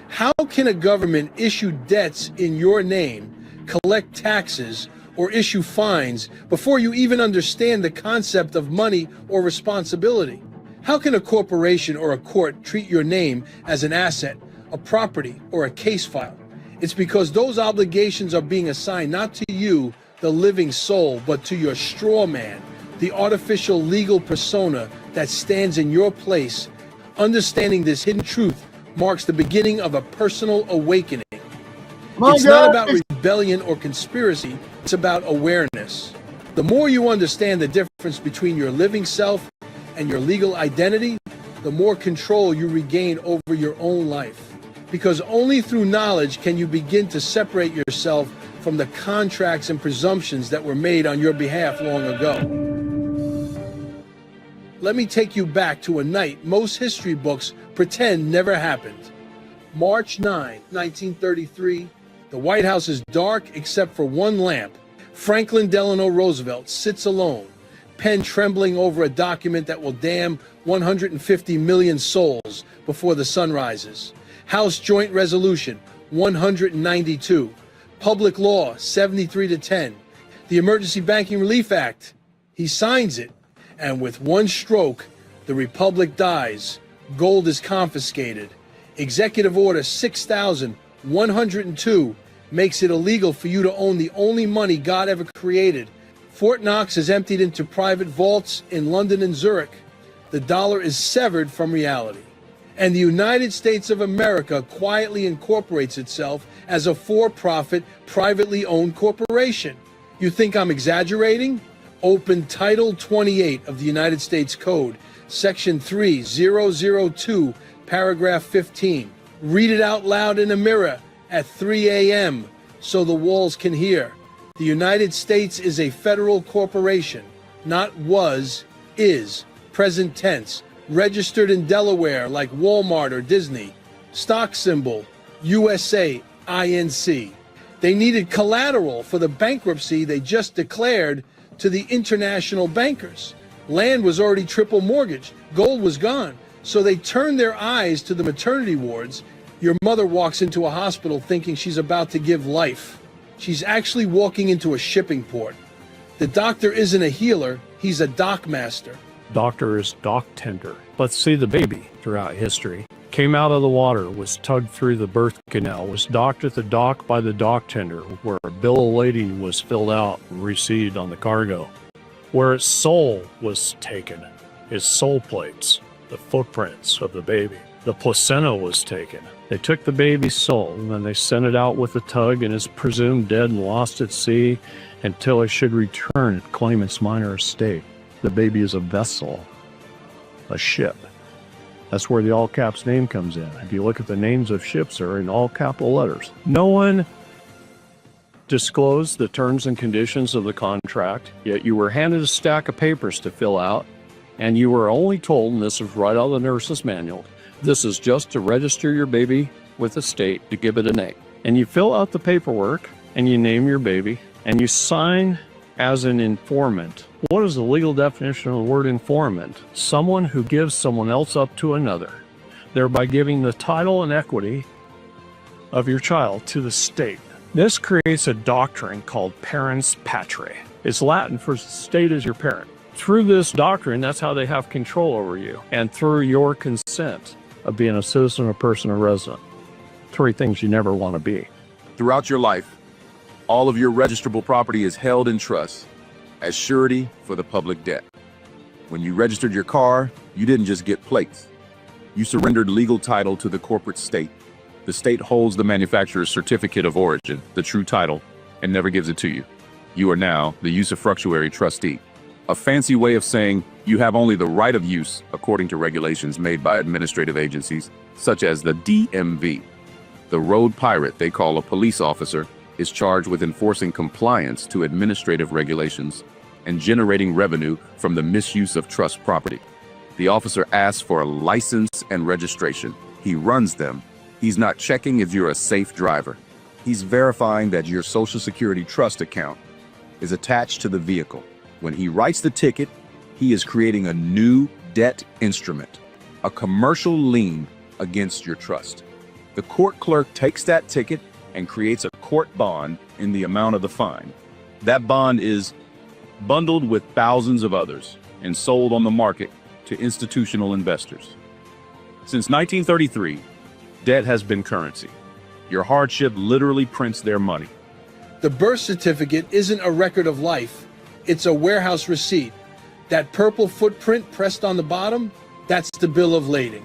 How can a government issue debts in your name, collect taxes, or issue fines before you even understand the concept of money or responsibility? How can a corporation or a court treat your name as an asset, a property, or a case file? It's because those obligations are being assigned not to you, the living soul, but to your straw man, the artificial legal persona that stands in your place. Understanding this hidden truth marks the beginning of a personal awakening. It's not about rebellion or conspiracy, it's about awareness. The more you understand the difference between your living self and your legal identity, the more control you regain over your own life. Because only through knowledge can you begin to separate yourself from the contracts and presumptions that were made on your behalf long ago. Let me take you back to a night most history books pretend never happened. March 9, 1933, the White House is dark except for one lamp. Franklin Delano Roosevelt sits alone, pen trembling over a document that will damn 150 million souls before the sun rises. House Joint Resolution 192, Public Law 73-10, the Emergency Banking Relief Act. He signs it, and with one stroke, the Republic dies. Gold is confiscated. Executive Order 6102 makes it illegal for you to own the only money God ever created. Fort Knox is emptied into private vaults in London and Zurich. The dollar is severed from reality. And the United States of America quietly incorporates itself as a for-profit, privately owned corporation. You think I'm exaggerating? Open Title 28 of the United States Code, Section 3002, Paragraph 15. Read it out loud in a mirror at 3 a.m. so the walls can hear. The United States is a federal corporation, not was, is, present tense, registered in Delaware like Walmart or Disney. Stock symbol, USA, INC. They needed collateral for the bankruptcy they just declared to the international bankers. Land was already triple mortgaged. Gold was gone. So they turned their eyes to the maternity wards. Your mother walks into a hospital thinking she's about to give life. She's actually walking into a shipping port. The doctor isn't a healer, he's a dock master. Doctor is dock tender. Let's see the baby throughout history. Came out of the water, was tugged through the birth canal, was docked at the dock by the dock tender, where a bill of lading was filled out and received on the cargo. Where its soul was taken, its soul plates, the footprints of the baby. The placenta was taken. They took the baby's soul and then they sent it out with a tug and is presumed dead and lost at sea until it should return and claim its minor estate. The baby is a vessel, a ship. That's where the all caps name comes in. If you look at the names of ships, they're in all capital letters. No one disclosed the terms and conditions of the contract, yet you were handed a stack of papers to fill out, and you were only told, and this is right out of the nurse's manual, this is just to register your baby with the state to give it a name. And you fill out the paperwork, and you name your baby, and you sign as an informant. What is the legal definition of the word informant? Someone who gives someone else up to another, thereby giving the title and equity of your child to the state. This creates a doctrine called parens patriae. It's Latin for state as your parent. Through this doctrine, that's how they have control over you. And through your consent of being a citizen, a person, a resident. 3 things you never want to be. Throughout your life, All of your registrable property is held in trust as surety for the public debt. When you registered your car, you didn't just get plates. You surrendered legal title to the corporate state. The state holds the manufacturer's certificate of origin, the true title, and never gives it to you. You are now the usufructuary trustee, a fancy way of saying you have only the right of use according to regulations made by administrative agencies, such as the DMV. The road pirate they call a police officer is charged with enforcing compliance to administrative regulations and generating revenue from the misuse of trust property. The officer asks for a license and registration. He runs them. He's not checking if you're a safe driver. He's verifying that your Social Security trust account is attached to the vehicle. When he writes the ticket, he is creating a new debt instrument, a commercial lien against your trust. The court clerk takes that ticket and creates a court bond in the amount of the fine. That bond is bundled with thousands of others and sold on the market to institutional investors. Since 1933, debt has been currency. Your hardship literally prints their money. The birth certificate isn't a record of life. It's a warehouse receipt. That purple footprint pressed on the bottom, that's the bill of lading.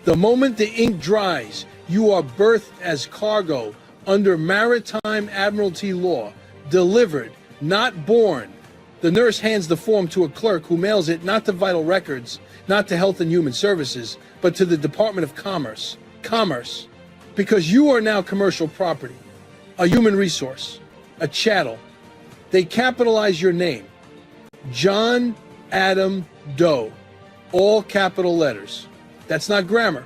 The moment the ink dries, you are birthed as cargo under maritime admiralty law, delivered, not born. The nurse hands the form to a clerk who mails it not to Vital Records, not to Health and Human Services, but to the Department of Commerce. Commerce. Because you are now commercial property, a human resource, a chattel. They capitalize your name. John Adam Doe. All capital letters. That's not grammar.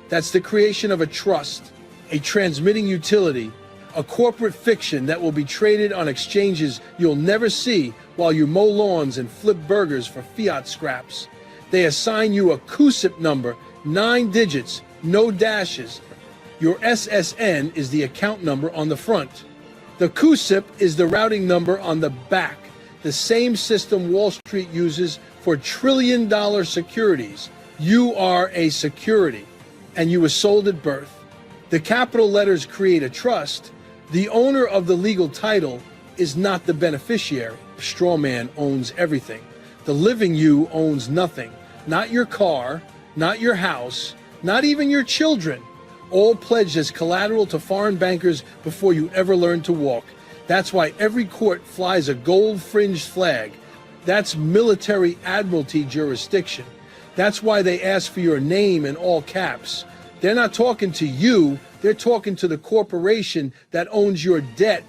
That's the creation of a trust, a transmitting utility, a corporate fiction that will be traded on exchanges you'll never see while you mow lawns and flip burgers for fiat scraps. They assign you a CUSIP number, 9 digits, no dashes. Your SSN is the account number on the front. The CUSIP is the routing number on the back, the same system Wall Street uses for trillion-dollar securities. You are a security, and you were sold at birth. The capital letters create a trust. The owner of the legal title is not the beneficiary. Strawman owns everything. The living you owns nothing. Not your car, not your house, not even your children. All pledged as collateral to foreign bankers before you ever learn to walk. That's why every court flies a gold-fringed flag. That's military admiralty jurisdiction. That's why they ask for your name in all caps. They're not talking to you, they're talking to the corporation that owns your debt.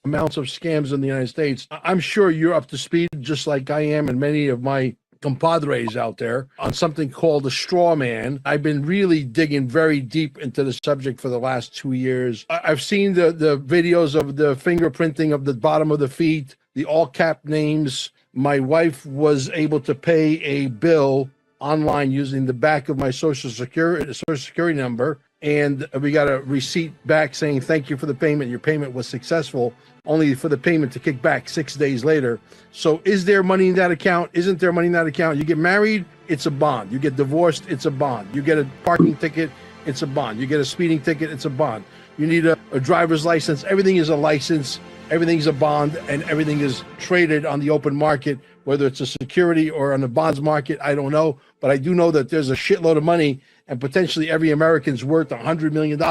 Amounts of scams in the United States. I'm sure you're up to speed, just like I am and many of my compadres out there, on something called a Strawman. I've been really digging very deep into the subject for the last 2 years. I've seen the videos of the fingerprinting of the bottom of the feet, the all cap names. My wife was able to pay a bill online using the back of my social security number, and we got a receipt back saying thank you for the payment, your payment was successful, only for the payment to kick back 6 days later. So is there money in that account? Isn't there money in that account? You get married, it's a bond. You get divorced, it's a bond. You get a parking ticket, it's a bond. You get a speeding ticket, it's a bond. You need a driver's license, everything is a license, everything's a bond, and everything is traded on the open market, whether it's a security or on the bonds market, I don't know. But I do know that there's a shitload of money, and potentially every American's worth $100 million.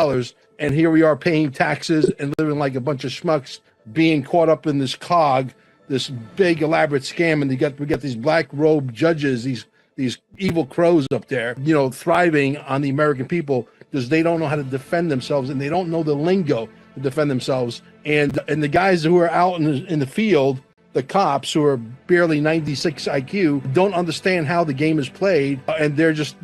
And here we are paying taxes and living like a bunch of schmucks, being caught up in this cog, this big elaborate scam. And we got these black robe judges, these evil crows up there, thriving on the American people because they don't know how to defend themselves and they don't know the lingo to defend themselves. And the guys who are out in the field, the cops who are barely 96 IQ, don't understand how the game is played, and they're just,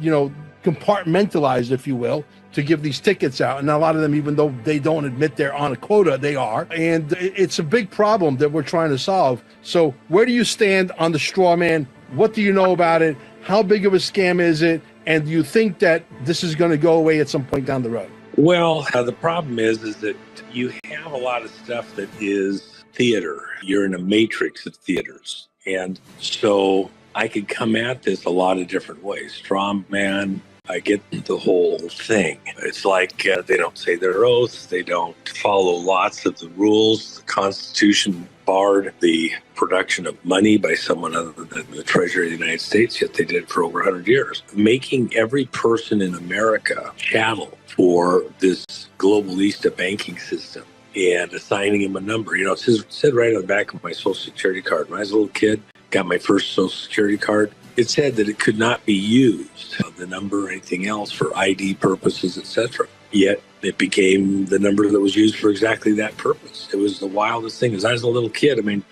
compartmentalized, if you will, to give these tickets out. And a lot of them, even though they don't admit they're on a quota, they are. And it's a big problem that we're trying to solve. So where do you stand on the Strawman? What do you know about it? How big of a scam is it? And do you think that this is going to go away at some point down the road? Well, the problem is that you have a lot of stuff that is theater. You're in a matrix of theaters. And so I could come at this a lot of different ways. Strawman, I get the whole thing. It's like they don't say their oaths. They don't follow lots of the rules. The Constitution barred the production of money by someone other than the Treasury of the United States, yet they did it for over 100 years, making every person in America chattel for this globalista banking system and assigning him a number. You know, it said right on the back of my Social Security card. When I was a little kid, got my first Social Security card, it said that it could not be used, the number or anything else, for ID purposes, etc. Yet it became the number that was used for exactly that purpose. It was the wildest thing. As I was a little kid, I mean,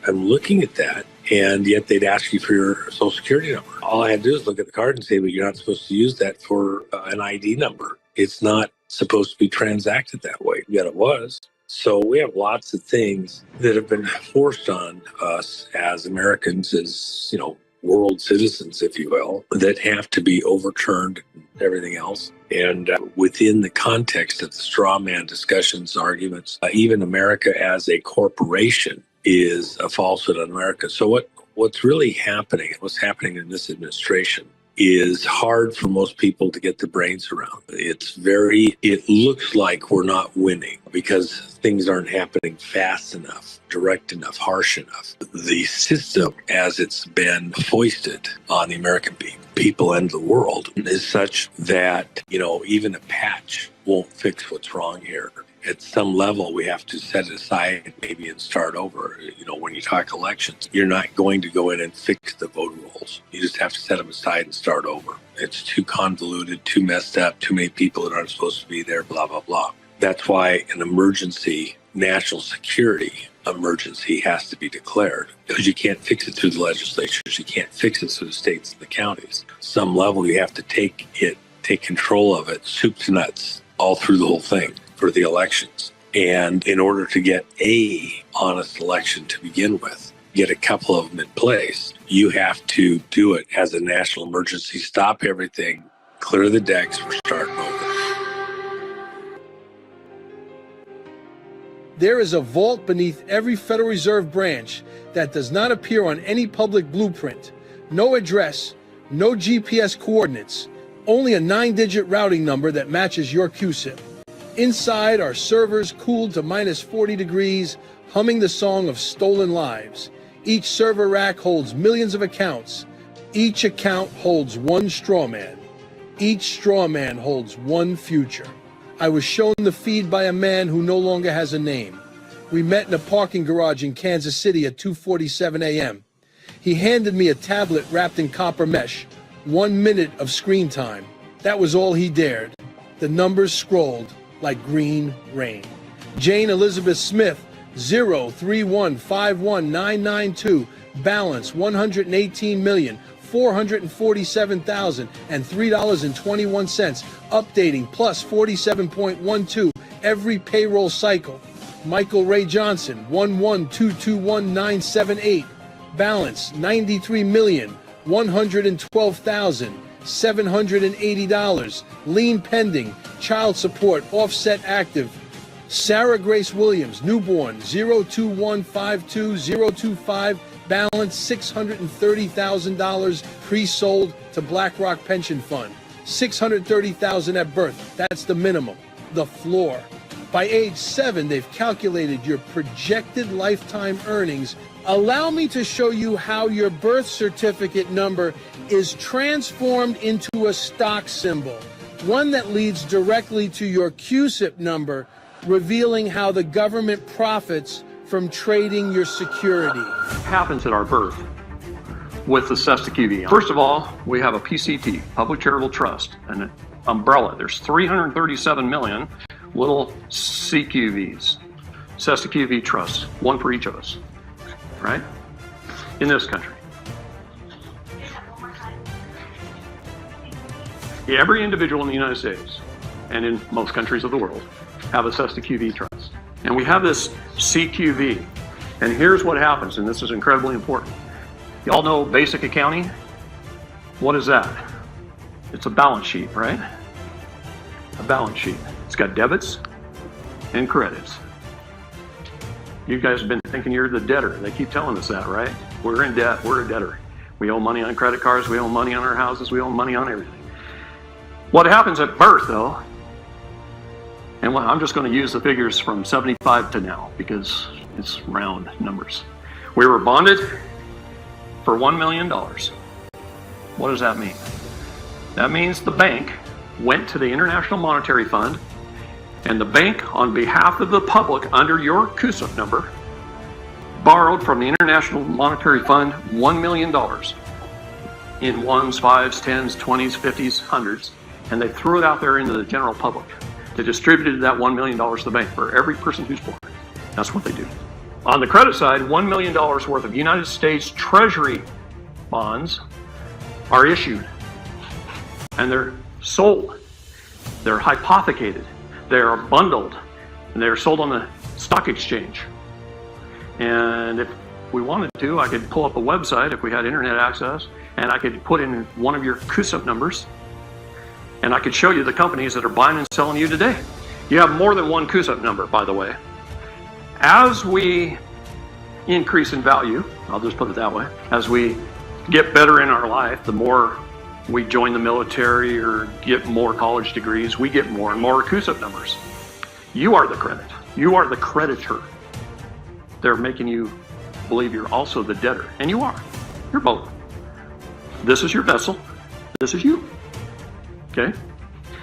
I'm looking at that, and yet they'd ask you for your Social Security number. All I had to do is look at the card and say, well, you're not supposed to use that for an ID number. It's not supposed to be transacted that way, yet it was. So we have lots of things that have been forced on us as Americans, as, you know, world citizens, if you will, that have to be overturned and everything else. And within the context of the straw man discussions, arguments, even America as a corporation is a falsehood on America. So what's really happening, what's happening in this administration, is hard for most people to get their brains around. It looks like we're not winning because things aren't happening fast enough, direct enough, harsh enough. The system, as it's been foisted on the American people and the world, is such that, you know, even a patch won't fix what's wrong here. At some level, we have to set it aside maybe and start over. You know, when you talk elections, you're not going to go in and fix the vote rolls. You just have to set them aside and start over. It's too convoluted, too messed up, too many people that aren't supposed to be there, blah, blah, blah. That's why an emergency, national security emergency has to be declared, because you can't fix it through the legislatures. You can't fix it through the states and the counties. Some level, you have to take control of it, soup to nuts, all through the whole thing for the elections. And in order to get a honest election to begin with, get a couple of them in place, you have to do it as a national emergency, stop everything, clear the decks, we're starting over. There is a vault beneath every Federal Reserve branch that does not appear on any public blueprint. No address, no GPS coordinates, only a 9-digit routing number that matches your QSIP. Inside are servers cooled to minus 40 degrees, humming the song of stolen lives. Each server rack holds millions of accounts. Each account holds one straw man. Each straw man holds one future. I was shown the feed by a man who no longer has a name. We met in a parking garage in Kansas City at 2:47 a.m. He handed me a tablet wrapped in copper mesh. 1 minute of screen time. That was all he dared. The numbers scrolled like green rain. Jane Elizabeth Smith, 031519992, balance $118,447,003.21, updating plus 47.12 every payroll cycle. Michael Ray Johnson, 1122198, balance $93,112,780, lien pending, child support offset active. Sarah Grace Williams, newborn, 02152-025, balance $630,000, pre-sold to BlackRock Pension Fund. $630,000 at birth, that's the minimum, the floor. By age 7, they've calculated your projected lifetime earnings. Allow me to show you how your birth certificate number is transformed into a stock symbol, one that leads directly to your QSIP number, revealing how the government profits from trading your security. Happens at our birth with the SESTA-QV. First of all, we have a PCT, Public Charitable Trust, an umbrella. There's 337 million little CQVs, SESTA-QV trusts, one for each of us, right? In this country. Every individual in the United States, and in most countries of the world, have a SESTA-QV trust. And we have this CQV. And here's what happens, and this is incredibly important. Y'all know basic accounting? What is that? It's a balance sheet, right? A balance sheet. It's got debits and credits. You guys have been thinking you're the debtor. They keep telling us that, right? We're in debt, we're a debtor. We owe money on credit cards, we owe money on our houses, we owe money on everything. What happens at birth, though, and I'm just going to use the figures from 75 to now because it's round numbers. We were bonded for $1 million. What does that mean? That means the bank went to the International Monetary Fund, and the bank, on behalf of the public under your CUSIP number, borrowed from the International Monetary Fund $1 million in ones, fives, tens, 20s, 50s, hundreds, and they threw it out there into the general public. They distributed that $1 million to the bank for every person who's born. That's what they do. On the credit side, $1 million worth of United States Treasury bonds are issued, and they're sold. They're hypothecated. They are bundled, and they're sold on the stock exchange. And if we wanted to, I could pull up a website if we had internet access, and I could put in one of your CUSIP numbers, and I could show you the companies that are buying and selling you today. You have more than one CUSIP number, by the way. As we increase in value, I'll just put it that way, as we get better in our life, the more we join the military or get more college degrees, we get more and more CUSIP numbers. You are the credit. You are the creditor. They're making you believe you're also the debtor, and you are. You're both. This is your vessel. This is you. Okay?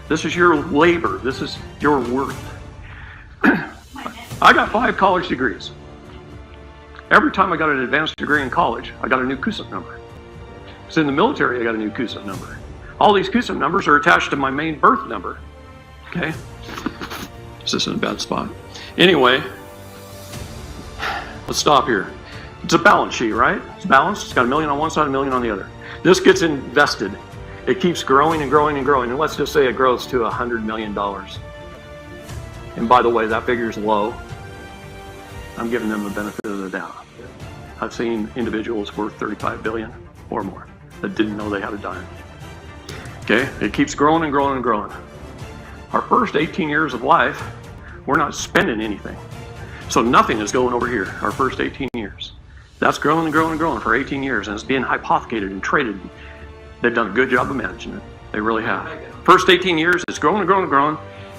This is your labor. This is your worth. I got 5 college degrees. Every time I got an advanced degree in college, I got a new CUSIP number. So in the military, I got a new CUSIP number. All these CUSIP numbers are attached to my main birth number. Okay? Is this in a bad spot? Anyway, let's stop here. It's a balance sheet, right? It's balanced. It's got $1 million on one side, $1 million on the other. This gets invested. It keeps growing and growing and growing. And let's just say it grows to $100 million. And by the way, that figure is low. I'm giving them the benefit of the doubt. I've seen individuals worth 35 billion or more that didn't know they had a dime. Okay, it keeps growing and growing and growing. Our first 18 years of life, we're not spending anything. So nothing is going over here, our first 18 years. That's growing and growing and growing for 18 years, and it's being hypothecated and traded. They've done a good job of managing it. They really have. First 18 years, it's growing and growing and growing.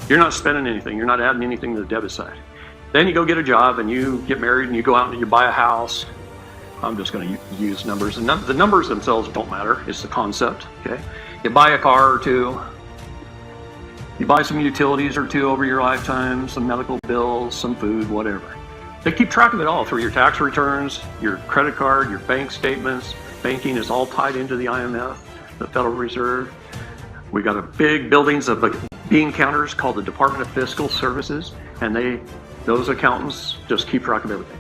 You're not spending anything. You're not adding anything to the debit side. Then you go get a job and you get married and you go out and you buy a house. I'm just going to use numbers. And the numbers themselves don't matter. It's the concept, okay? You buy a car or two. You buy some utilities or two over your lifetime, some medical bills, some food, whatever. They keep track of it all through your tax returns, your credit card, your bank statements. Banking is all tied into the IMF, the Federal Reserve. We got a big buildings of bean counters called the Department of Fiscal Services, and those accountants just keep track of everything.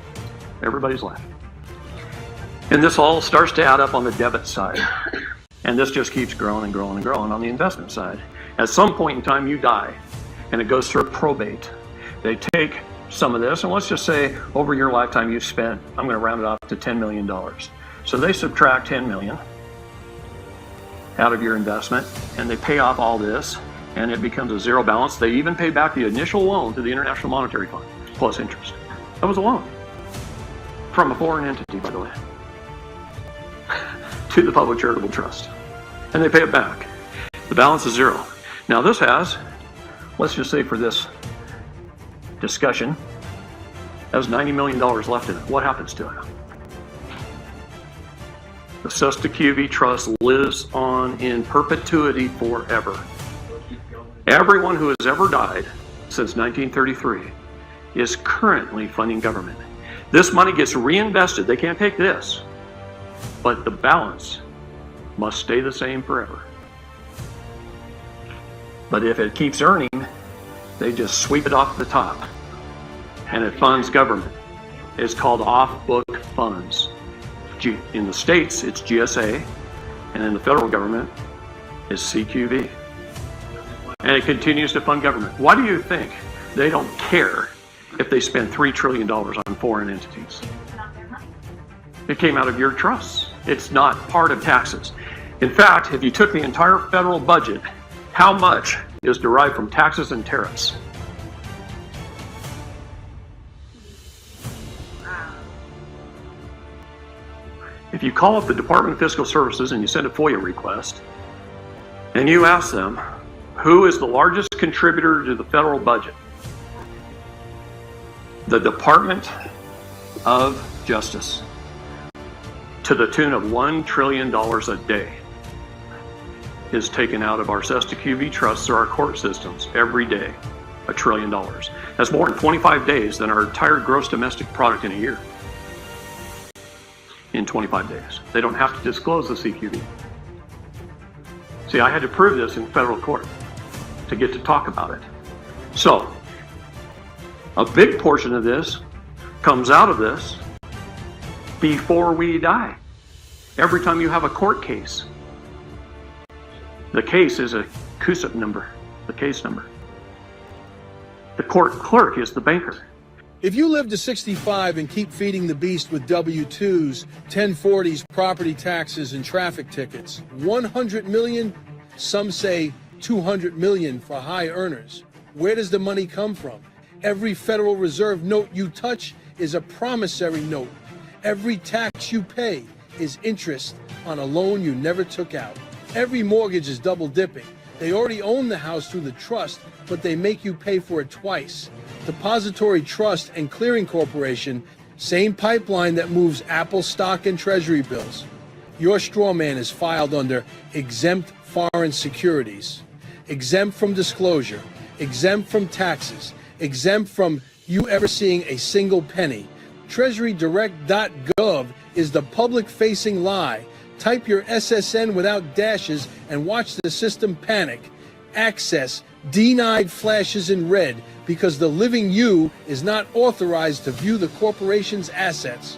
Everybody's life. And this all starts to add up on the debit side. And this just keeps growing and growing and growing on the investment side. At some point in time, you die, and it goes through probate. They take some of this, and let's just say over your lifetime you spent, I'm going to round it off to $10 million. So they subtract 10 million out of your investment, and they pay off all this, and it becomes a zero balance. They even pay back the initial loan to the International Monetary Fund, plus interest. That was a loan from a foreign entity, by the way, to the Public Charitable Trust. And they pay it back. The balance is zero. Now this has, let's just say for this discussion, has $90 million left in it. What happens to it? The Sesta Trust lives on in perpetuity forever. Everyone who has ever died since 1933 is currently funding government. This money gets reinvested. They can't take this, but the balance must stay the same forever. But if it keeps earning, they just sweep it off the top, and it funds government. It's called off-book funds. In the states, it's GSA, and in the federal government, it's CQV. And it continues to fund government. Why do you think they don't care if they spend $3 trillion on foreign entities? It came out of your trusts. It's not part of taxes. In fact, if you took the entire federal budget, how much is derived from taxes and tariffs? If you call up the Department of Fiscal Services and you send a FOIA request, and you ask them, Who is the largest contributor to the federal budget? The Department of Justice, to the tune of $1 trillion a day, is taken out of our Cesta QV trusts or our court systems every day. $1 trillion. That's more in 25 days than our entire gross domestic product in a year. In 25 days. They don't have to disclose the CQV. See, I had to prove this in federal court to get to talk about it. So, a big portion of this comes out of this before we die. Every time you have a court case, the case is a CUSIP number, the case number. The court clerk is the banker. If you live to 65 and keep feeding the beast with W-2s, 1040s, property taxes, and traffic tickets, 100 million, some say 200 million for high earners, where does the money come from? Every Federal Reserve note you touch is a promissory note. Every tax you pay is interest on a loan you never took out. Every mortgage is double dipping. They already own the house through the trust, but they make you pay for it twice. Depository Trust and Clearing Corporation, same pipeline that moves Apple stock and Treasury bills. Your Strawman is filed under exempt foreign securities, exempt from disclosure, exempt from taxes, exempt from you ever seeing a single penny. TreasuryDirect.gov is the public-facing lie. Type your SSN without dashes and watch the system panic. Access denied flashes in red because the living you is not authorized to view the corporation's assets.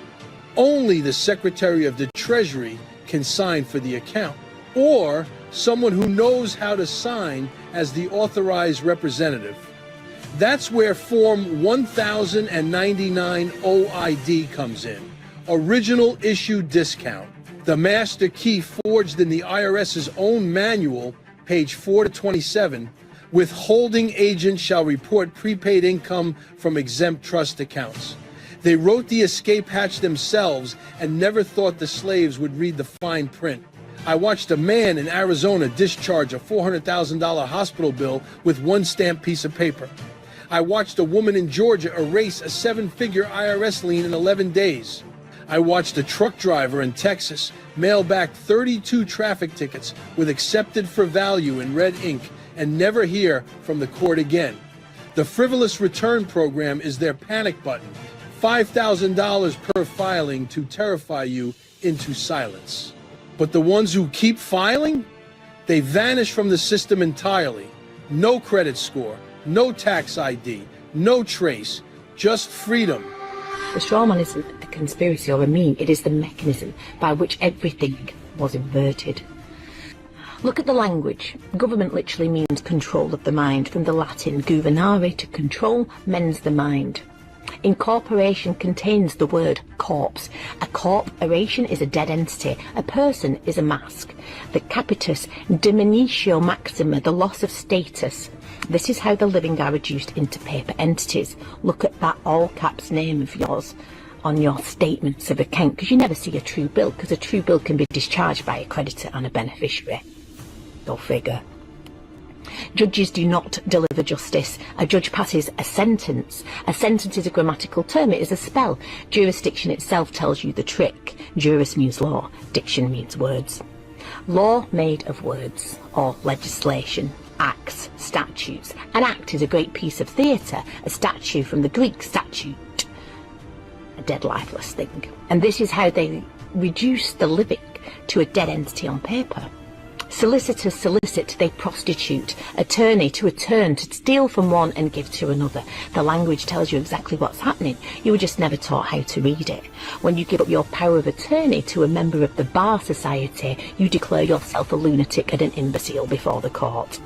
Only the Secretary of the Treasury can sign for the account, or someone who knows how to sign as the authorized representative. That's where Form 1099 OID comes in. Original issue discount. The master key forged in the IRS's own manual, page 4 to 27, withholding agents shall report prepaid income from exempt trust accounts. They wrote the escape hatch themselves and never thought the slaves would read the fine print. I watched a man in Arizona discharge a $400,000 hospital bill with one stamped piece of paper. I watched a woman in Georgia erase a 7-figure IRS lien in 11 days. I watched a truck driver in Texas mail back 32 traffic tickets with accepted for value in red ink and never hear from the court again. The frivolous return program is their panic button. $5,000 per filing to terrify you into silence. But the ones who keep filing, they vanish from the system entirely. No credit score, no tax ID, no trace, just freedom. The Strawman isn't a conspiracy or a meme, it is the mechanism by which everything was inverted. Look at the language. Government literally means control of the mind, from the Latin governare, to control, men's the mind. Incorporation contains the word corpse. A corporation is a dead entity. A person is a mask. The capitis diminutio maxima, the loss of status. This is how the living are reduced into paper entities. Look at that all caps name of yours on your statements of account, because you never see a true bill, because a true bill can be discharged by a creditor and a beneficiary. Go figure. Judges do not deliver justice. A judge passes a sentence. A sentence is a grammatical term. It is a spell. Jurisdiction itself tells you the trick. Juris means law. Diction means words. Law made of words, or legislation, acts, statutes. An act is a great piece of theatre. A statue from the Greek statute, a dead lifeless thing. And this is how they reduce the living to a dead entity on paper. Solicitors solicit, they prostitute. Attorney to attorn, to steal from one and give to another. The language tells you exactly what's happening. You were just never taught how to read it. When you give up your power of attorney to a member of the Bar Society, you declare yourself a lunatic and an imbecile before the court.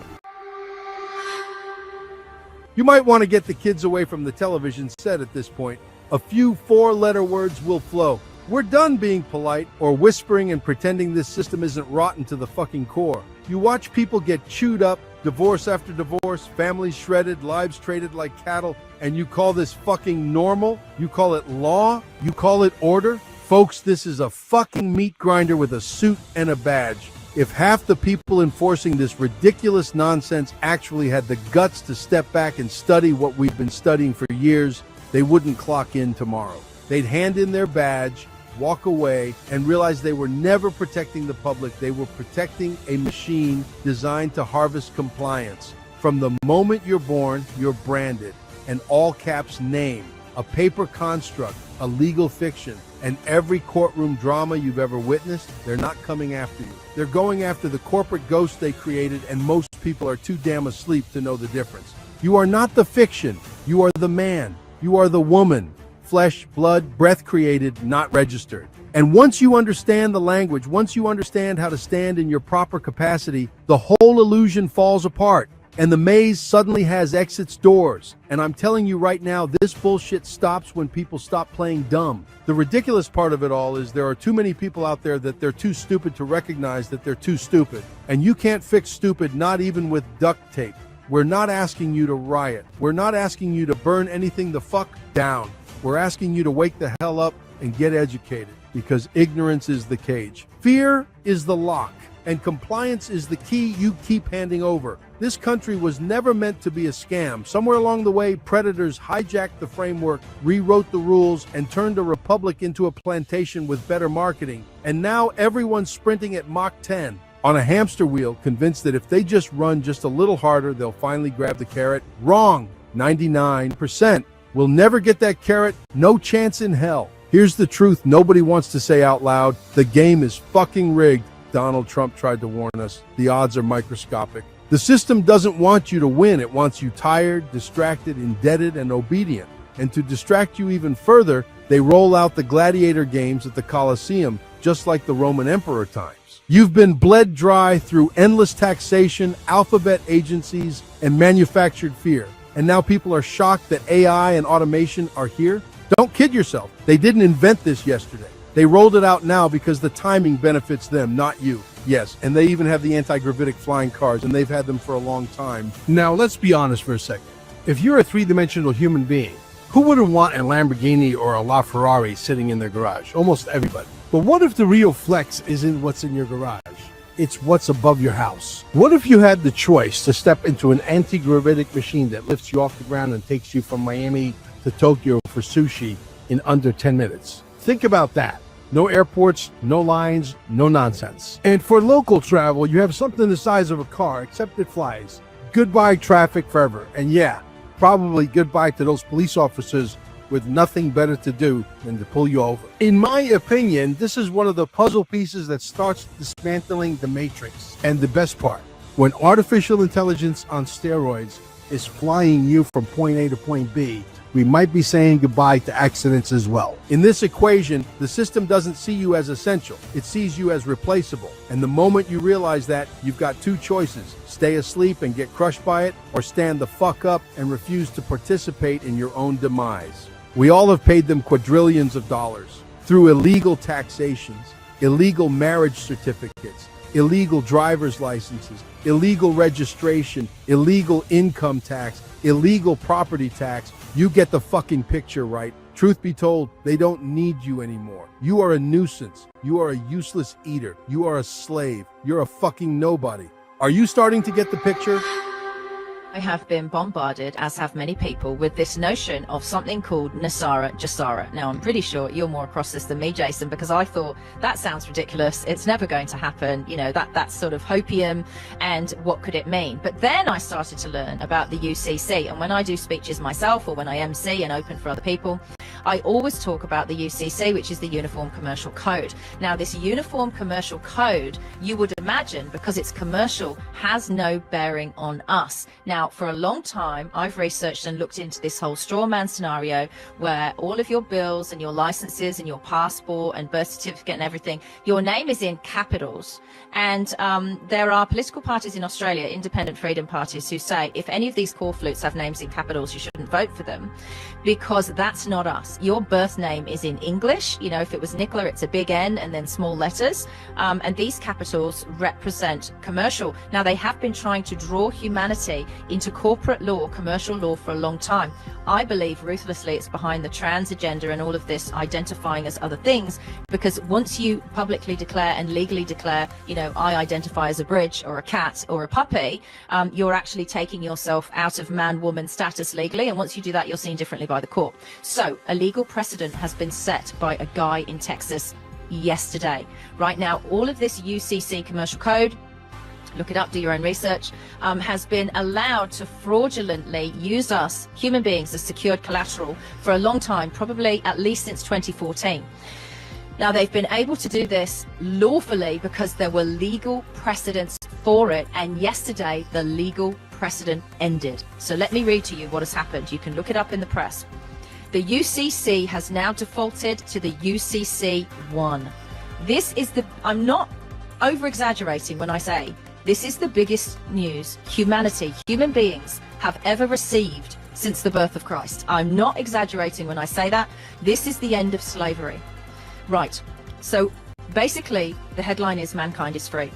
You might want to get the kids away from the television set at this point. A few 4-letter words will flow. We're done being polite or whispering and pretending this system isn't rotten to the fucking core. You watch people get chewed up, divorce after divorce, families shredded, lives traded like cattle, and you call this fucking normal? You call it law? You call it order? Folks, this is a fucking meat grinder with a suit and a badge. If half the people enforcing this ridiculous nonsense actually had the guts to step back and study what we've been studying for years, they wouldn't clock in tomorrow. They'd hand in their badge, walk away, and realize they were never protecting the public. They were protecting a machine designed to harvest compliance. From the moment you're born, you're branded. An all-caps name, a paper construct, a legal fiction, and every courtroom drama you've ever witnessed, they're not coming after you. They're going after the corporate ghost they created, and most people are too damn asleep to know the difference. You are not the fiction. You are the man. You are the woman. Flesh, blood, breath created, not registered. And once you understand the language, once you understand how to stand in your proper capacity, the whole illusion falls apart. And the maze suddenly has exits doors. And I'm telling you right now, this bullshit stops when people stop playing dumb. The ridiculous part of it all is there are too many people out there that they're too stupid to recognize that they're too stupid. And you can't fix stupid, not even with duct tape. We're not asking you to riot. We're not asking you to burn anything the fuck down. We're asking you to wake the hell up and get educated, because ignorance is the cage. Fear is the lock, and compliance is the key you keep handing over. This country was never meant to be a scam. Somewhere along the way, predators hijacked the framework, rewrote the rules, and turned a republic into a plantation with better marketing. And now everyone's sprinting at Mach 10 on a hamster wheel, convinced that if they just run just a little harder, they'll finally grab the carrot. Wrong. 99%. We'll never get that carrot. No chance in hell. Here's the truth nobody wants to say out loud. The game is fucking rigged. Donald Trump tried to warn us. The odds are microscopic. The system doesn't want you to win. It wants you tired, distracted, indebted, and obedient. And to distract you even further, they roll out the gladiator games at the Colosseum, just like the Roman Emperor times. You've been bled dry through endless taxation, alphabet agencies, and manufactured fear. And now people are shocked that AI and automation are here? Don't kid yourself. They didn't invent this yesterday. They rolled it out now because the timing benefits them, not you. Yes, and they even have the anti-gravitic flying cars, and they've had them for a long time. Now, let's be honest for a second. If you're a three-dimensional human being, who wouldn't want a Lamborghini or a LaFerrari sitting in their garage? Almost everybody. But what if the real flex isn't what's in your garage? It's what's above your house. What if you had the choice to step into an anti-gravitic machine that lifts you off the ground and takes you from Miami to Tokyo for sushi in under 10 minutes? Think about that. No airports, no lines, no nonsense. And for local travel, you have something the size of a car, except it flies. Goodbye traffic forever. And yeah, probably goodbye to those police officers with nothing better to do than to pull you over. In my opinion, this is one of the puzzle pieces that starts dismantling the matrix. And the best part, when artificial intelligence on steroids is flying you from point A to point B, we might be saying goodbye to accidents as well. In this equation, the system doesn't see you as essential. It sees you as replaceable. And the moment you realize that, you've got two choices: stay asleep and get crushed by it, or stand the fuck up and refuse to participate in your own demise. We all have paid them quadrillions of dollars through illegal taxations, illegal marriage certificates, illegal driver's licenses, illegal registration, illegal income tax, illegal property tax. You get the fucking picture, right? Truth be told, they don't need you anymore. You are a nuisance. You are a useless eater. You are a slave. You're a fucking nobody. Are you starting to get the picture? I have been bombarded, as have many people, with this notion of something called Nasara Jasara. Now, I'm pretty sure you're more across this than me, Jason, because I thought that sounds ridiculous. It's never going to happen. You know, that's sort of hopium, and what could it mean? But then I started to learn about the UCC, and when I do speeches myself or when I MC and open for other people, I always talk about the UCC, which is the Uniform Commercial Code. Now, this Uniform Commercial Code, you would imagine, because it's commercial, has no bearing on us. Now, for a long time, I've researched and looked into this whole Strawman scenario where all of your bills and your licenses and your passport and birth certificate and everything, your name is in capitals. And there are political parties in Australia, independent freedom parties, who say if any of these corflutes have names in capitals, you shouldn't vote for them, because that's not us. Your birth name is in English. You know, if it was Nicola, it's a big N and then small letters. And these capitals represent commercial. Now, they have been trying to draw humanity into corporate law, commercial law, for a long time. I believe ruthlessly it's behind the trans agenda and all of this identifying as other things, because once you publicly declare and legally declare, you know, I identify as a bridge or a cat or a puppy, you're actually taking yourself out of man-woman status legally, and once you do that, you're seen differently by the court. So a legal precedent has been set by a guy in Texas yesterday. Right now, all of this UCC commercial code, look it up, do your own research, has been allowed to fraudulently use us, human beings, as secured collateral for a long time, probably at least since 2014. Now, they've been able to do this lawfully because there were legal precedents for it, and yesterday the legal precedent ended. So let me read to you what has happened. You can look it up in the press. The UCC has now defaulted to the UCC 1. This is the, I'm not over-exaggerating when I say, this is the biggest news humanity, human beings, have ever received since the birth of Christ. I'm not exaggerating when I say that. This is the end of slavery. Right. So basically, the headline is mankind is free.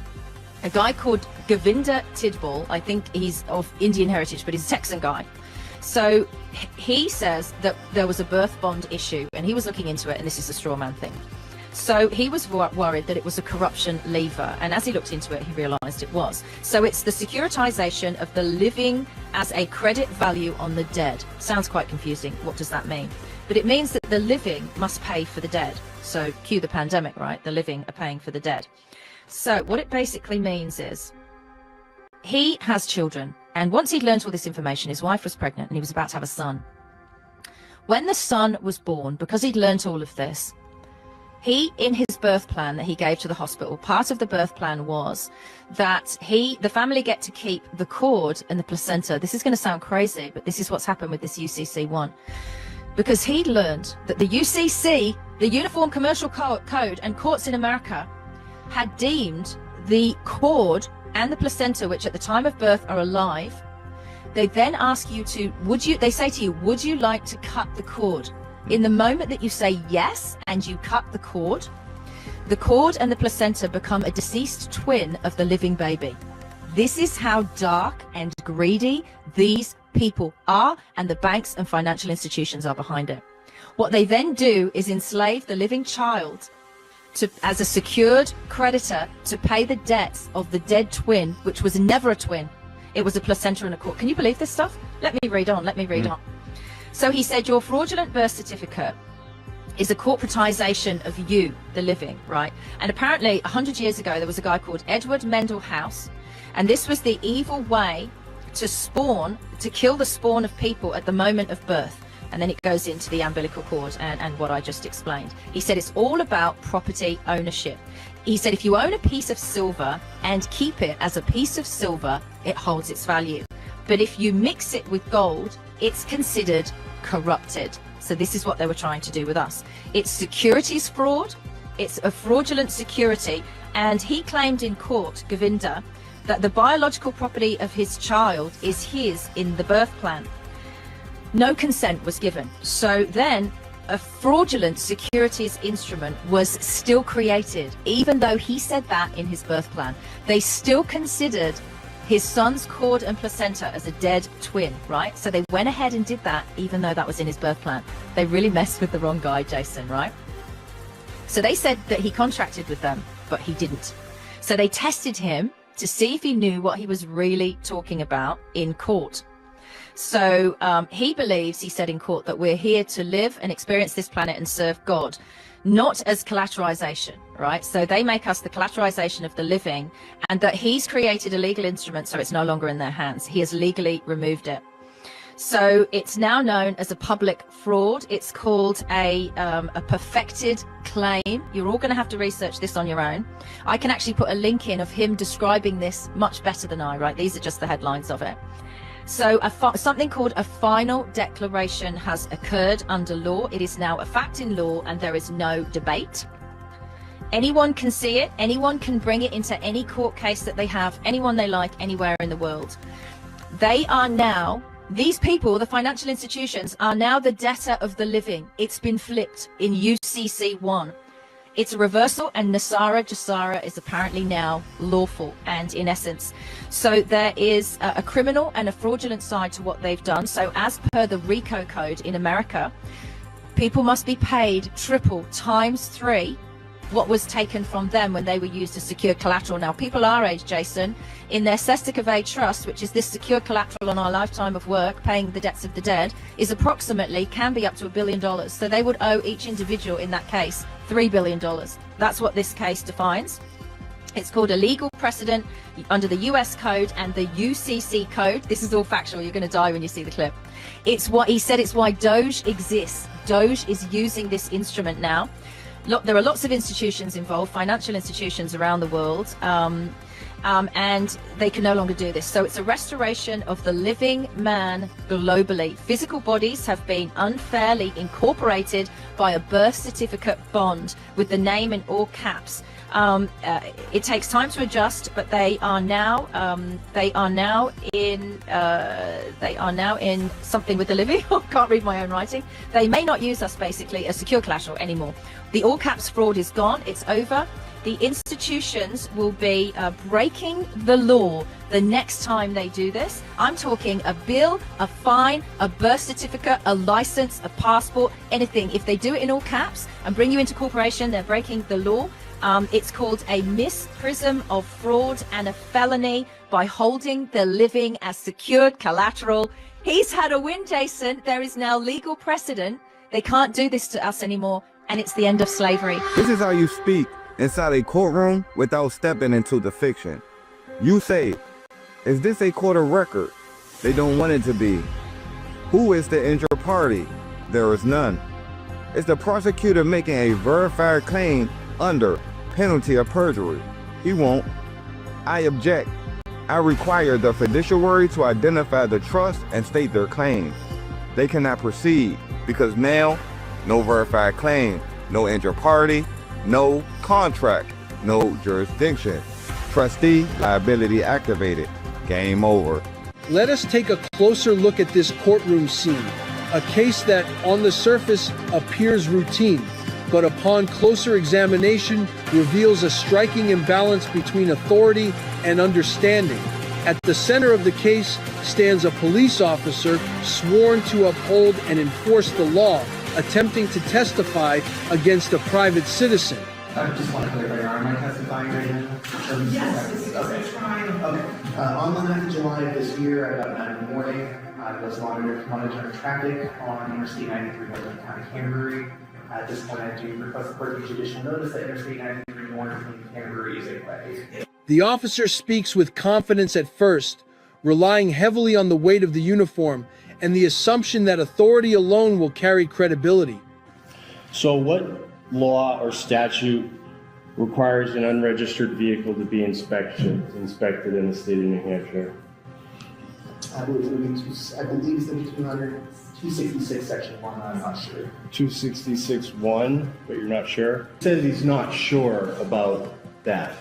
A guy called Govinda Tidbal, I think he's of Indian heritage, but he's a Texan guy. So he says that there was a birth bond issue, and he was looking into it, and this is a straw man thing. So he was worried that it was a corruption lever, and as he looked into it, he realized it was. So it's the securitization of the living as a credit value on the dead. Sounds quite confusing. What does that mean? But it means that the living must pay for the dead. So cue the pandemic, right? The living are paying for the dead. So what it basically means is he has children, and once he'd learned all this information, his wife was pregnant and he was about to have a son. When the son was born, because he'd learned all of this, he, in his birth plan that he gave to the hospital, part of the birth plan was that the family get to keep the cord and the placenta. This is going to sound crazy, but this is what's happened with this UCC 1. Because he'd learned that the UCC, the Uniform Commercial Code, and courts in America had deemed the cord and the placenta, which at the time of birth are alive. They then ask you to, they say to you, would you like to cut the cord? In the moment that you say yes and you cut the cord and the placenta become a deceased twin of the living baby. This is how dark and greedy these people are, and the banks and financial institutions are behind it. What they then do is enslave the living child as a secured creditor to pay the debts of the dead twin, which was never a twin. It was a placenta and a cord. Can you believe this stuff? Let me read on. on. So he said, your fraudulent birth certificate is a corporatization of you, the living, right? And apparently 100 years ago, there was a guy called Edward Mendel House, and this was the evil way to kill the spawn of people at the moment of birth. And then it goes into the umbilical cord and what I just explained. He said it's all about property ownership. He said if you own a piece of silver and keep it as a piece of silver, it holds its value. But if you mix it with gold, it's considered corrupted. So this is what they were trying to do with us. It's securities fraud. It's a fraudulent security. And he claimed in court, Govinda, that the biological property of his child is his in the birth plan. No consent was given. So then a fraudulent securities instrument was still created, even though he said that in his birth plan. They still considered his son's cord and placenta as a dead twin, right? So they went ahead and did that, even though that was in his birth plan. They really messed with the wrong guy, Jason, right? So they said that he contracted with them, but he didn't. So they tested him to see if he knew what he was really talking about in court. So he believes, he said in court, that we're here to live and experience this planet and serve God, not as collateralization, right? So they make us the collateralization of the living, and that he's created a legal instrument so it's no longer in their hands. He has legally removed it. So it's now known as a public fraud. It's called a perfected claim. You're all going to have to research this on your own. I can actually put a link in of him describing this much better than I, right? These are just the headlines of it. So something called a final declaration has occurred under law. It is now a fact in law, and there is no debate. Anyone can see it. Anyone can bring it into any court case that they have, anyone they like, anywhere in the world. They are now, these people, the financial institutions, are now the debtor of the living. It's been flipped in UCC 1. It's a reversal, and Nasara Jasara is apparently now lawful, and in essence. So there is a criminal and a fraudulent side to what they've done. So as per the RICO code in America, people must be paid triple times 3 what was taken from them when they were used as secured collateral. Now, people our age, Jason, in their Cestui Que trust, which is this secure collateral on our lifetime of work, paying the debts of the dead, is approximately, can be up to $1 billion. So they would owe each individual in that case $3 billion. That's what this case defines. It's called a legal precedent under the US code and the UCC code. This is all factual. You're going to die when you see the clip. It's what he said. It's why Doge exists. Doge is using this instrument now. There are lots of institutions involved, financial institutions around the world, and they can no longer do this. So it's a restoration of the living man globally. Physical bodies have been unfairly incorporated by a birth certificate bond with the name in all caps. It takes time to adjust, but they are now in something with the living. I can't read my own writing. They may not use us basically as secure collateral anymore. The all caps fraud is gone. It's over. The institutions will be breaking the law the next time they do this. I'm talking a bill, a fine, a birth certificate, a license, a passport, anything. If they do it in all caps and bring you into corporation, they're breaking the law. It's called a misprism of fraud and a felony by holding the living as secured collateral. He's had a win, Jason. There is now legal precedent. They can't do this to us anymore, and it's the end of slavery. This is how you speak inside a courtroom without stepping into the fiction. You say, is this a court of record? They don't want it to be. Who is the injured party? There is none. Is the prosecutor making a verified claim under penalty of perjury? He won't. I object. I require the fiduciary to identify the trust and state their claims. They cannot proceed because now, no verified claim, no injured party, no contract, no jurisdiction. Trustee liability activated. Game over. Let us take a closer look at this courtroom scene, a case that on the surface appears routine, but upon closer examination reveals a striking imbalance between authority and understanding. At the center of the case stands a police officer sworn to uphold and enforce the law, attempting to testify against a private citizen. I just want to clarify, am I testifying right now? Yes, this is a trial. Okay. On the 9th of July of this year, at about 9 in the morning, I was monitoring traffic on Interstate 93 Northern County, Canterbury. At this point, I do request the court judicial notice that Interstate 93 Northern Canterbury is a way. The officer speaks with confidence at first, relying heavily on the weight of the uniform and the assumption that authority alone will carry credibility. So what law or statute requires an unregistered vehicle to be inspected in the state of New Hampshire? I believe it's in 266 section 1, I'm not sure. 266(1), but you're not sure? He says he's not sure about that.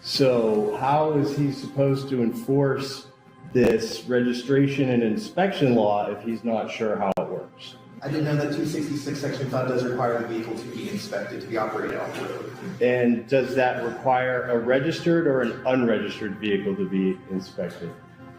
So how is he supposed to enforce this registration and inspection law if he's not sure how it works? I didn't know that 266 section 5 does require the vehicle to be inspected, to be operated on the road. And does that require a registered or an unregistered vehicle to be inspected?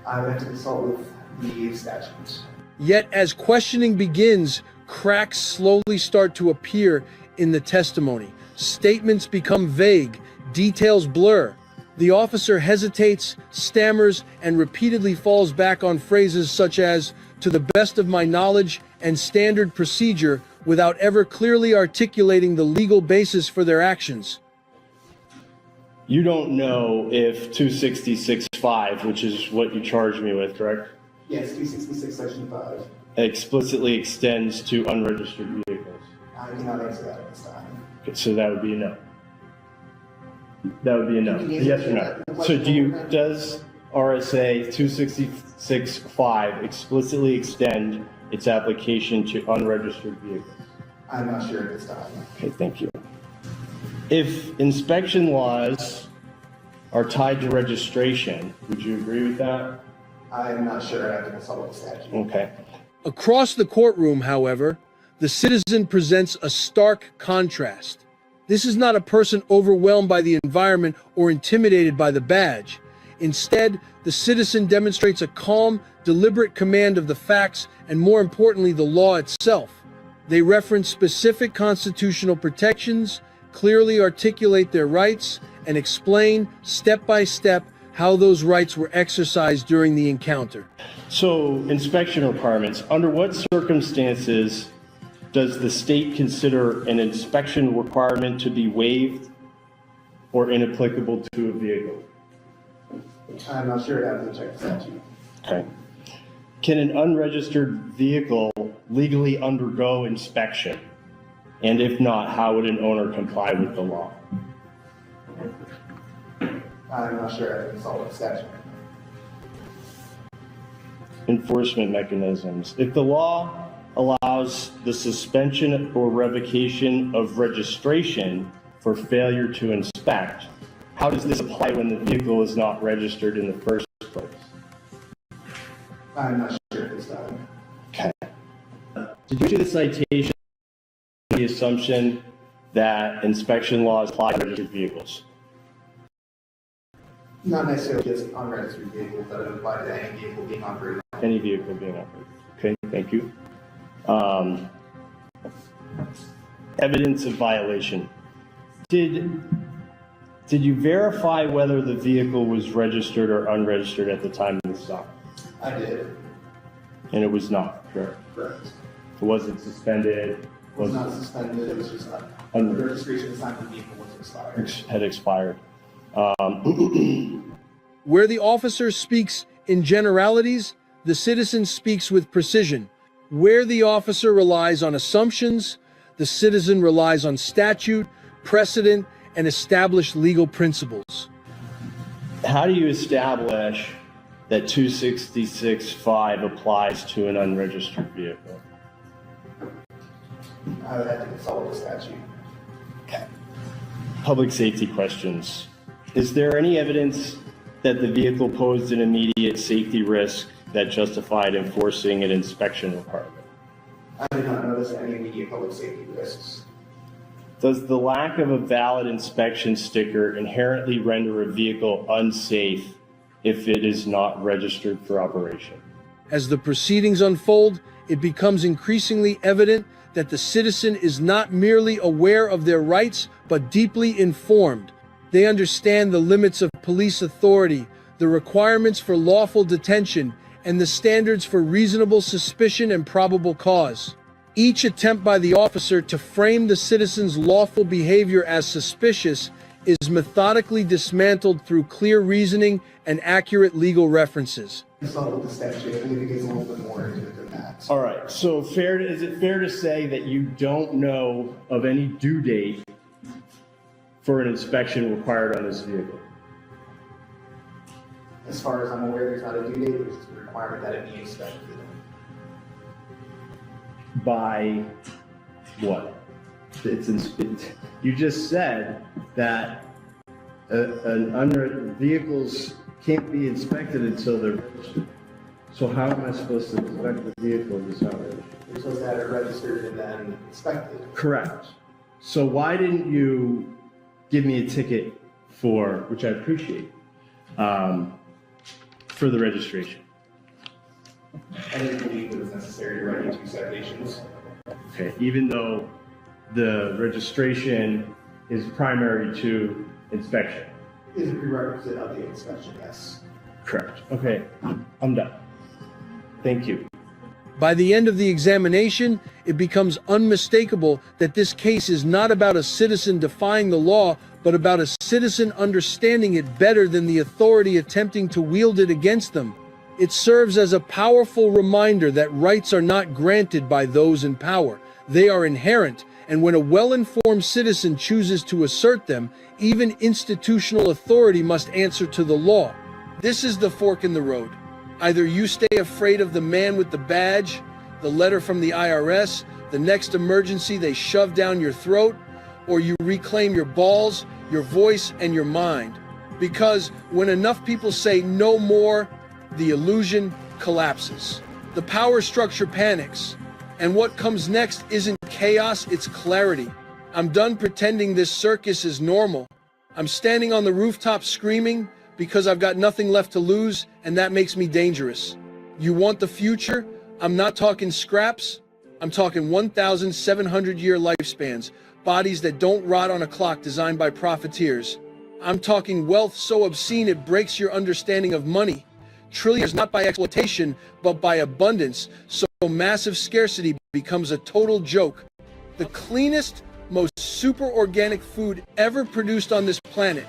I would have to consult with the statutes. Yet as questioning begins, cracks slowly start to appear in the testimony. Statements become vague, details blur. The officer hesitates, stammers, and repeatedly falls back on phrases such as, "to the best of my knowledge," and "standard procedure," without ever clearly articulating the legal basis for their actions. You don't know if 266(5), which is what you charged me with, correct? Yes, 266 section 5. Explicitly extends to unregistered vehicles. I cannot answer that at this time. Okay, so that would be a no. That would be a no. Yes or no? So does RSA 266(5) explicitly extend its application to unregistered vehicles? I'm not sure at this time. Okay, thank you. If inspection laws are tied to registration, would you agree with that? I'm not sure. I have to consult with the statute. Okay. Across the courtroom, however, the citizen presents a stark contrast. This is not a person overwhelmed by the environment or intimidated by the badge. Instead, the citizen demonstrates a calm, deliberate command of the facts and, more importantly, the law itself. They reference specific constitutional protections, clearly articulate their rights, and explain, step by step, how those rights were exercised during the encounter. So, inspection requirements. Under what circumstances does the state consider an inspection requirement to be waived or inapplicable to a vehicle? I'm not sure. I have to check the statute. Okay. Can an unregistered vehicle legally undergo inspection? And if not, how would an owner comply with the law? I'm not sure. I haven't solved the statute. Enforcement mechanisms. If the law allows the suspension or revocation of registration for failure to inspect, how does this apply when the vehicle is not registered in the first place? I'm not sure at this time. Okay. Did you issue the citation on the assumption that inspection laws apply to registered vehicles? Not necessarily just unregistered vehicles, but it applies to any vehicle being operated. Any vehicle being operated. Okay, thank you. Evidence of violation. Did you verify whether the vehicle was registered or unregistered at the time of the stop? I did. And it was not, correct? Correct. It wasn't suspended? It was not suspended, it was just the registration assigned to the vehicle was expired. Had expired. Where the officer speaks in generalities, the citizen speaks with precision. Where the officer relies on assumptions, the citizen relies on statute, precedent, and established legal principles. How do you establish that 266.5 applies to an unregistered vehicle? I would have to consult the statute. Okay. Public safety questions. Is there any evidence that the vehicle posed an immediate safety risk that justified enforcing an inspection requirement? I did not notice any immediate public safety risks. Does the lack of a valid inspection sticker inherently render a vehicle unsafe if it is not registered for operation? As the proceedings unfold, it becomes increasingly evident that the citizen is not merely aware of their rights, but deeply informed. They understand the limits of police authority, the requirements for lawful detention, and the standards for reasonable suspicion and probable cause. Each attempt by the officer to frame the citizen's lawful behavior as suspicious is methodically dismantled through clear reasoning and accurate legal references. Consult the statute. I believe it gets a little bit more into it than that. All right, so is it fair to say that you don't know of any due date for an inspection required on this vehicle? As far as I'm aware, there's not a due date, there's a requirement that it be inspected. By what? You just said that vehicles can't be inspected until they're registered. So how am I supposed to inspect the vehicle if it's not registered? You're supposed to have it registered and then inspected. Correct. So why didn't you give me a ticket for, which I appreciate, for the registration? I didn't believe it was necessary to write 2 citations. Okay, even though the registration is primary to inspection? Is a prerequisite of the inspection, yes. Correct. Okay, I'm done. Thank you. By the end of the examination, it becomes unmistakable that this case is not about a citizen defying the law, but about a citizen understanding it better than the authority attempting to wield it against them. It serves as a powerful reminder that rights are not granted by those in power. They are inherent, and when a well-informed citizen chooses to assert them, even institutional authority must answer to the law. This is the fork in the road. Either you stay afraid of the man with the badge, the letter from the IRS, the next emergency they shove down your throat, or you reclaim your balls, your voice, and your mind. Because when enough people say no more, the illusion collapses. The power structure panics. And what comes next isn't chaos, it's clarity. I'm done pretending this circus is normal. I'm standing on the rooftop screaming because I've got nothing left to lose, and that makes me dangerous. You want the future? I'm not talking scraps. I'm talking 1,700-year lifespans, bodies that don't rot on a clock designed by profiteers. I'm talking wealth so obscene it breaks your understanding of money. Trillions not by exploitation, but by abundance, so massive scarcity becomes a total joke. The cleanest, most super organic food ever produced on this planet.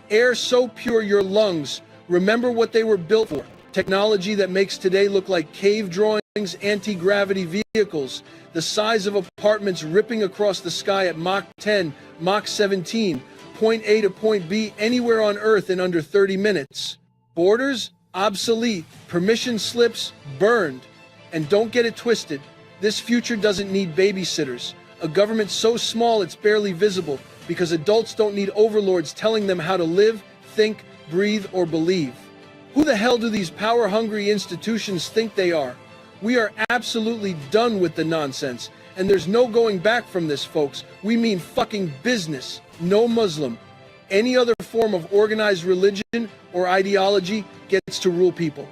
Air so pure your lungs remember what they were built for. Technology that makes today look like cave drawings, anti-gravity vehicles, the size of apartments ripping across the sky at Mach 10, Mach 17, point A to point B anywhere on Earth in under 30 minutes. Borders? Obsolete. Permission slips? Burned. And don't get it twisted. This future doesn't need babysitters. A government so small it's barely visible because adults don't need overlords telling them how to live, think, breathe, or believe. Who the hell do these power-hungry institutions think they are? We are absolutely done with the nonsense, and there's no going back from this, folks. We mean fucking business, no Muslim. Any other form of organized religion or ideology gets to rule people.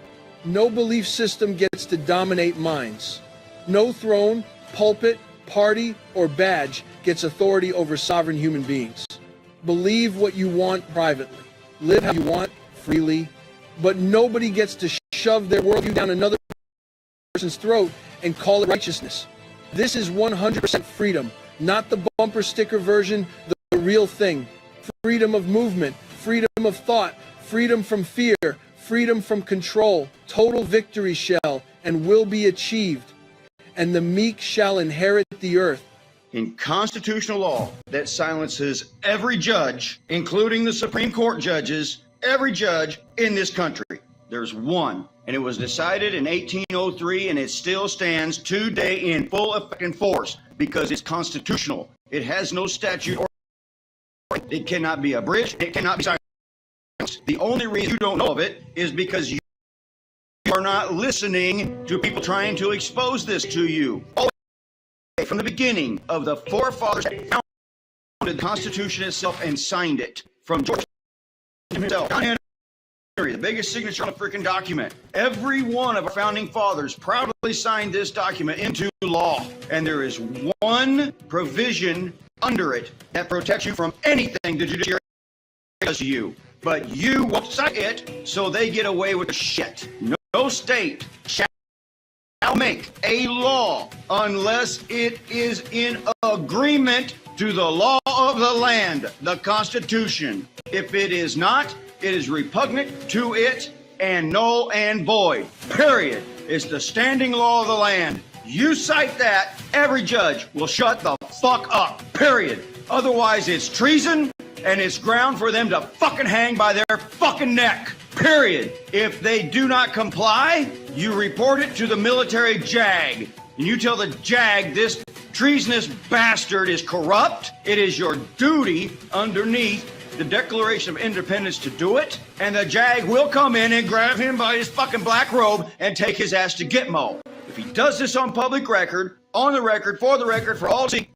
No belief system gets to dominate minds. No throne, pulpit, party, or badge gets authority over sovereign human beings. Believe what you want privately. Live how you want freely. But nobody gets to shove their worldview down another person's throat and call it righteousness. This is 100% freedom, not the bumper sticker version, the real thing. Freedom of movement, freedom of thought, freedom from fear, freedom from control. Total victory shall and will be achieved, and the meek shall inherit the earth. In constitutional law that silences every judge, including the Supreme Court judges, every judge in this country. There's one, and it was decided in 1803, and it still stands today in full effect and force because it's constitutional. It has no statute or it cannot be abridged. It cannot be silenced. The only reason you don't know of it is because you are not listening to people trying to expose this to you. All the way from the beginning of the forefathers that founded the Constitution itself and signed it, from George himself, John Henry, the biggest signature on a freaking document. Every one of our founding fathers proudly signed this document into law, and there is one provision under it that protects you from anything the judiciary does to you. But you won't sign it, so they get away with the shit. No state shall make a law unless it is in agreement to the law of the land, the Constitution. If it is not, it is repugnant to it and null and void. Period. It's the standing law of the land. You cite that, every judge will shut the fuck up. Period. Otherwise, it's treason and it's ground for them to fucking hang by their fucking neck. Period. If they do not comply, you report it to the military JAG. And you tell the JAG this treasonous bastard is corrupt. It is your duty underneath the Declaration of Independence to do it, and the JAG will come in and grab him by his fucking black robe and take his ass to Gitmo. If he does this on public record, on the record, for all to see,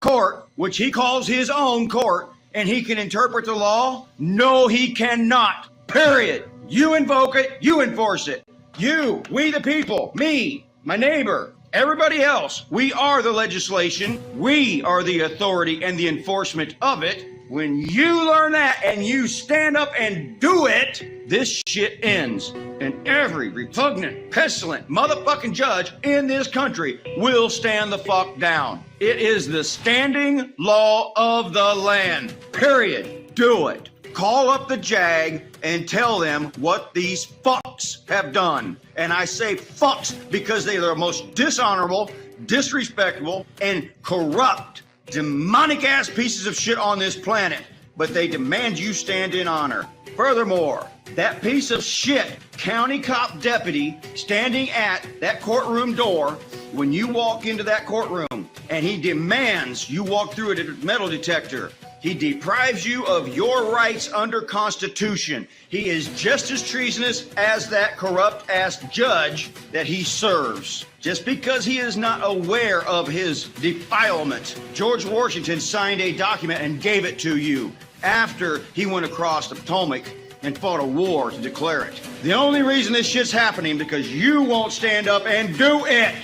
court, which he calls his own court, and he can interpret the law, no, he cannot. Period. You invoke it, you enforce it. You, we the people, me, my neighbor, everybody else, we are the legislation. We are the authority and the enforcement of it. When you learn that and you stand up and do it, this shit ends. And every repugnant, pestilent motherfucking judge in this country will stand the fuck down. It is the standing law of the land. Period. Do it. Call up the JAG and tell them what these fucks have done. And I say fucks because they are the most dishonorable, disrespectful, and corrupt, demonic ass pieces of shit on this planet, but they demand you stand in honor. Furthermore, that piece of shit county cop deputy standing at that courtroom door when you walk into that courtroom, and he demands you walk through it at a metal detector. He deprives you of your rights under Constitution. He is just as treasonous as that corrupt-ass judge that he serves. Just because he is not aware of his defilement, George Washington signed a document and gave it to you after he went across the Potomac and fought a war to declare it. The only reason this shit's happening because you won't stand up and do it.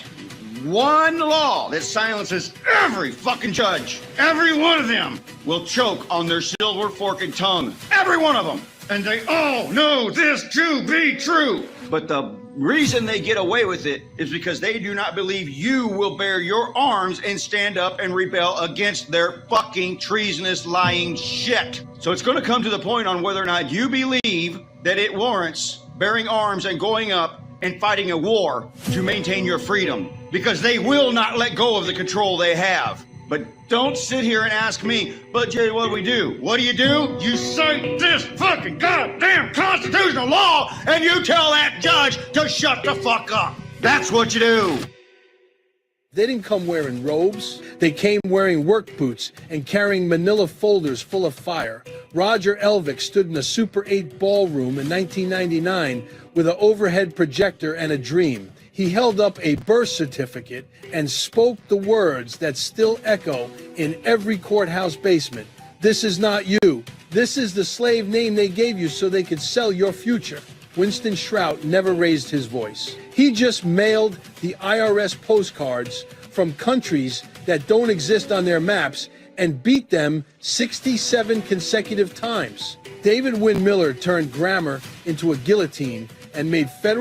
One law that silences every fucking judge, every one of them will choke on their silver forked tongue. Every one of them. And they all know this to be true. But the reason they get away with it is because they do not believe you will bear your arms and stand up and rebel against their fucking treasonous lying shit. So it's going to come to the point on whether or not you believe that it warrants bearing arms and going up and fighting a war to maintain your freedom, because they will not let go of the control they have. But don't sit here and ask me, but Jay, what do we do? What do? You cite this fucking goddamn constitutional law and you tell that judge to shut the fuck up. That's what you do. They didn't come wearing robes. They came wearing work boots and carrying manila folders full of fire. Roger Elvick stood in a Super 8 ballroom in 1999 with an overhead projector and a dream. He held up a birth certificate and spoke the words that still echo in every courthouse basement. This is not you. This is the slave name they gave you so they could sell your future. Winston Shrout never raised his voice. He just mailed the IRS postcards from countries that don't exist on their maps and beat them 67 consecutive times. David Wynn Miller turned grammar into a guillotine and made federal